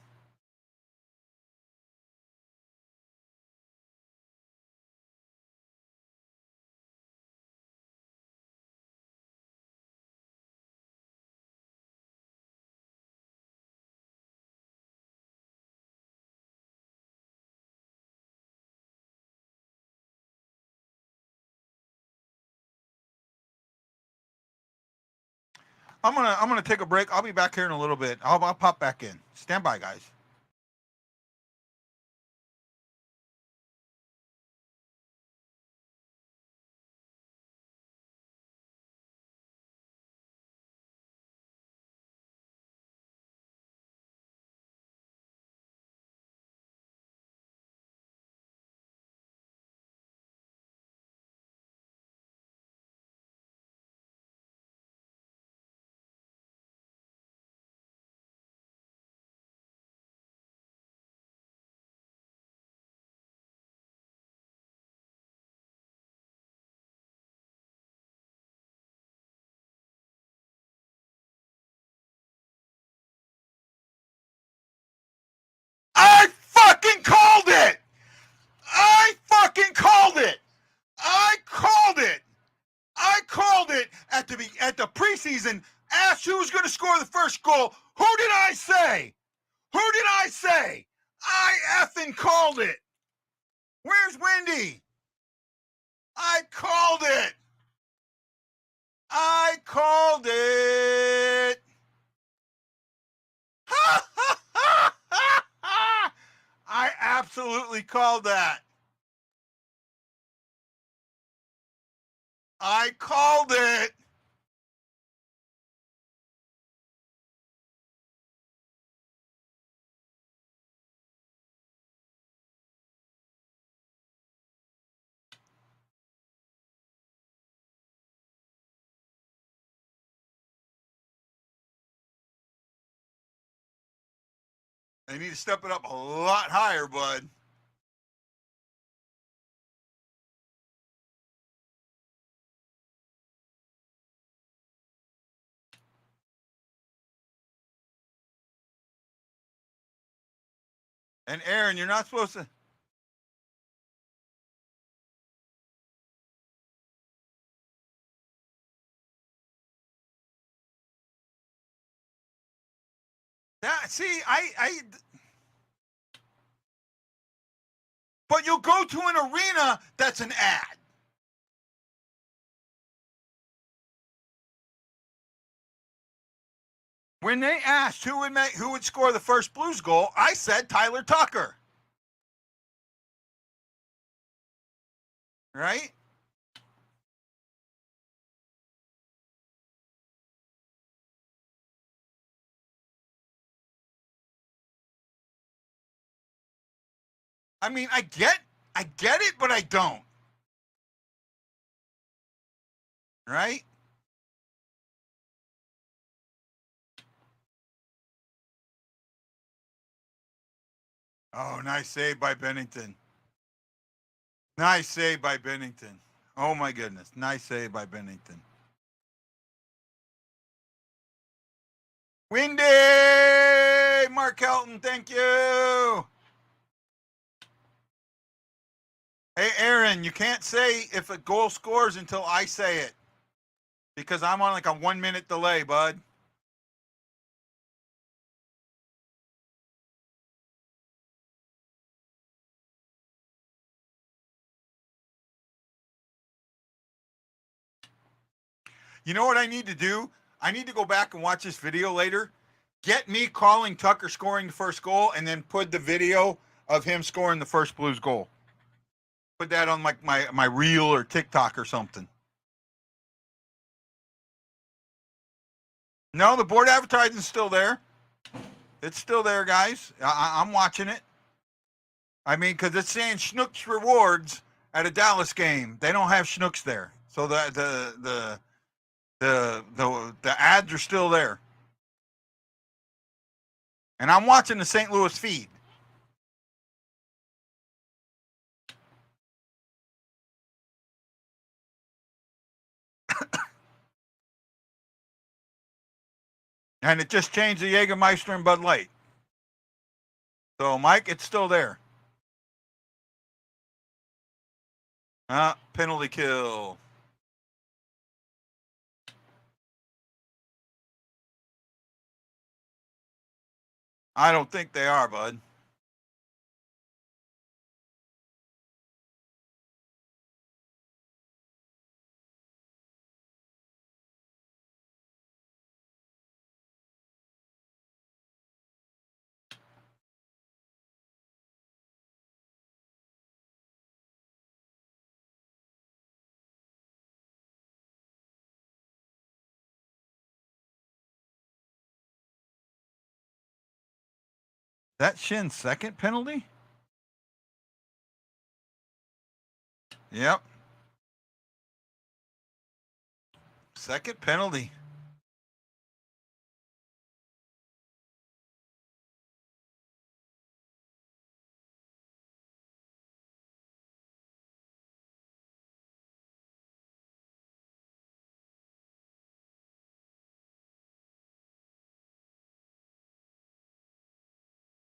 I'm gonna take a break. I'll be back here in a little bit. I'll pop back in. Stand by, guys. I fucking called it! I fucking called it! I called it! I called it at the preseason. Asked who was going to score the first goal. Who did I say? Who did I say? I effing called it. Where's Wendy? I called it. I called it. I absolutely called that. I called it. They need to step it up a lot higher, bud. And Aaron, you're not supposed to. See, but you'll go to an arena that's an ad. When they asked who would score the first Blues goal, I said Tyler Tucker. Right? I mean, I get it, but I don't. Right? Oh, nice save by Bennington. Nice save by Bennington. Oh my goodness. Nice save by Bennington. Windy! Mark Helton, thank you. Hey, Aaron, you can't say if a goal scores until I say it. Because I'm on like a 1 minute delay, bud. You know what I need to do? I need to go back and watch this video later. Get me calling Tucker scoring the first goal and then put the video of him scoring the first Blues goal. Put that on like my reel or TikTok or something. No, the board advertising's still there. It's still there, guys. I'm watching it. I mean, because it's saying Schnucks rewards at a Dallas game. They don't have Schnucks there, so the ads are still there. And I'm watching the St. Louis feed. And it just changed the Jägermeister and Bud Light. So, Mike, it's still there. Penalty kill. I don't think they are, bud. That Shin's second penalty? Yep. Second penalty.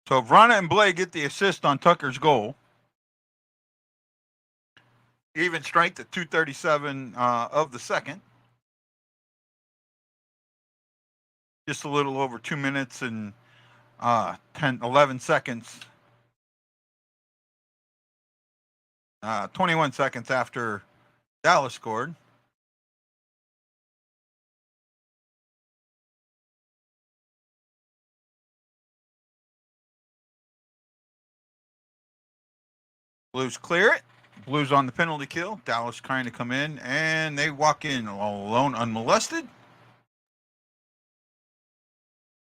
So Vrana and Blake get the assist on Tucker's goal. Even strength at 2:37 of the second. Just a little over 2 minutes and 11 seconds. 21 seconds after Dallas scored. Blues clear it. Blues on the penalty kill. Dallas trying to come in, and they walk in alone, unmolested.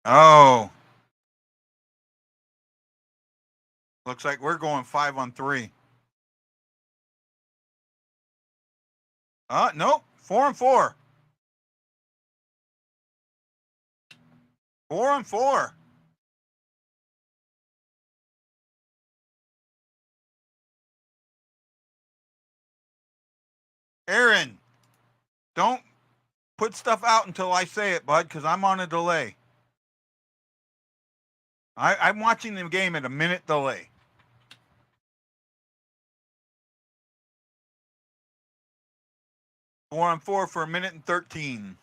Oh. Looks like we're going 5-on-3. Nope. 4-on-4. 4-on-4. Aaron, don't put stuff out until I say it, bud, because I'm on a delay. I'm watching the game at a minute delay. Four on four for 1:13.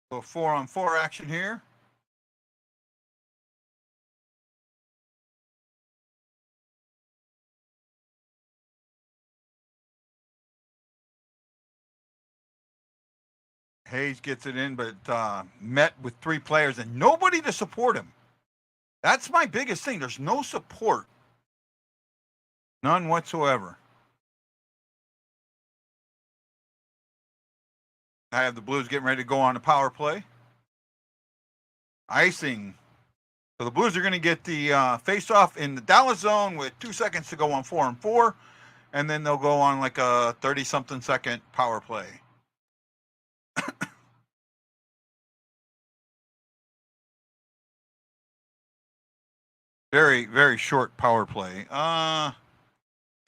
So 4-on-4 action here. Hayes gets it in, but met with 3 players and nobody to support him. That's my biggest thing. There's no support. None whatsoever. I have the Blues getting ready to go on the power play. Icing. So the Blues are going to get the face-off in the Dallas zone with 2 seconds to go on 4-on-4, and then they'll go on like a 30-something second power play. Very, very short power play.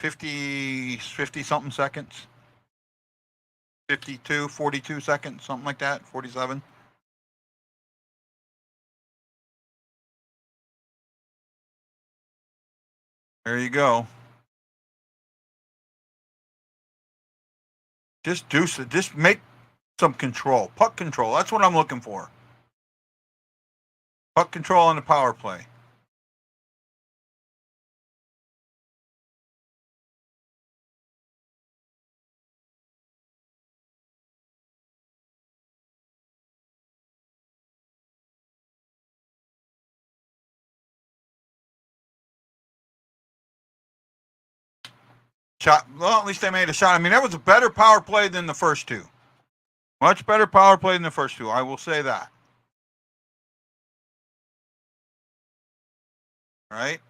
50 something seconds. 52, 42 seconds, something like that. 47. There you go. Just make some control. Puck control. That's what I'm looking for. Puck control on the power play. Shot. Well, at least they made a shot. I mean, that was a better power play than the first two. Much better power play than the first two. I will say that. Right?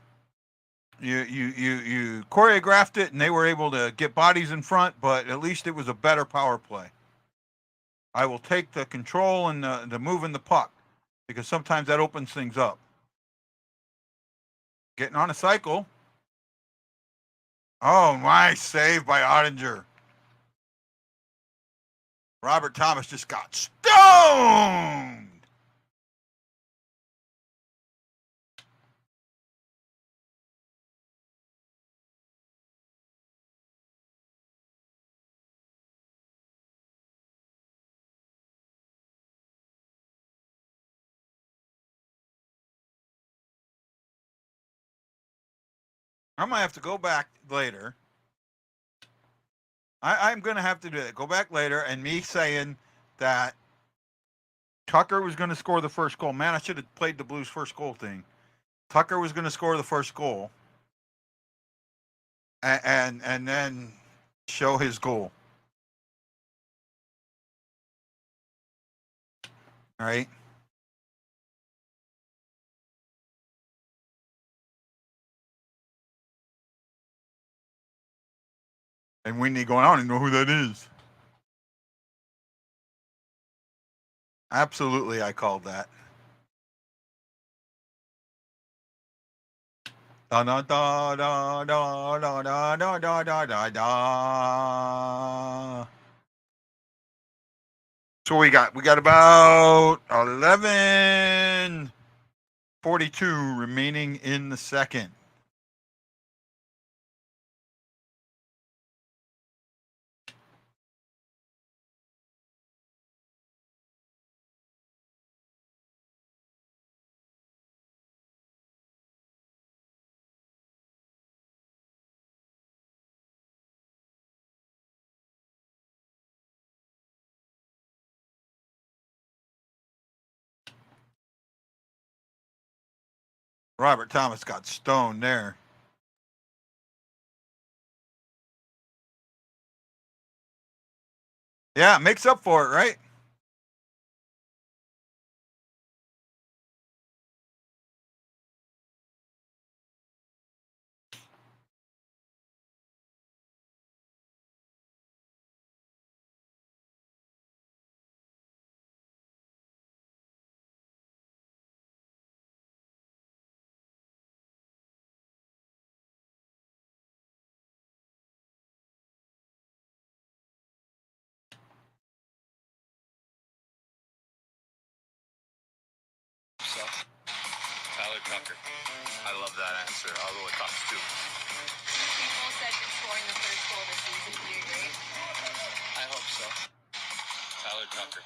You choreographed it, and they were able to get bodies in front, but at least it was a better power play. I will take the control and the moving the puck because sometimes that opens things up. Getting on a cycle. Oh, nice save by Ottinger. Robert Thomas just got stoned. I might have to go back later. I'm going to have to do it. Go back later and me saying that Tucker was going to score the first goal. Man, I should have played the Blues first goal thing. Tucker was going to score the first goal and then show his goal. All right. And Whitney going, I don't even know who that is. Absolutely, I called that. Da da da da da da da da da da da da. So we got about 11:42 remaining in the second. Robert Thomas got stoned there. Yeah, makes up for it, right? So, Tyler Tucker. I love that answer. I'll go with Tucker too. People said you're scoring the first goal this season. Do you agree? I hope so. Tyler Tucker.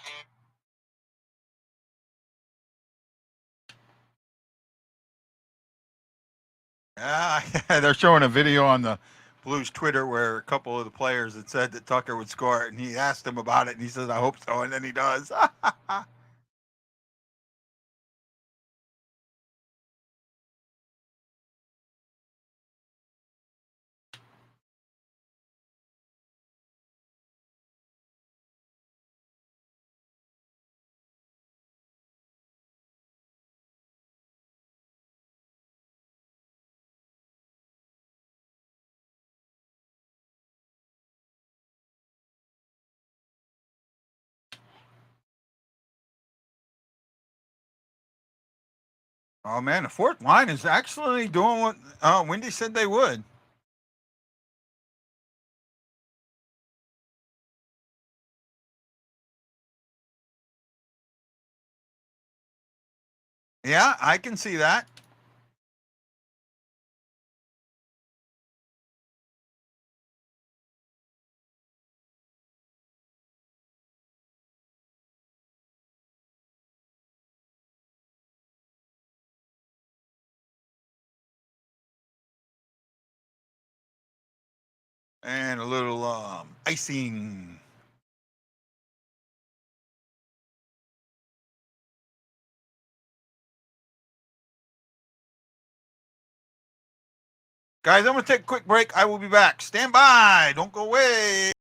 Yeah, they're showing a video on the Blues Twitter where a couple of the players had said that Tucker would score it, and he asked him about it, and he says, I hope so, and then he does. Oh man, the fourth line is actually doing what Wendy said they would. Yeah, I can see that. And a little icing. Guys, I'm going to take a quick break. I will be back. Stand by. Don't go away.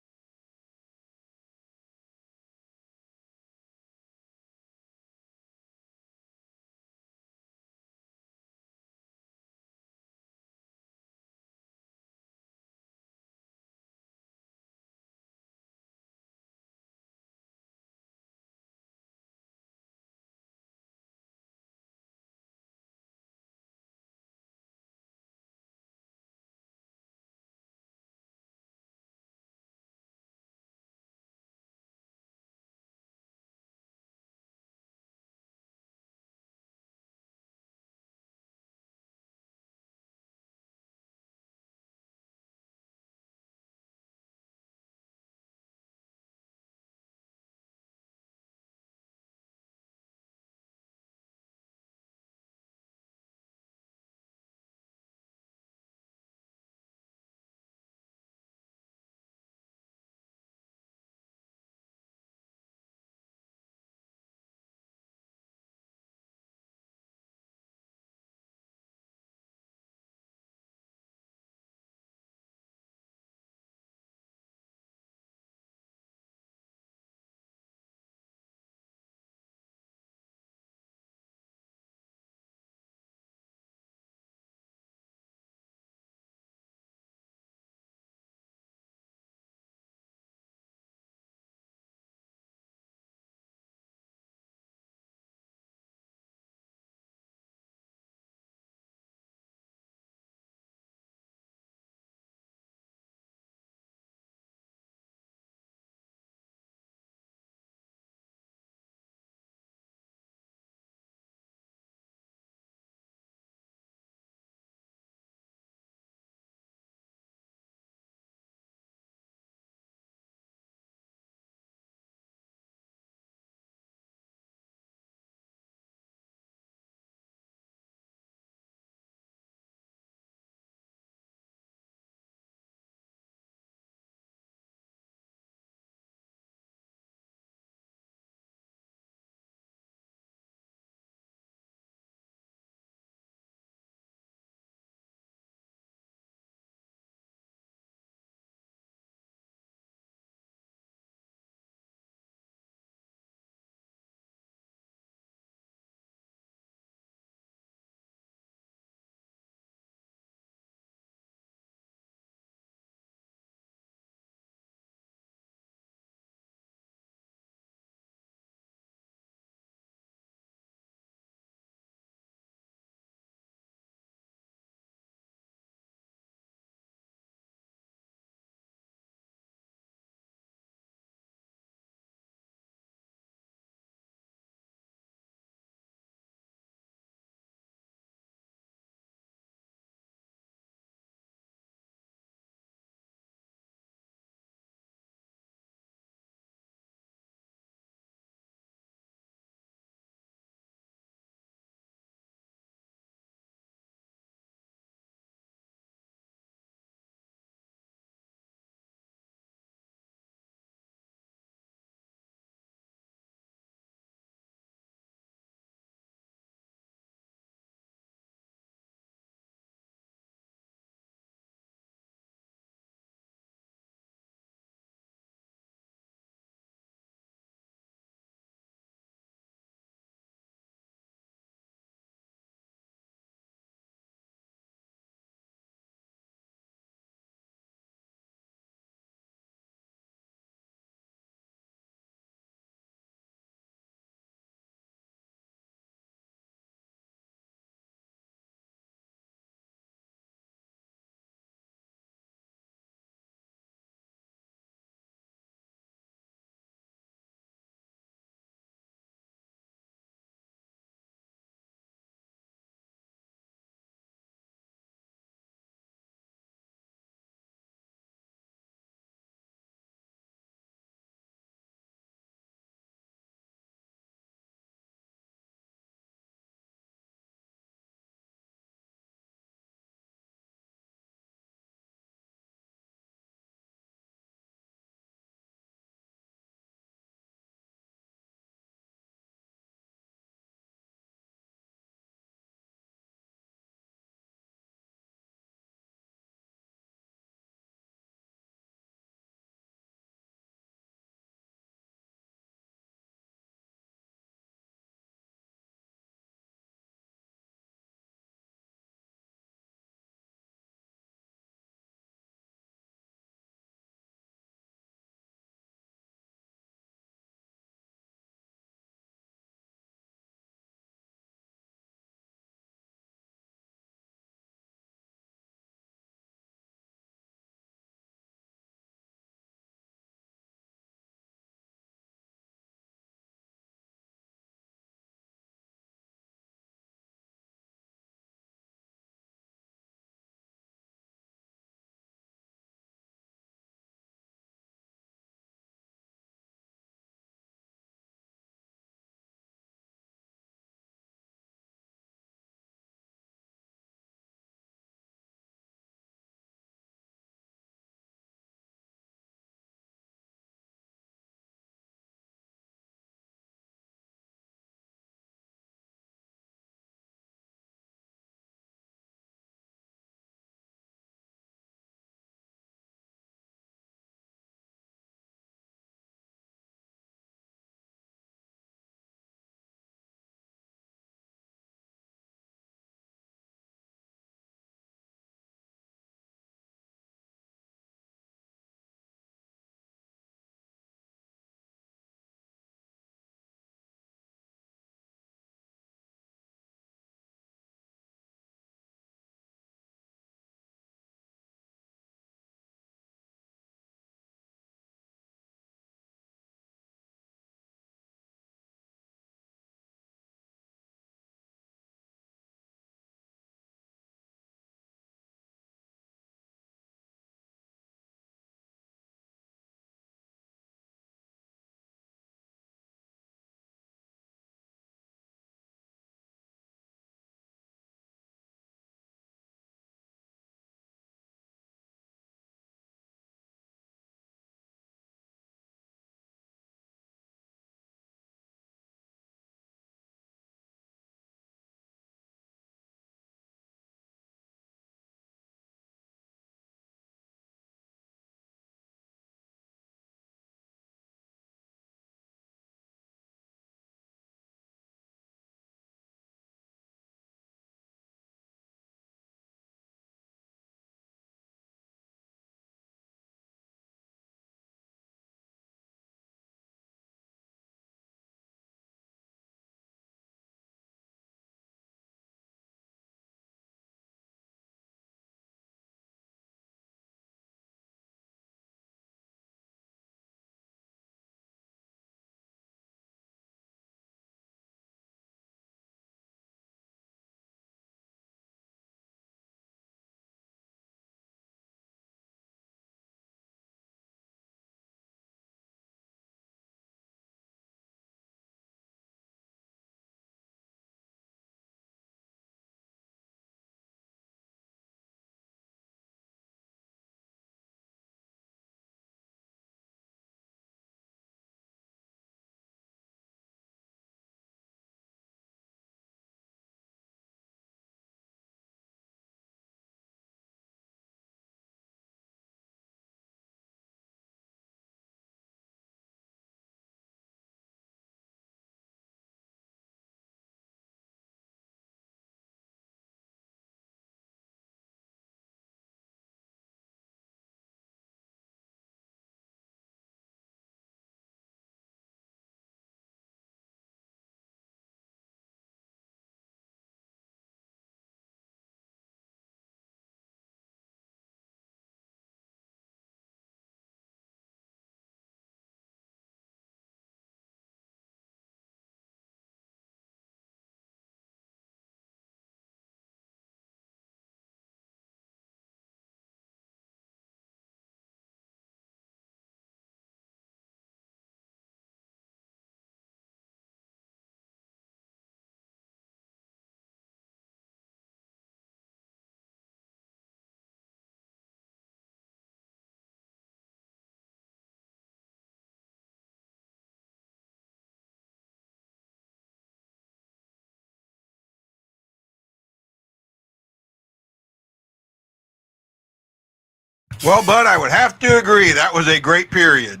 Well, Bud, I would have to agree. That was a great period.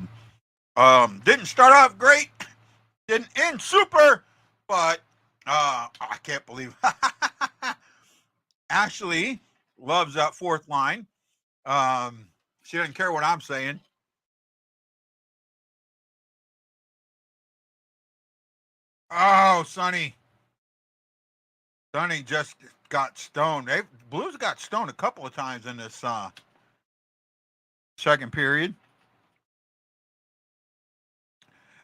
Didn't start off great, didn't end super, but I can't believe Ashley loves that fourth line. She doesn't care what I'm saying. Oh, Sonny just got stoned. Blues got stoned a couple of times in this second period.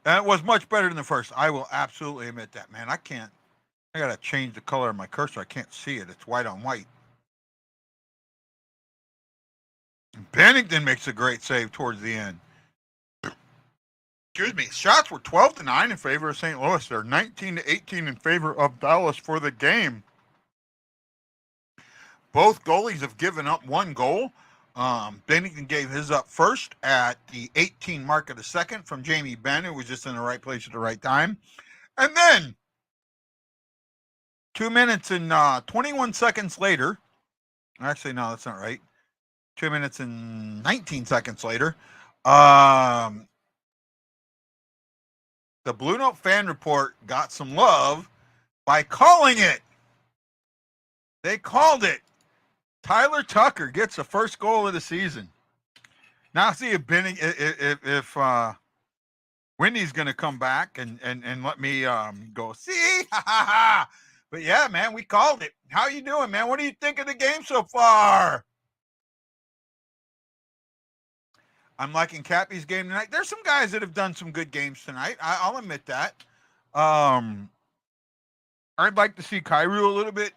And it was much better than the first. I will absolutely admit that, man. I got to change the color of my cursor. I can't see it. It's white on white. Bennington makes a great save towards the end. Excuse me. Shots were 12-9 in favor of St. Louis. They're 19-18 in favor of Dallas for the game. Both goalies have given up one goal. Bennington gave his up first at the 18 mark of the second from Jamie Benn, who was just in the right place at the right time. And then 2 minutes and 21 seconds later, actually, no, that's not right. 2 minutes and 19 seconds later, the BlueNote Fan Report got some love by calling it. They called it. Tyler Tucker gets the first goal of the season. Now see if Wendy's going to come back and let me go see. But yeah, man, we called it. How you doing, man? What do you think of the game so far? I'm liking Cappy's game tonight. There's some guys that have done some good games tonight. I'll admit that. I'd like to see Kyrou a little bit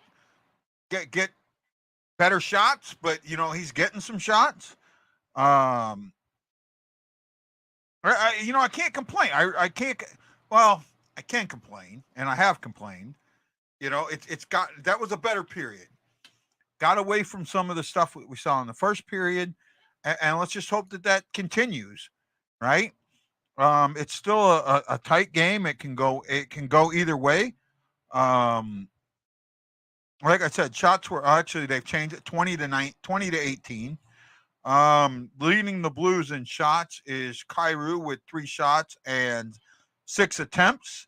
get better shots, but he's getting some shots. I can't complain. I can complain, and I have complained. That was a better period. Got away from some of the stuff we saw in the first period, and let's just hope that continues, right? It's still a tight game. It can go either way. Like I said, shots were actually they've changed it 20 to 18. Leading the Blues in shots is Kyrou with 3 shots and 6 attempts.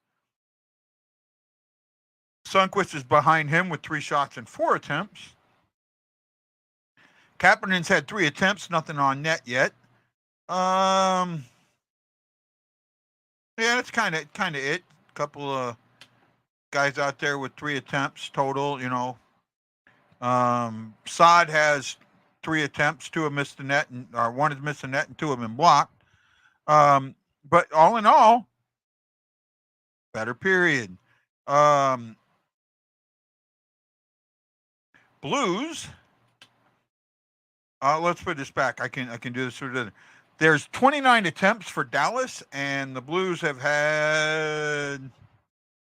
Sundqvist is behind him with 3 shots and 4 attempts. Kapanen's had 3 attempts, nothing on net yet. Yeah, that's kind of it. A couple of guys out there with 3 attempts total. Saad has 3 attempts, 2 have missed the net, or 1 has missed the net, and 2 have been blocked. But all in all, better period. Blues. Let's put this back. I can do this sort of. There's 29 attempts for Dallas, and the Blues have had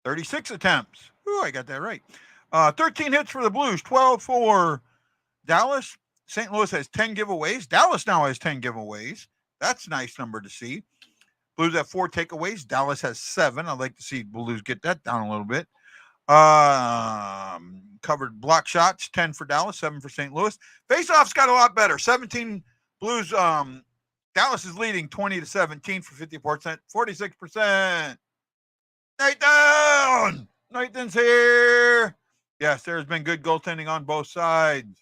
36 attempts. Ooh, I got that right. 13 hits for the Blues, 12 for Dallas. St. Louis has 10 giveaways. Dallas now has 10 giveaways. That's a nice number to see. Blues have 4 takeaways. Dallas has 7. I'd like to see Blues get that down a little bit. Covered block shots, 10 for Dallas, 7 for St. Louis. Faceoffs got a lot better. 17 Blues. Dallas is leading 20-17 for 54%, 46%. Nathan's here. Yes, there's been good goaltending on both sides.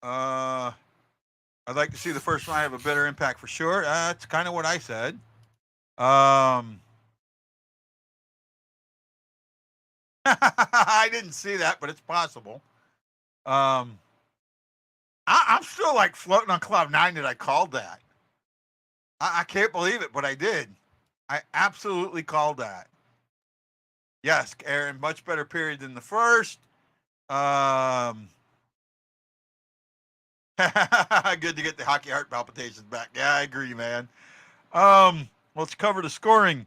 I'd like to see the first line have a better impact for sure. That's kind of what I said. I didn't see that, but it's possible. I'm still like floating on cloud 9 that I called that. I can't believe it, but I did. I absolutely called that. Yes, Aaron, much better period than the first. Good to get the hockey heart palpitations back. Yeah, I agree, man. Let's cover the scoring.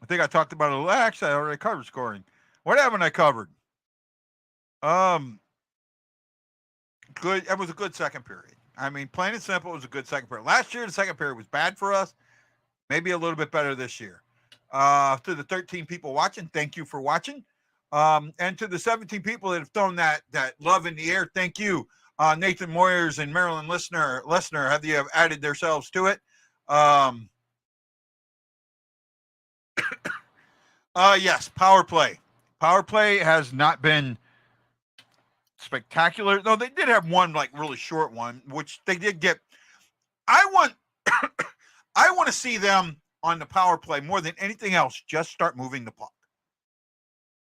I think I talked about it. Actually, I already covered scoring. What haven't I covered? Good. It was a good second period. I mean, plain and simple, it was a good second period. Last year, the second period was bad for us. Maybe a little bit better this year. To the 13 people watching, thank you for watching. And to the 17 people that have thrown that love in the air, thank you. Nathan Moyers and Marilyn Lesnar have added themselves to it. Yes, power play. Power play has not been spectacular. No, they did have one like really short one, which they did get. I want to see them on the power play more than anything else. Just start moving the puck.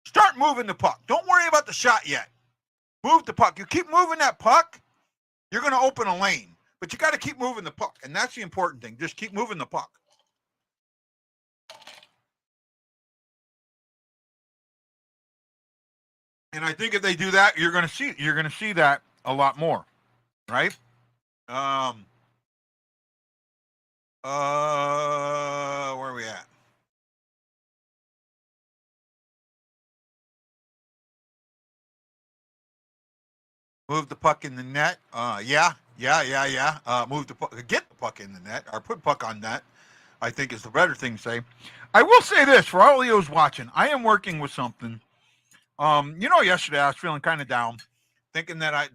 Start moving the puck. Don't worry about the shot yet. Move the puck. You keep moving that puck, you're going to open a lane. But you got to keep moving the puck, and that's the important thing. Just keep moving the puck. And I think if they do that, you're going to see that a lot more, right? Where are we at? Move the puck in the net. Yeah. Move the puck, get the puck in the net, or put puck on net, I think is the better thing to say. I will say this for all of those watching. I am working with something. Yesterday I was feeling kind of down, thinking that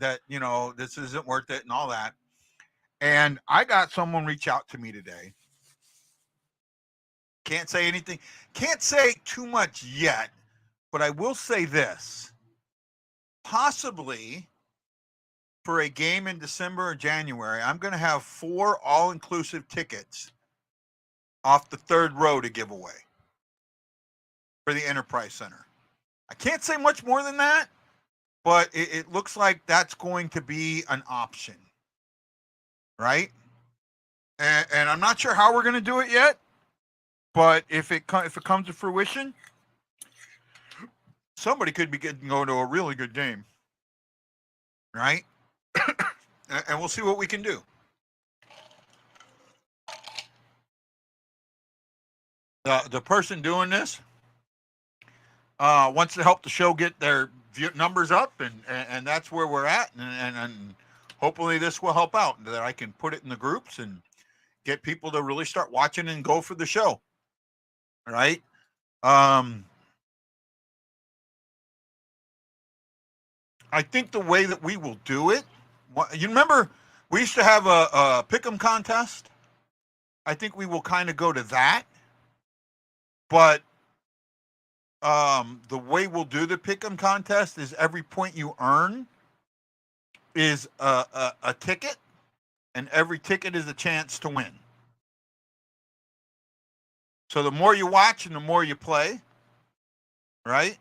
this isn't worth it and all that. And I got someone reach out to me today. Can't say anything. Can't say too much yet, but I will say this. Possibly for a game in December or January, I'm going to have 4 all-inclusive tickets off the third row to give away for the Enterprise Center. I can't say much more than that, but it looks like that's going to be an option, right? And I'm not sure how we're going to do it yet, but if it comes to fruition, somebody could be going to a really good game, right? And we'll see what we can do. The person doing this wants to help the show get their numbers up, and that's where we're at. And hopefully this will help out, that I can put it in the groups and get people to really start watching and go for the show. All right. I think the way that we will do it, you remember we used to have a pick'em contest. I think we will kind of go to that, but the way we'll do the pick'em contest is every point you earn is a ticket, and every ticket is a chance to win. So the more you watch and the more you play, right?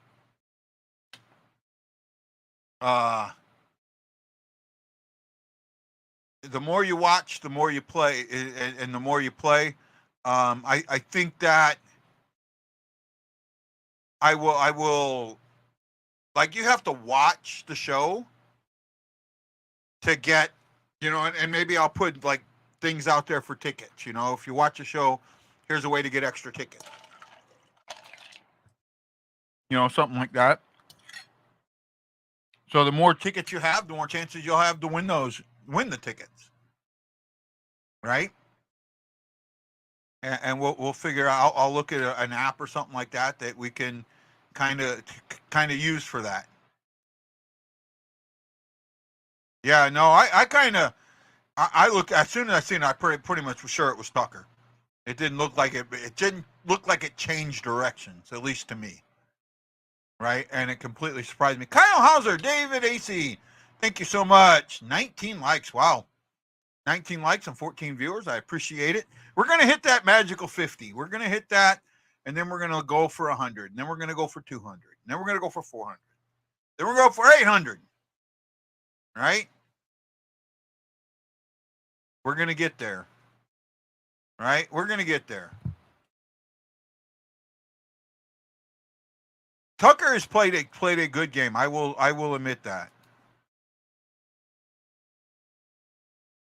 The more you watch, the more you play, and the more you play, I think that I will, like, you have to watch the show to get, and maybe I'll put like things out there for tickets. If you watch a show, here's a way to get extra tickets. Something like that. So the more tickets you have, the more chances you'll have to win the tickets, right? And we'll figure out. I'll look at an app or something like that we can kind of use for that. Yeah, no, I look, as soon as I seen it, I pretty much was sure it was Tucker. It didn't look like it. It didn't look like it changed directions, at least to me. Right, and it completely surprised me. Kyle Hauser, David AC, thank you so much. 19 likes, wow. 19 likes and 14 viewers. I appreciate it. We're going to hit that magical 50. We're going to hit that, and then we're going to go for 100. And then we're going to go for 200. And then we're going to go for 400. Then we're going to go for 800. Right? We're going to get there. Right? We're going to get there. Tucker has played a good game. I will admit that.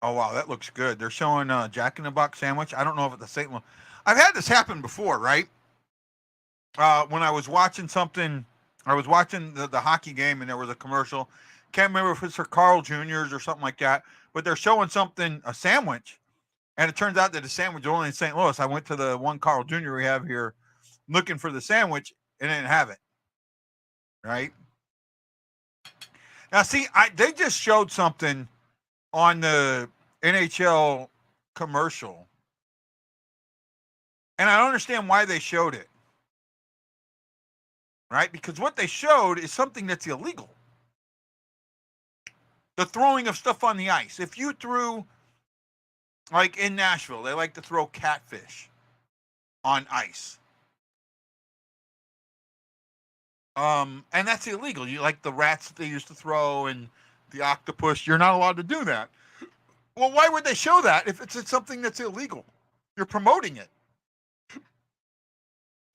Oh wow, that looks good. They're showing Jack in the Box sandwich. I don't know if it's the same one. I've had this happen before, right? When I was watching something, I was watching the hockey game, and there was a commercial. Can't remember if it's for Carl Jr.'s or something like that, but they're showing a sandwich, and it turns out that the sandwich is only in St. Louis. I went to the one Carl Jr. we have here looking for the sandwich, and didn't have it. right? Now, see, they just showed something on the NHL commercial, and I don't understand why they showed it, right? Because what they showed is something that's illegal. The throwing of stuff on the ice. If you threw, like in Nashville, they like to throw catfish on ice. And that's illegal. You like the rats that they used to throw and the octopus, you're not allowed to do that. Well, why would they show that if it's something that's illegal? You're promoting it.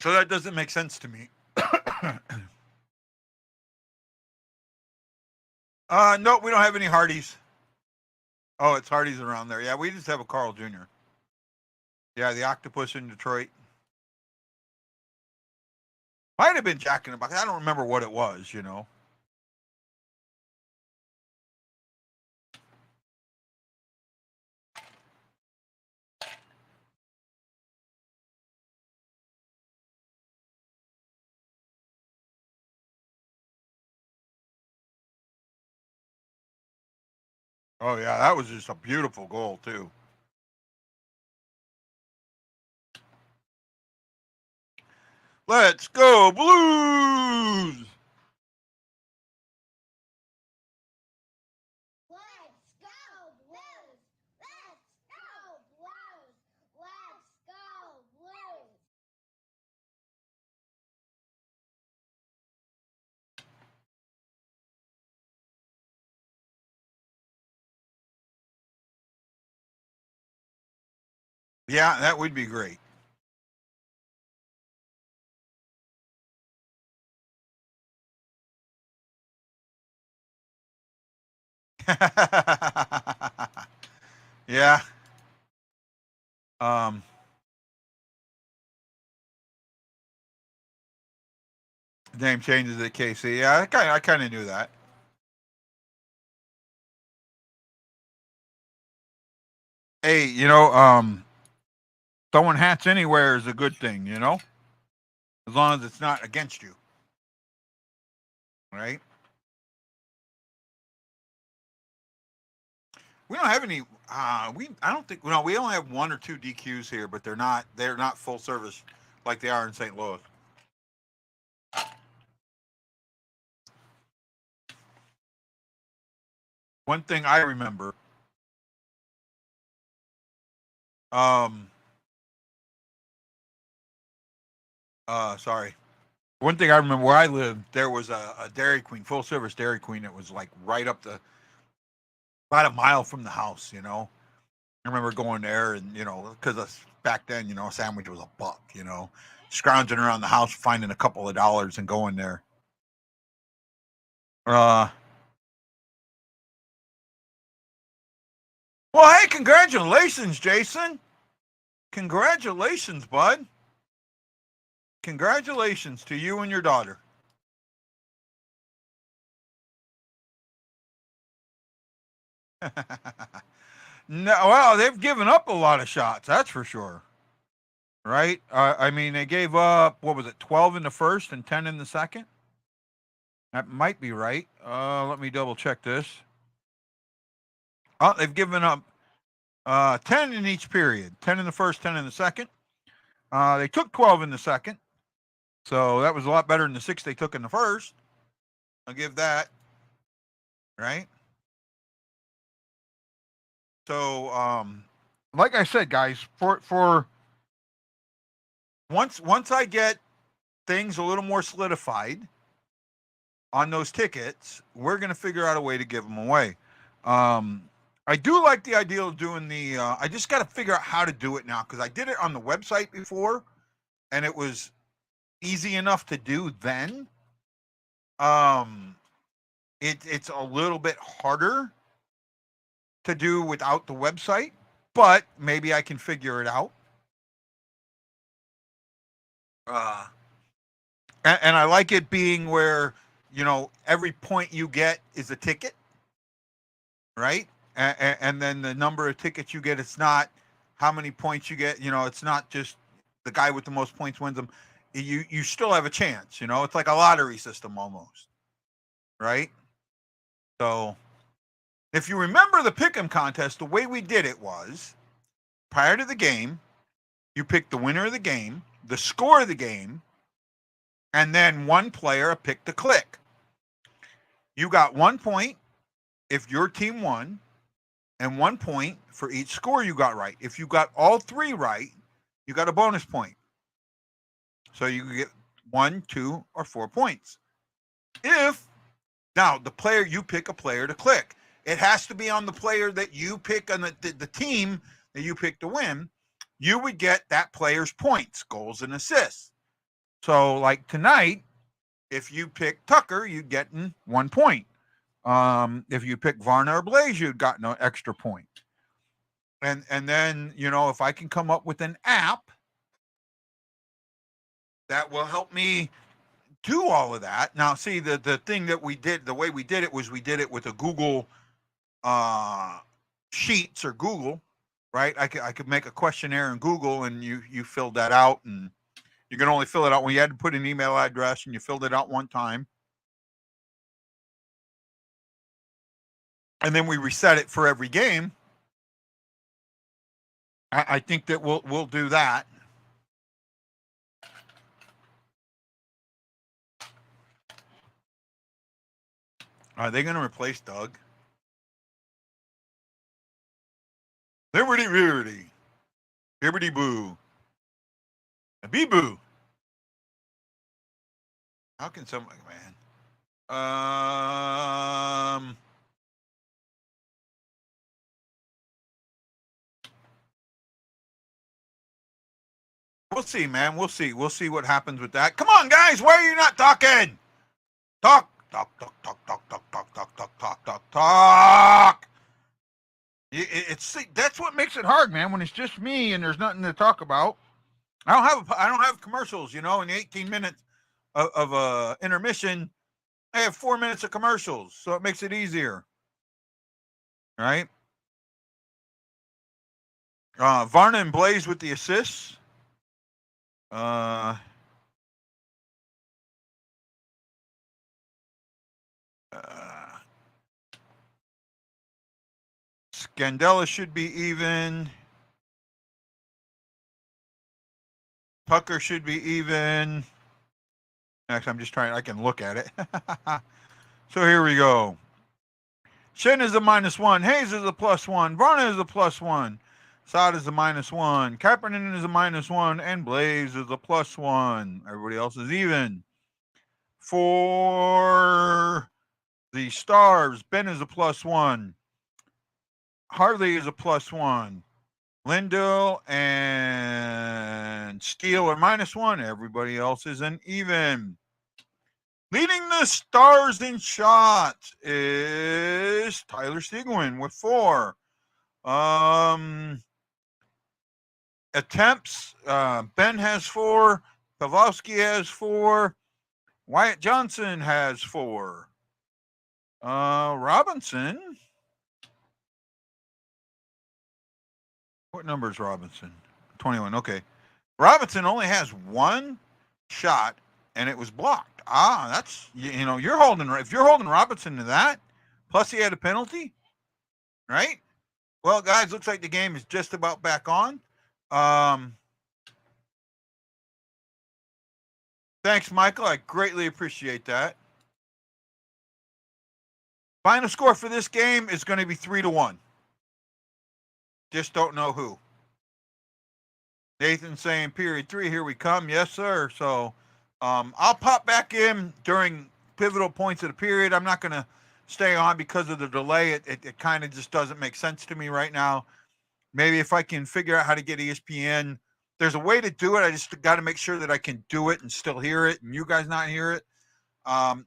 So that doesn't make sense to me. No, we don't have any Hardys. Oh, it's Hardys around there. Yeah, we just have a Carl Jr. Yeah, the octopus in Detroit. Might have been Jack in the Box. I don't remember what it was, you know. Oh, yeah, that was just a beautiful goal, too. Let's go, Blues! Let's go, Blues! Let's go, Blues! Let's go, Blues! Yeah, that would be great. Yeah. Name changes at KC. Yeah, I kind of knew that. Hey, you know, throwing hats anywhere is a good thing, you know, as long as it's not against you, right? We don't have any. I don't think. No, we only have one or two DQs here, but they're not full service like they are in St. Louis. One thing I remember. Sorry. One thing I remember where I lived, there was a Dairy Queen, full service Dairy Queen that was like right up about a mile from the house, you know. I remember going there and, you know, because back then, you know, a sandwich was $1, you know, scrounging around the house, finding a couple of dollars and going there. Well, hey, congratulations, Jason. Congratulations, bud. Congratulations to you and your daughter. No, well, they've given up a lot of shots, that's for sure. Right? I mean, they gave up, what was it, 12 in the first and 10 in the second? That might be right. Let me double check this. Oh, they've given up 10 in each period. 10 in the first, 10 in the second. They took 12 in the second. So that was a lot better than the 6 they took in the first. I'll give that. Right? So, like I said, guys, for once I get things a little more solidified on those tickets, we're going to figure out a way to give them away. I do like the idea of doing the. I just got to figure out how to do it now because I did it on the website before, and it was easy enough to do then. It's a little bit harder to do without the website, but maybe I can figure it out. And I like it being where, you know, every point you get is a ticket, right? And then the number of tickets you get, it's not how many points you get. You know, it's not just the guy with the most points wins them. you still have a chance. You know, it's like a lottery system almost, right? So if you remember the pick'em contest, the way we did it was prior to the game, you picked the winner of the game, the score of the game, and then one player picked the click. You got 1 point if your team won, and 1 point for each score you got right. If you got all three right, you got a bonus point. So you can get 1, 2, or 4 points. Now the player, you pick a player to click. It has to be on the player that you pick on the team that you pick to win. You would get that player's points, goals, and assists. So like tonight, if you pick Tucker, you'd get 1 point. If you pick Varna or Blaze, you'd got no extra point. And then, you know, if I can come up with an app that will help me do all of that. Now, see, the thing that we did, the way we did it was we did it with a Google Sheets or Google, right? I could make a questionnaire in Google, and you filled that out, and you can only fill it out when you had to put an email address, and you filled it out one time. And then we reset it for every game. I think that we'll do that. Are they going to replace Doug? Liberty, Liberty. Liberty Boo. A Bee Boo. How can someone, man? We'll see, man. We'll see. We'll see what happens with that. Come on, guys. Why are you not talking? Talk. It's that's what makes it hard, man. When it's just me and there's nothing to talk about. I don't have commercials. You know, in the 18 minutes of intermission, I have 4 minutes of commercials, so it makes it easier. Right? Varna and Blaze with the assists. Scandella should be even. Tucker should be even. Actually, I'm just trying. I can look at it. So here we go. Shen is a -1. Hayes is a +1. Varna is a +1. Saad is a -1. Kaepernick is a -1. And Blaze is a +1. Everybody else is even. For the Stars, Ben is a +1. Harley is a +1. Lindell and Steele are -1. Everybody else is an even. Leading the Stars in shots is Tyler Seguin with 4. Attempts, Ben has 4. Pavlovsky has 4. Wyatt Johnson has 4. Robinson. What number is Robinson? 21. Okay. Robinson only has 1 shot, and it was blocked. That's, you know, if you're holding Robinson to that, plus he had a penalty, right? Well, guys, looks like the game is just about back on. Thanks, Michael. I greatly appreciate that. Final score for this game is going to be 3-1. Just don't know who. Nathan saying period 3. Here we come. Yes, sir. So I'll pop back in during pivotal points of the period. I'm not going to stay on because of the delay. It kind of just doesn't make sense to me right now. Maybe if I can figure out how to get ESPN, there's a way to do it. I just got to make sure that I can do it and still hear it and you guys not hear it.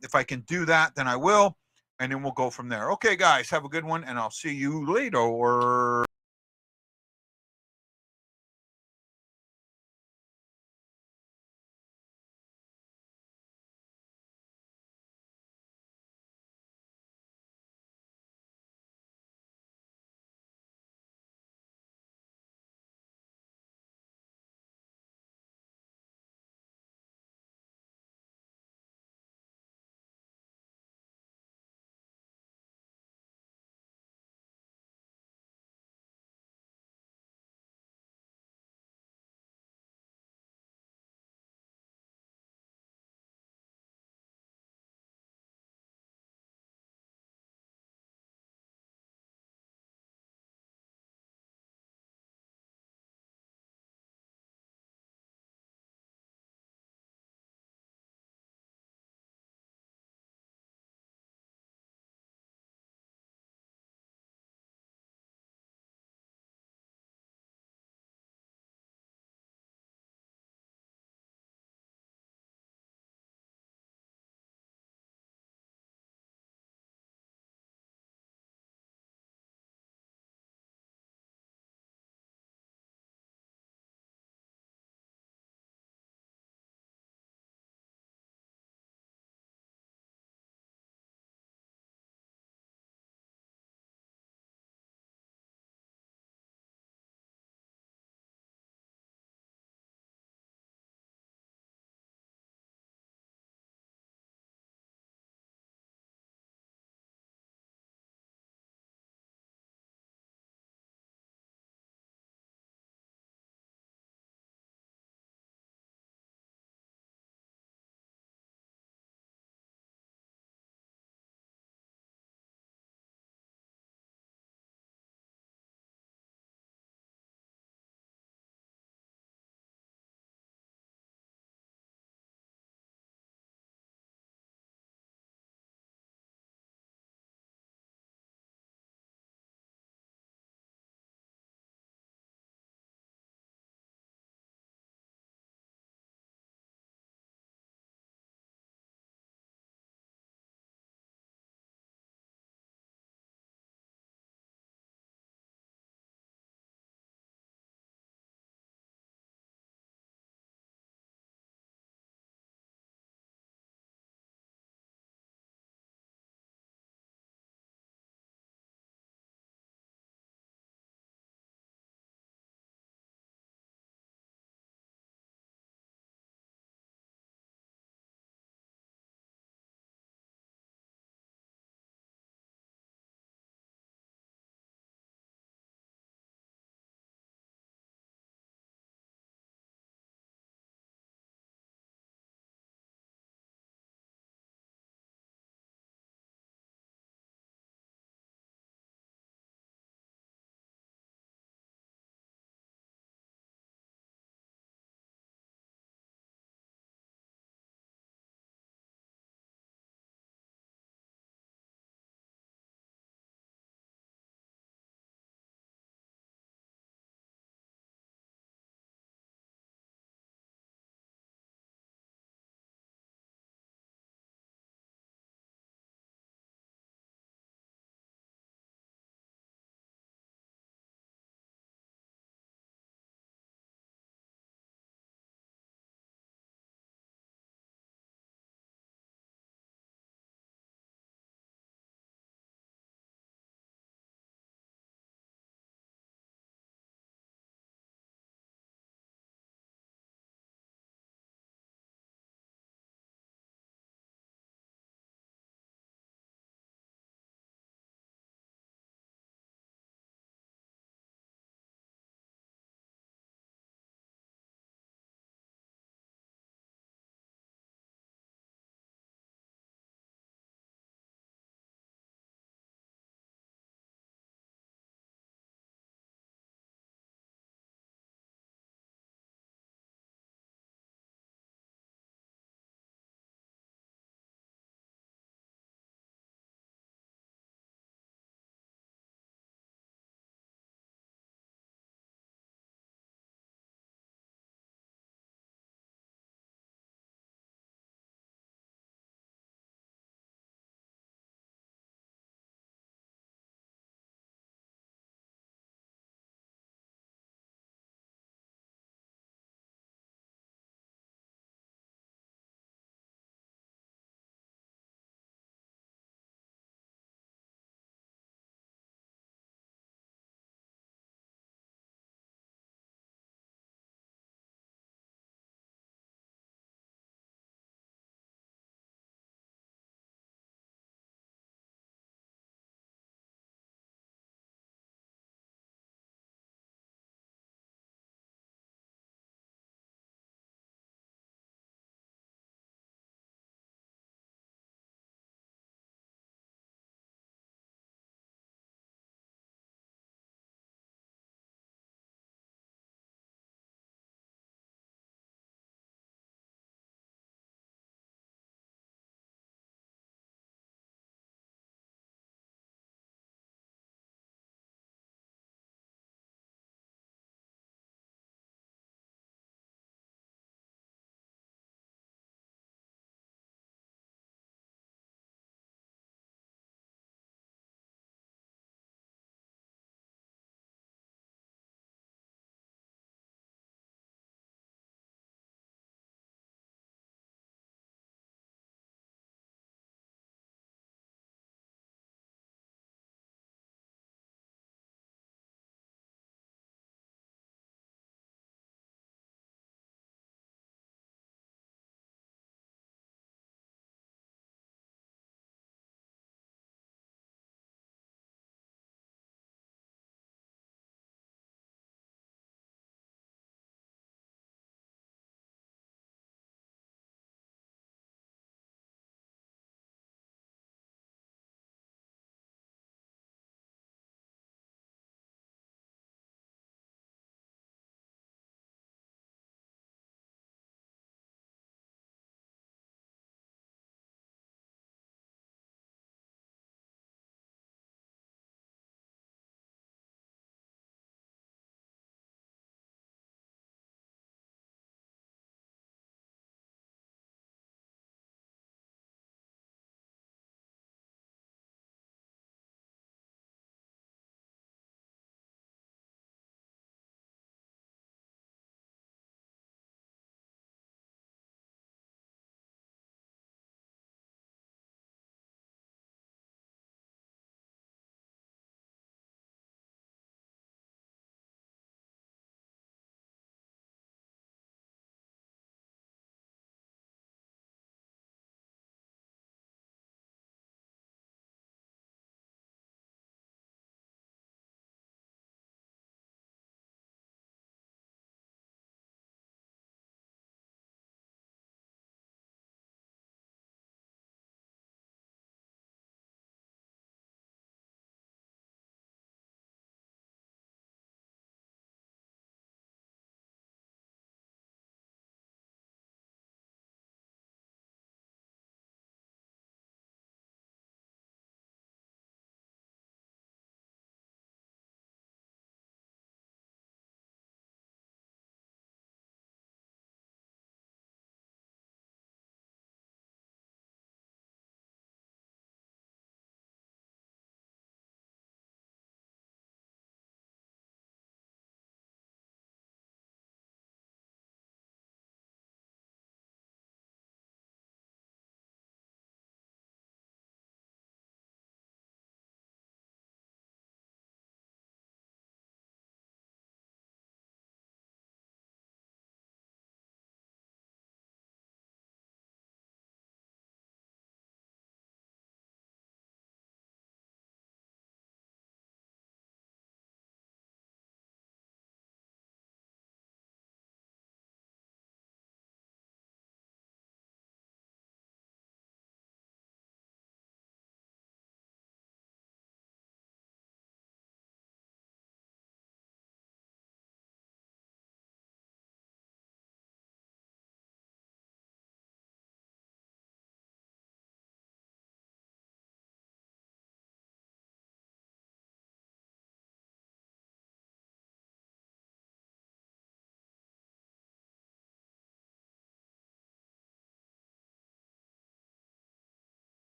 If I can do that, then I will. And then we'll go from there. Okay, guys, have a good one, and I'll see you later.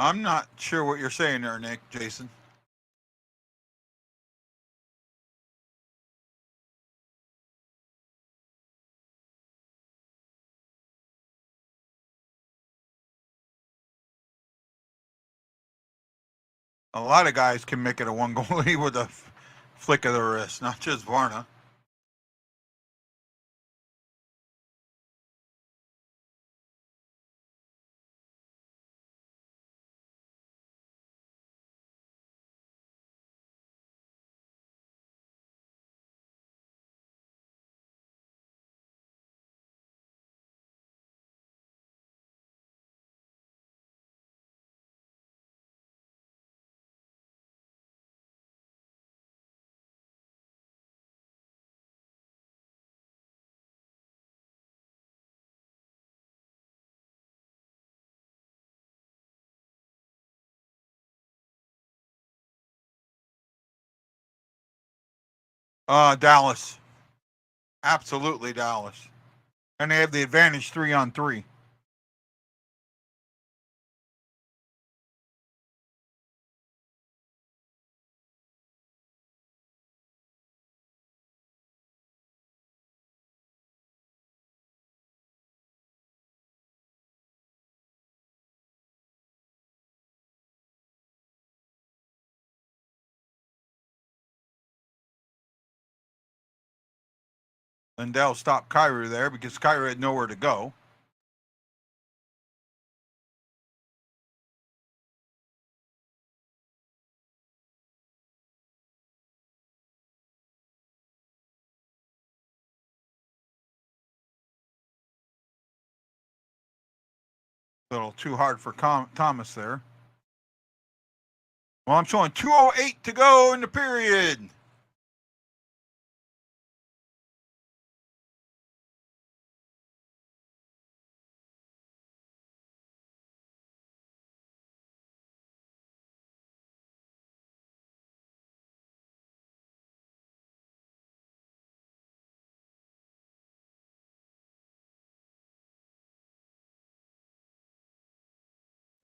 I'm not sure what you're saying there, Nick, Jason. A lot of guys can make it a 1-goal lead with a flick of the wrist, not just Varna. Dallas. Absolutely Dallas. And they have the advantage 3-on-3. Lindell stopped Kyrie there because Kyrie had nowhere to go. A little too hard for Thomas there. Well, I'm showing 2:08 to go in the period.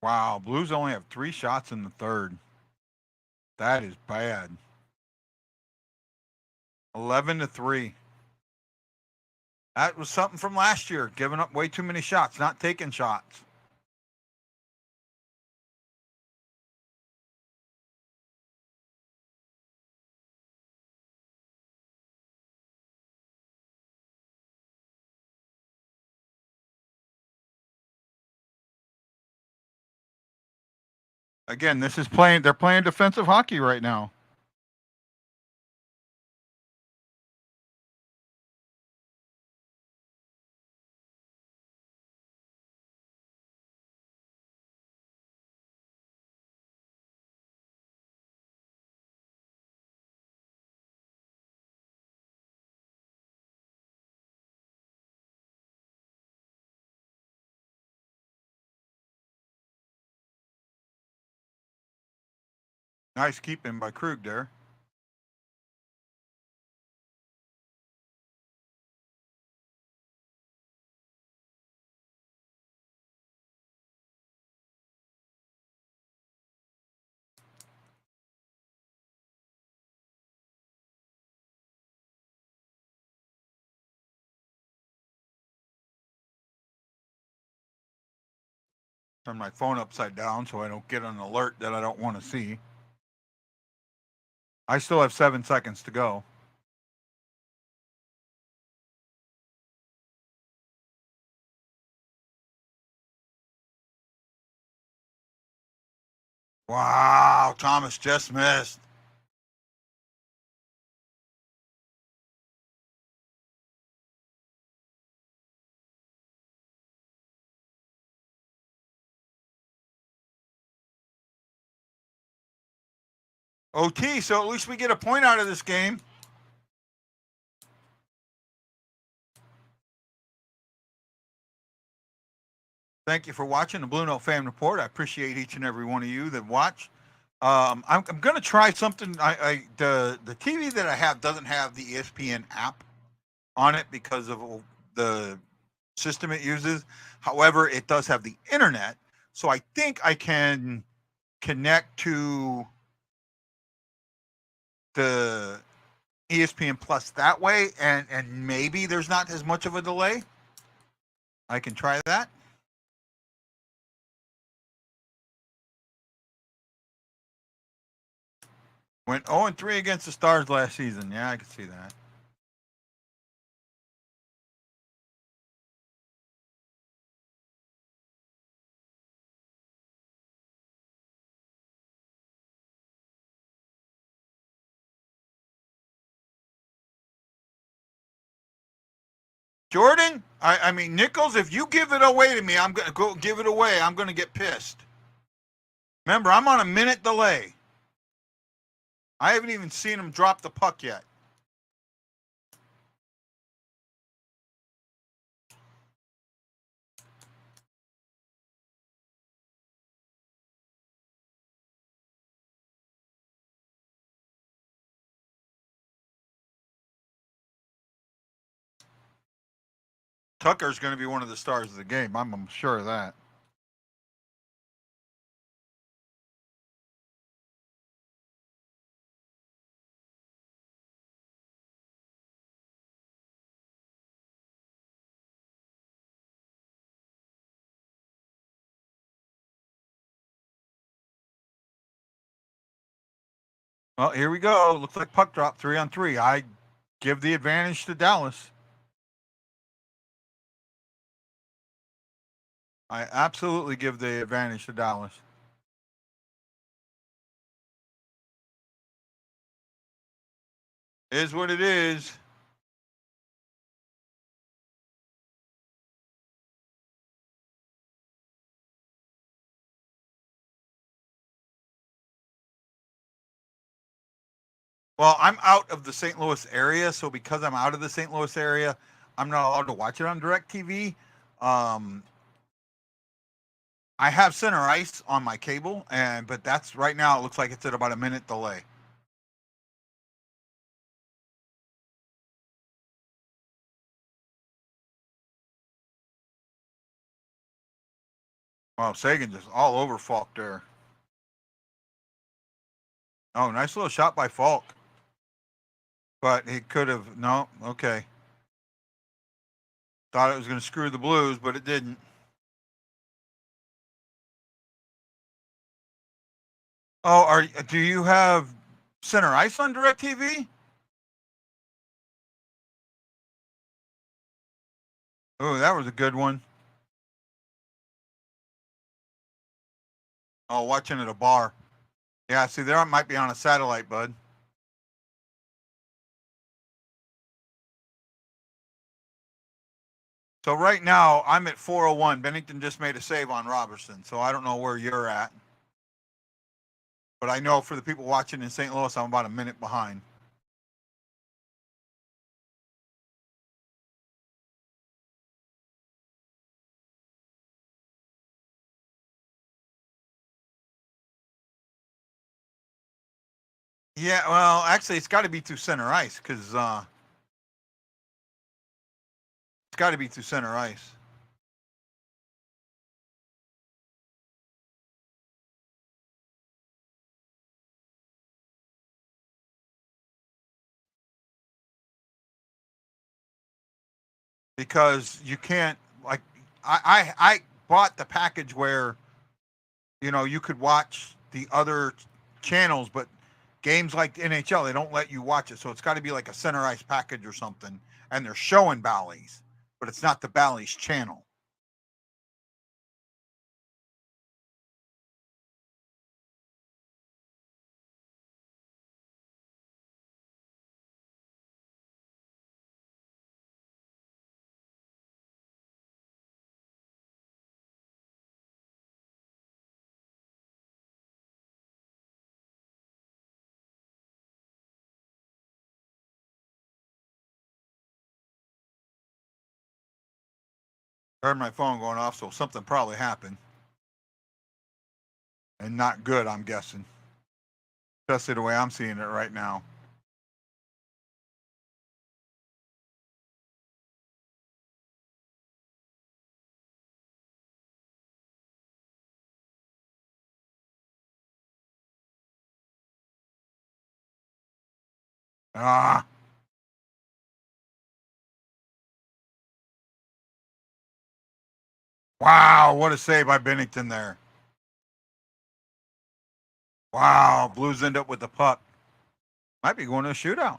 Wow, Blues only have 3 shots in the third. That is bad. 11-3. That was something from last year, giving up way too many shots, not taking shots. Again, they're playing defensive hockey right now. Nice keeping by Krug there. Turn my phone upside down so I don't get an alert that I don't want to see. I still have 7 seconds to go. Wow, Thomas just missed. OT, so at least we get a point out of this game. Thank you for watching the BlueNote Fan Report. I appreciate each and every one of you that watch. I'm going to try something. The TV that I have doesn't have the ESPN app on it because of the system it uses. However, it does have the internet. So I think I can connect to the ESPN Plus that way, and maybe there's not as much of a delay. I can try that. Went 0-3 against the Stars last season. Yeah, I can see that. Jordan, I mean, Nichols, if you give it away to me, I'm going to go give it away. I'm going to get pissed. Remember, I'm on a minute delay. I haven't even seen him drop the puck yet. Tucker's going to be one of the stars of the game. I'm sure of that. Well, here we go. Looks like puck drop 3-on-3. I give the advantage to Dallas. I absolutely give the advantage to Dallas. Is what it is. Well, I'm out of the St. Louis area, so because I'm out of the St. Louis area, I'm not allowed to watch it on DirecTV. I have center ice on my cable, but that's right now. It looks like it's at about a minute delay. Wow, Sagan just all over Falk there. Oh, nice little shot by Falk. But he could have, no, okay. Thought it was going to screw the Blues, but it didn't. Oh, do you have center ice on DirecTV? Oh, that was a good one. Oh, watching at a bar. Yeah, see, there I might be on a satellite, bud. So right now, I'm at 401. Bennington just made a save on Robertson, so I don't know where you're at. But I know for the people watching in St. Louis, I'm about a minute behind. Yeah, well, actually, it's got to be through center ice because it's got to be through center ice. Because you can't, like, I bought the package where, you could watch the other channels, but games like the NHL, they don't let you watch it. So it's got to be like a center ice package or something. And they're showing Bally's, but it's not the Bally's channel. I heard my phone going off, so something probably happened. And not good, I'm guessing. Especially the way I'm seeing it right now. Ah. Wow, what a save by Bennington there. Wow, Blues end up with the puck. Might be going to a shootout.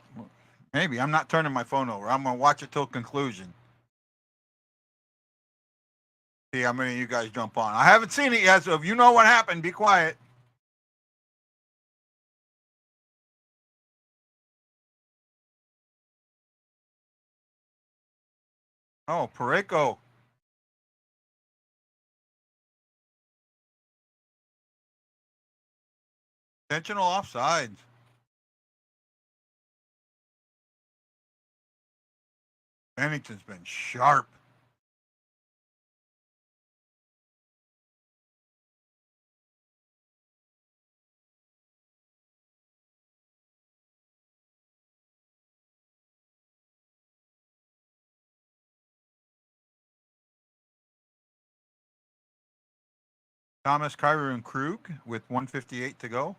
Maybe. I'm not turning my phone over. I'm going to watch it till conclusion. See how many of you guys jump on. I haven't seen it yet, so if you know what happened, be quiet. Oh, Pareko. Intentional offsides. Bennington's been sharp. Thomas, Kyrou, and Krug with 1:58 to go.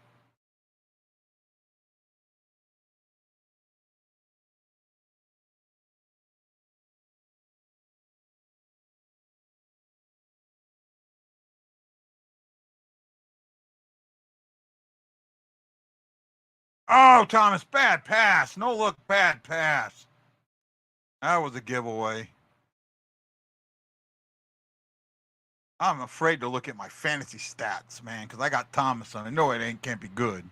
Oh, Thomas, bad pass. No look, bad pass. That was a giveaway. I'm afraid to look at my fantasy stats, man, because I got Thomas on. I know it can't be good.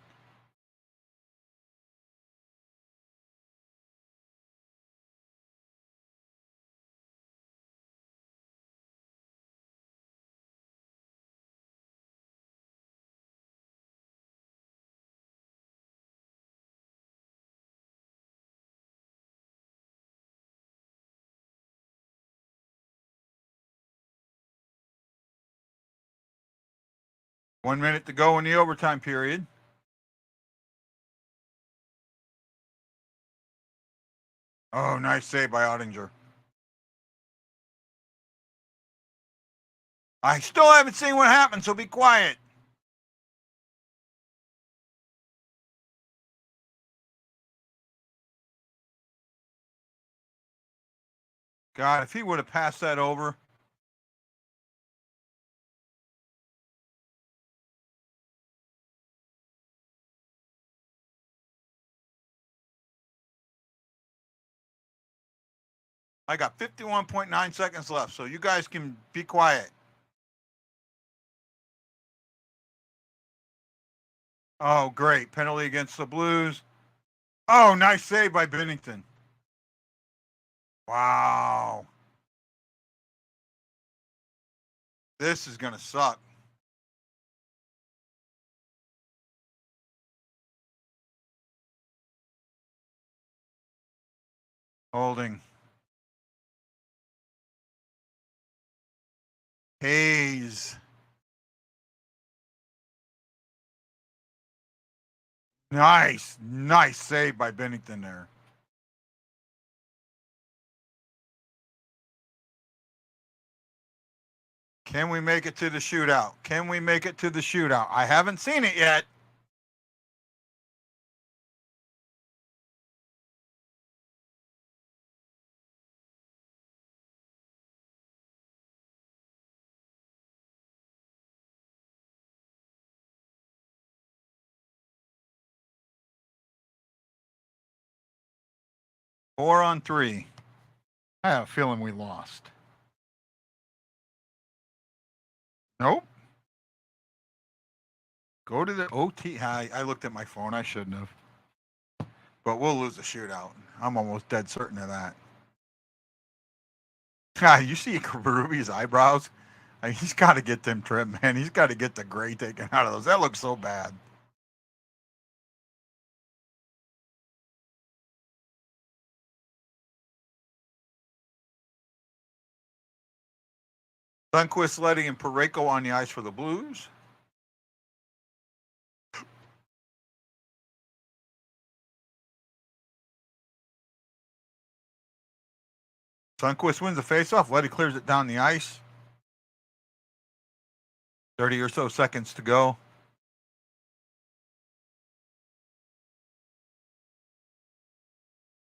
One minute to go in the overtime period. Oh, nice save by Ottinger. I still haven't seen what happened, so be quiet. God, if he would have passed that over. I got 51.9 seconds left, so you guys can be quiet. Oh, great. Penalty against the Blues. Oh, nice save by Bennington. Wow. This is going to suck. Holding. Hayes. Nice save by Bennington there. Can we make it to the shootout? Can we make it to the shootout? I haven't seen it yet. Four on three. I have a feeling we lost. Nope. Go to the OT. I looked at my phone. I shouldn't have. But we'll lose the shootout. I'm almost dead certain of that. You see Ruby's eyebrows? He's got to get them trimmed, man. He's got to get the gray taken out of those. That looks so bad. Lundqvist, Leddy, and Pareko on the ice for the Blues. Lundqvist wins the faceoff. Leddy clears it down the ice. 30 or so seconds to go.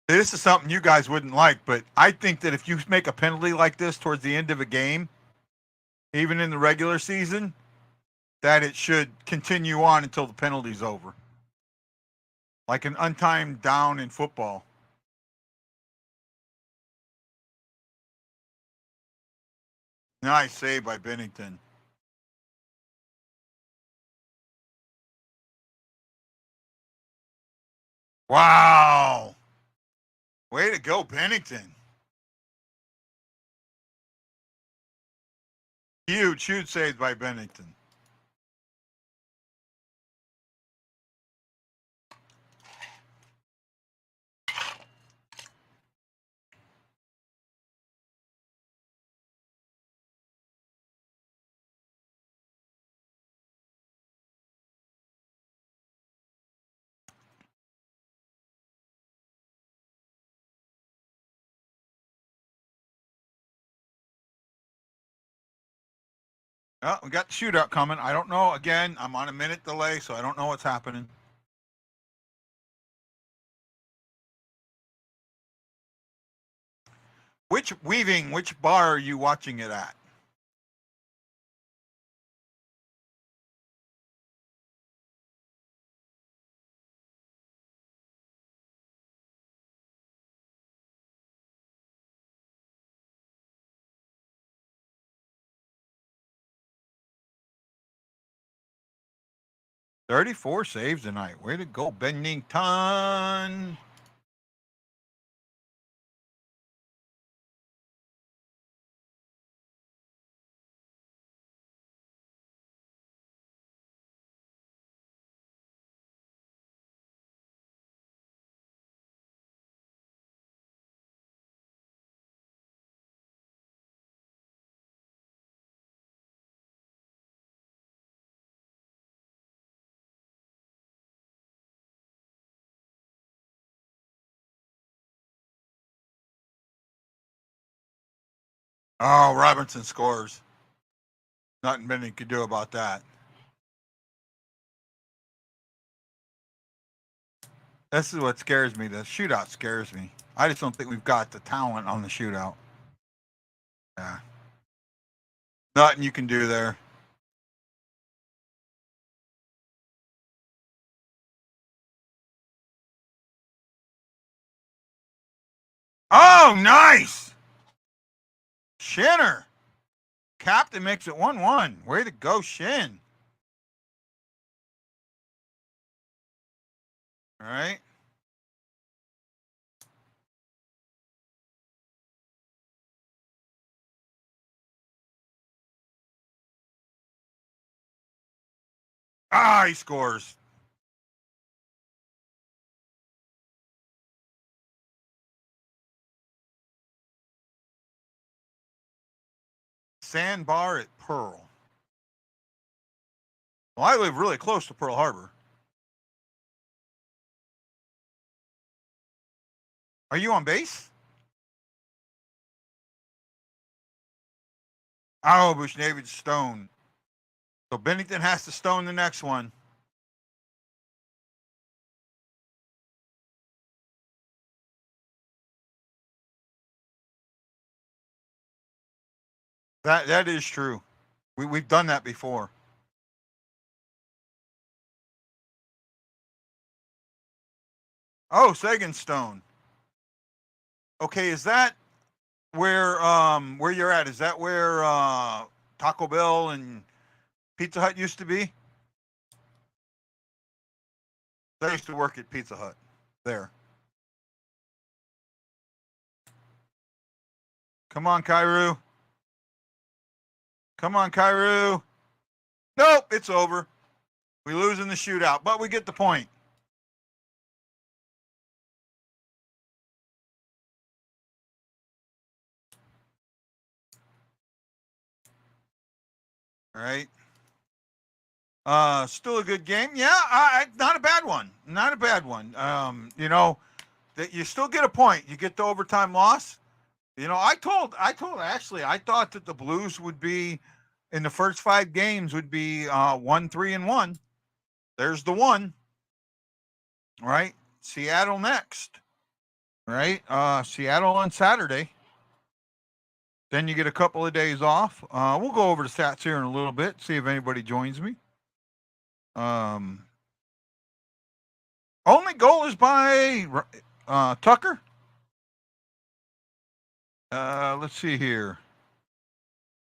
This is something you guys wouldn't like, but I think that if you make a penalty like this towards the end of a game, even in the regular season, that it should continue on until the penalty's over. Like an untimed down in football. Nice save by Bennington. Wow. Way to go, Bennington. Huge save by Bennington. Oh, we got the shootout coming. I don't know. Again, I'm on a minute delay, so I don't know what's happening. Which bar are you watching it at? "34 saves tonight. Way to go, Bennington." Oh, Robinson scores. Nothing Bennington could do about that. This is what scares me. The shootout scares me. I just don't think we've got the talent on the shootout. Yeah. Nothing you can do there. Oh, nice. Shinner. Captain makes it 1-1. Way to go, Shin. All right. Ah, he scores. Sandbar at Pearl. Well, I live really close to Pearl Harbor. Are you on base? Oh, Bush Navy stone. So Bennington has to stone the next one. That is true. We've done that before. Oh, Saganstone. Okay, is that where you're at? Is that where Taco Bell and Pizza Hut used to be? I used to work at Pizza Hut there. Come on, Kairu. Come on, Kairu. Nope, it's over. We lose in the shootout, but we get the point. All right. Still a good game. Yeah, not a bad one. Not a bad one. You know, that you still get a point. You get the overtime loss. You know, I told Ashley, I thought that the Blues would be in the first 5 games would be 1-3-1. There's the one. Right? Seattle next. right? Seattle on Saturday. Then you get a couple of days off. We'll go over the stats here in a little bit, see if anybody joins me. Only goal is by Tucker. Let's see here.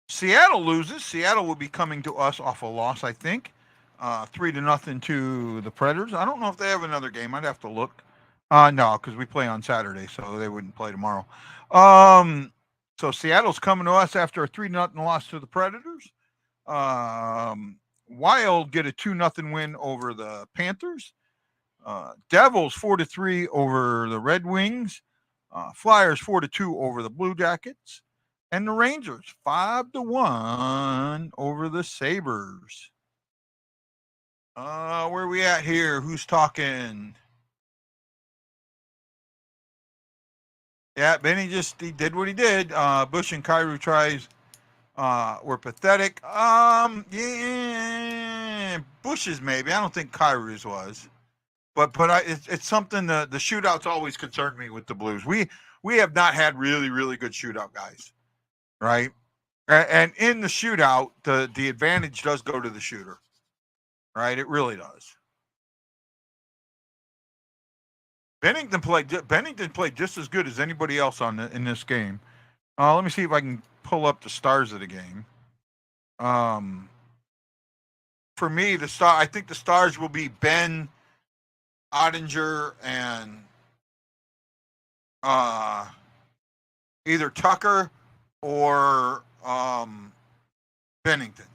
Seattle loses. Seattle will be coming to us off a loss, I think. 3-0 to the Predators. I don't know if they have another game. I'd have to look. No, because we play on Saturday, so they wouldn't play tomorrow. So Seattle's coming to us after a 3-0 loss to the Predators. Wild get a 2-0 win over the Panthers. Devils 4-3 over the Red Wings. Flyers 4-2 over the Blue Jackets. And the Rangers 5-1 over the Sabres. Where are we at here? Who's talking? Yeah, Benny he did what he did. Bush and Kyrou tries were pathetic. Yeah, Bush's maybe. I don't think Kyrou's was. But it's something the shootouts always concerned me with the Blues. We have not had really, really good shootout guys. Right? And in the shootout, the advantage does go to the shooter. Right? It really does. Bennington played just as good as anybody else in this game. Let me see if I can pull up the stars of the game. For me, I think the stars will be Ben, Ottinger, and either Tucker or Bennington.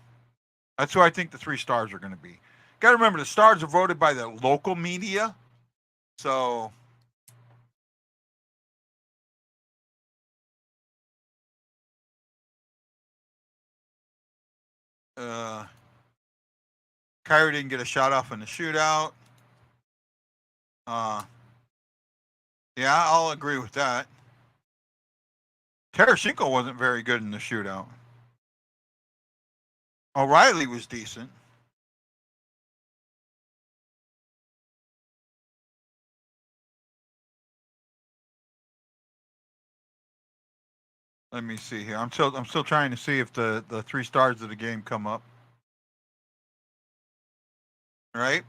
That's who I think the 3 stars are going to be. Got to remember, the stars are voted by the local media. So Kyrie didn't get a shot off in the shootout. Yeah, I'll agree with that. Tarasenko wasn't very good in the shootout. O'Reilly was decent. Let me see here. I'm still trying to see if the 3 stars of the game come up. All right.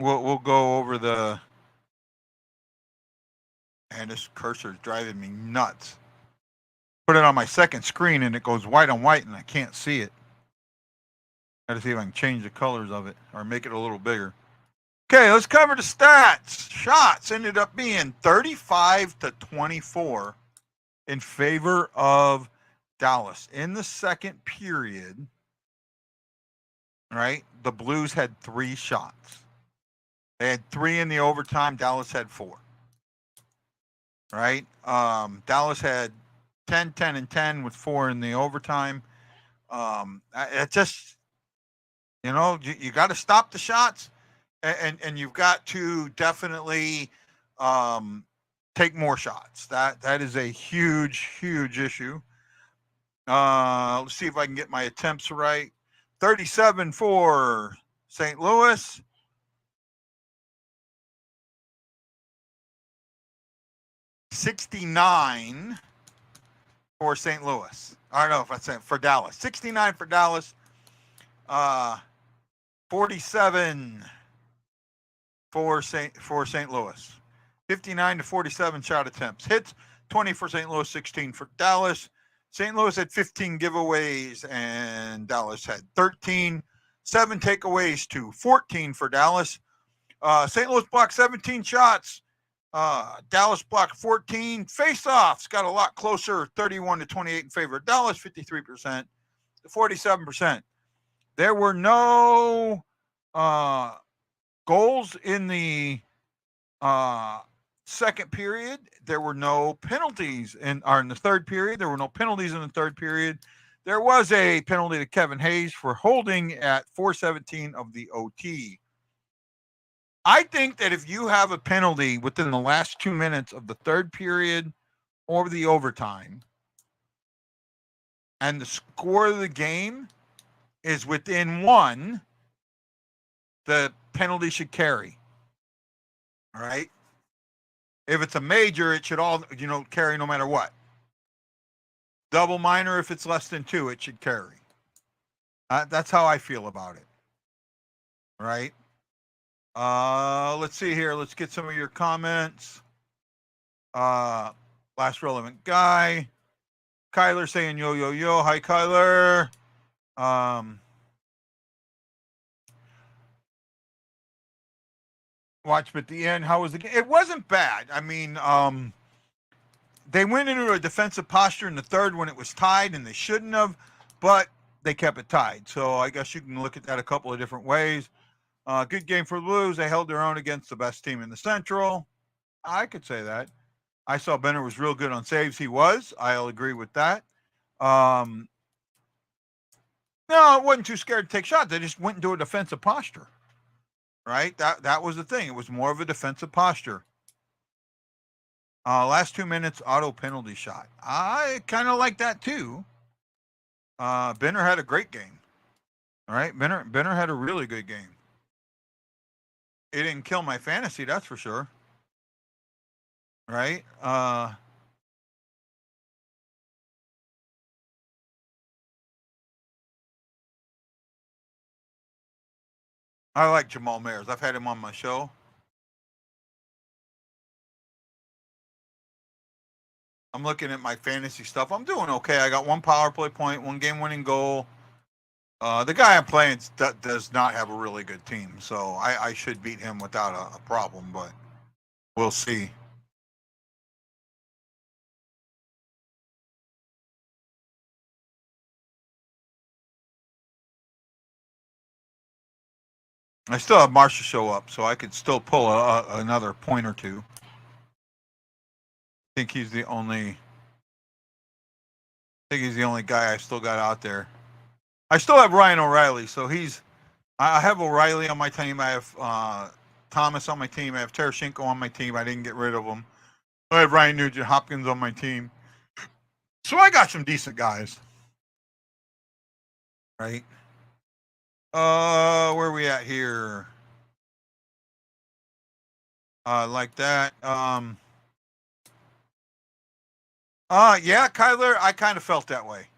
We'll go over the. And this cursor is driving me nuts. Put it on my second screen and it goes white on white and I can't see it. Gotta see if I can change the colors of it or make it a little bigger. Okay, let's cover the stats. Shots ended up being 35-24 in favor of Dallas. In the second period, right, the Blues had 3 shots. They had 3 in the overtime. Dallas had 4. Right? Dallas had 10, 10, and 10 with 4 in the overtime. It just, you got to stop the shots, and you've got to definitely take more shots. That is a huge, huge issue. Let's see if I can get my attempts right. 37 for St. Louis. 69 for St. Louis. I don't know if I said for Dallas. 69 for Dallas. 47 for St. Louis. 59-47 shot attempts. Hits 20 for St. Louis, 16 for Dallas. St. Louis had 15 giveaways and Dallas had 13. 7 takeaways to 14 for Dallas. St. Louis blocked 17 shots. Dallas blocked 14. Face-offs got a lot closer, 31-28 in favor of Dallas, 53% to 47%. There were no goals in the second period. There were no penalties in the third period. There were no penalties in the third period. There was a penalty to Kevin Hayes for holding at 4:17 of the OT. I think that if you have a penalty within the last 2 minutes of the third period or the overtime, and the score of the game is within 1, the penalty should carry. All right? If it's a major, it should all, carry no matter what. Double minor, if it's less than 2, it should carry. That's how I feel about it. Right? Let's see here. Let's get some of your comments. Last relevant guy. Kyler saying yo, yo, yo. Hi, Kyler. Watch him at the end. How was the game? It wasn't bad. I mean, they went into a defensive posture in the third when it was tied, and they shouldn't have, but they kept it tied. So I guess you can look at that a couple of different ways. Good game for the Blues. They held their own against the best team in the Central. I could say that. I saw Benner was real good on saves. He was. I'll agree with that. No, I wasn't too scared to take shots. They just went into a defensive posture. Right? That was the thing. It was more of a defensive posture. Last 2 minutes, auto penalty shot. I kind of like that too. Benner had a great game. All right? Benner had a really good game. It didn't kill my fantasy, that's for sure. Right? I like Jamal Mayers. I've had him on my show. I'm looking at my fantasy stuff. I'm doing okay. I got 1 power play point, 1 game-winning goal. The guy I'm playing does not have a really good team, so I should beat him without a problem, but we'll see. I still have Marsha show up, so I could still pull another point or two. I think he's the only guy I still got out there. I still have Ryan O'Reilly, so I have O'Reilly on my team. I have Thomas on my team. I have Tarasenko on my team. I didn't get rid of him. I have Ryan Nugent Hopkins on my team. So I got some decent guys. Right? Where are we at here? Like that. Yeah, Kyler, I kind of felt that way.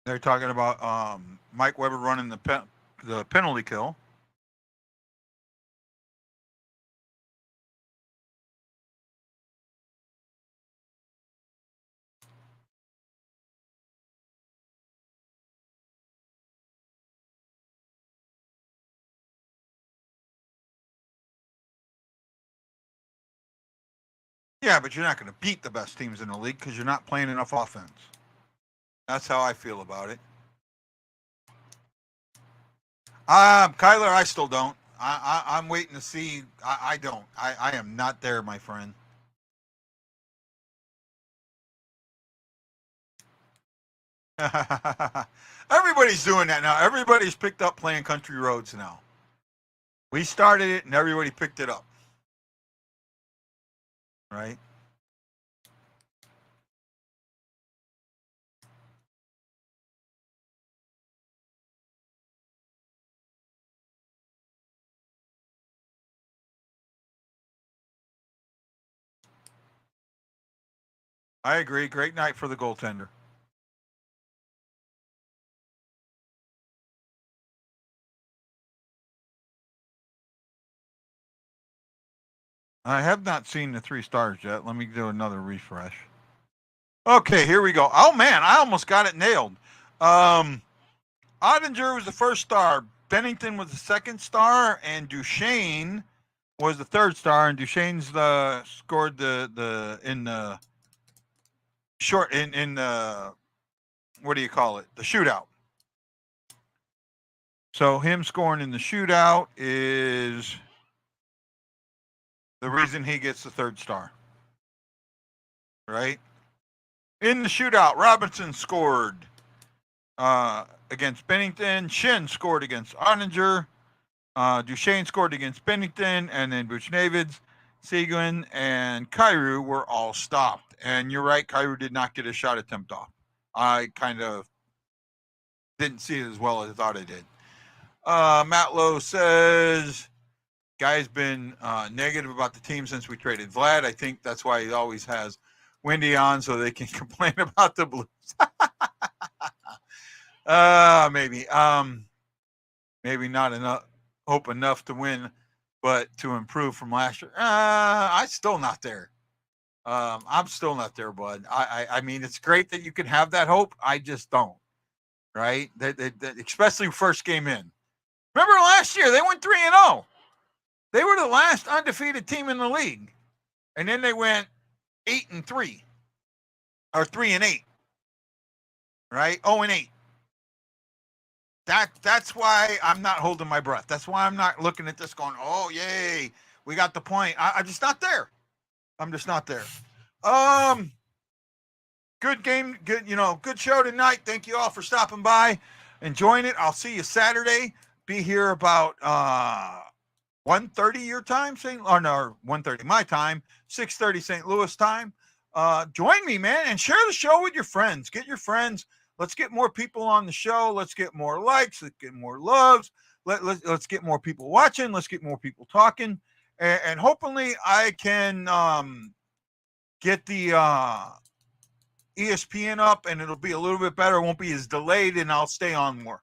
They're talking about Mike Weber running the penalty kill. Yeah, but you're not going to beat the best teams in the league because you're not playing enough offense. That's how I feel about it. Kyler, I still don't. I'm waiting to see. I don't. I am not there, my friend. Everybody's doing that now. Everybody's picked up playing country roads now. We started it and everybody picked it up. Right? I agree. Great night for the goaltender. I have not seen the 3 stars yet. Let me do another refresh. Okay, here we go. Oh man, I almost got it nailed. Ottinger was the 1st star. Bennington was the 2nd star, and Duchesne was the 3rd star. And Duchesne's scored the in the short in the, what do you call it? The shootout. So him scoring in the shootout is the reason he gets the 3rd star. Right? In the shootout, Robinson scored against Bennington. Shin scored against Ottinger. Duchesne scored against Bennington, and then Buchnevids Seguin, and Kyrou were all stopped. And you're right, Kyrou did not get a shot attempt off. I kind of didn't see it as well as I thought I did. Matt Lowe says, guy's been negative about the team since we traded Vlad. I think that's why he always has Wendy on so they can complain about the Blues. Maybe. Maybe not enough hope enough to win, but to improve from last year. I'm still not there. I'm still not there, bud. I mean, it's great that you can have that hope. I just don't. Right? That especially first game in. Remember last year, they went 3-0. They were the last undefeated team in the league. And then they went 8-3. Or 3-8. Right? 0-8. That's why I'm not holding my breath. That's why I'm not looking at this going, oh, yay, we got the point. I'm just not there. I'm just not there. Good game, good show tonight. Thank you all for stopping by, enjoying it. I'll see you Saturday. Be here about 1:30 your time, 1:30 my time, 6:30 St. Louis time. Join me, man, and share the show with your friends. Get your friends. Let's get more people on the show. Let's get more likes. Let's get more loves. Let's get more people watching. Let's get more people talking. And hopefully I can get the ESPN up, and it'll be a little bit better. It won't be as delayed, and I'll stay on more.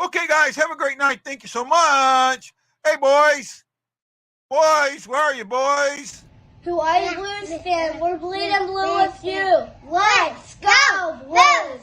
Okay, guys, have a great night. Thank you so much. Hey, boys. Boys, where are you, boys? Who are you, Blues fan? We're bleeding blue with you. Let's go, Blues!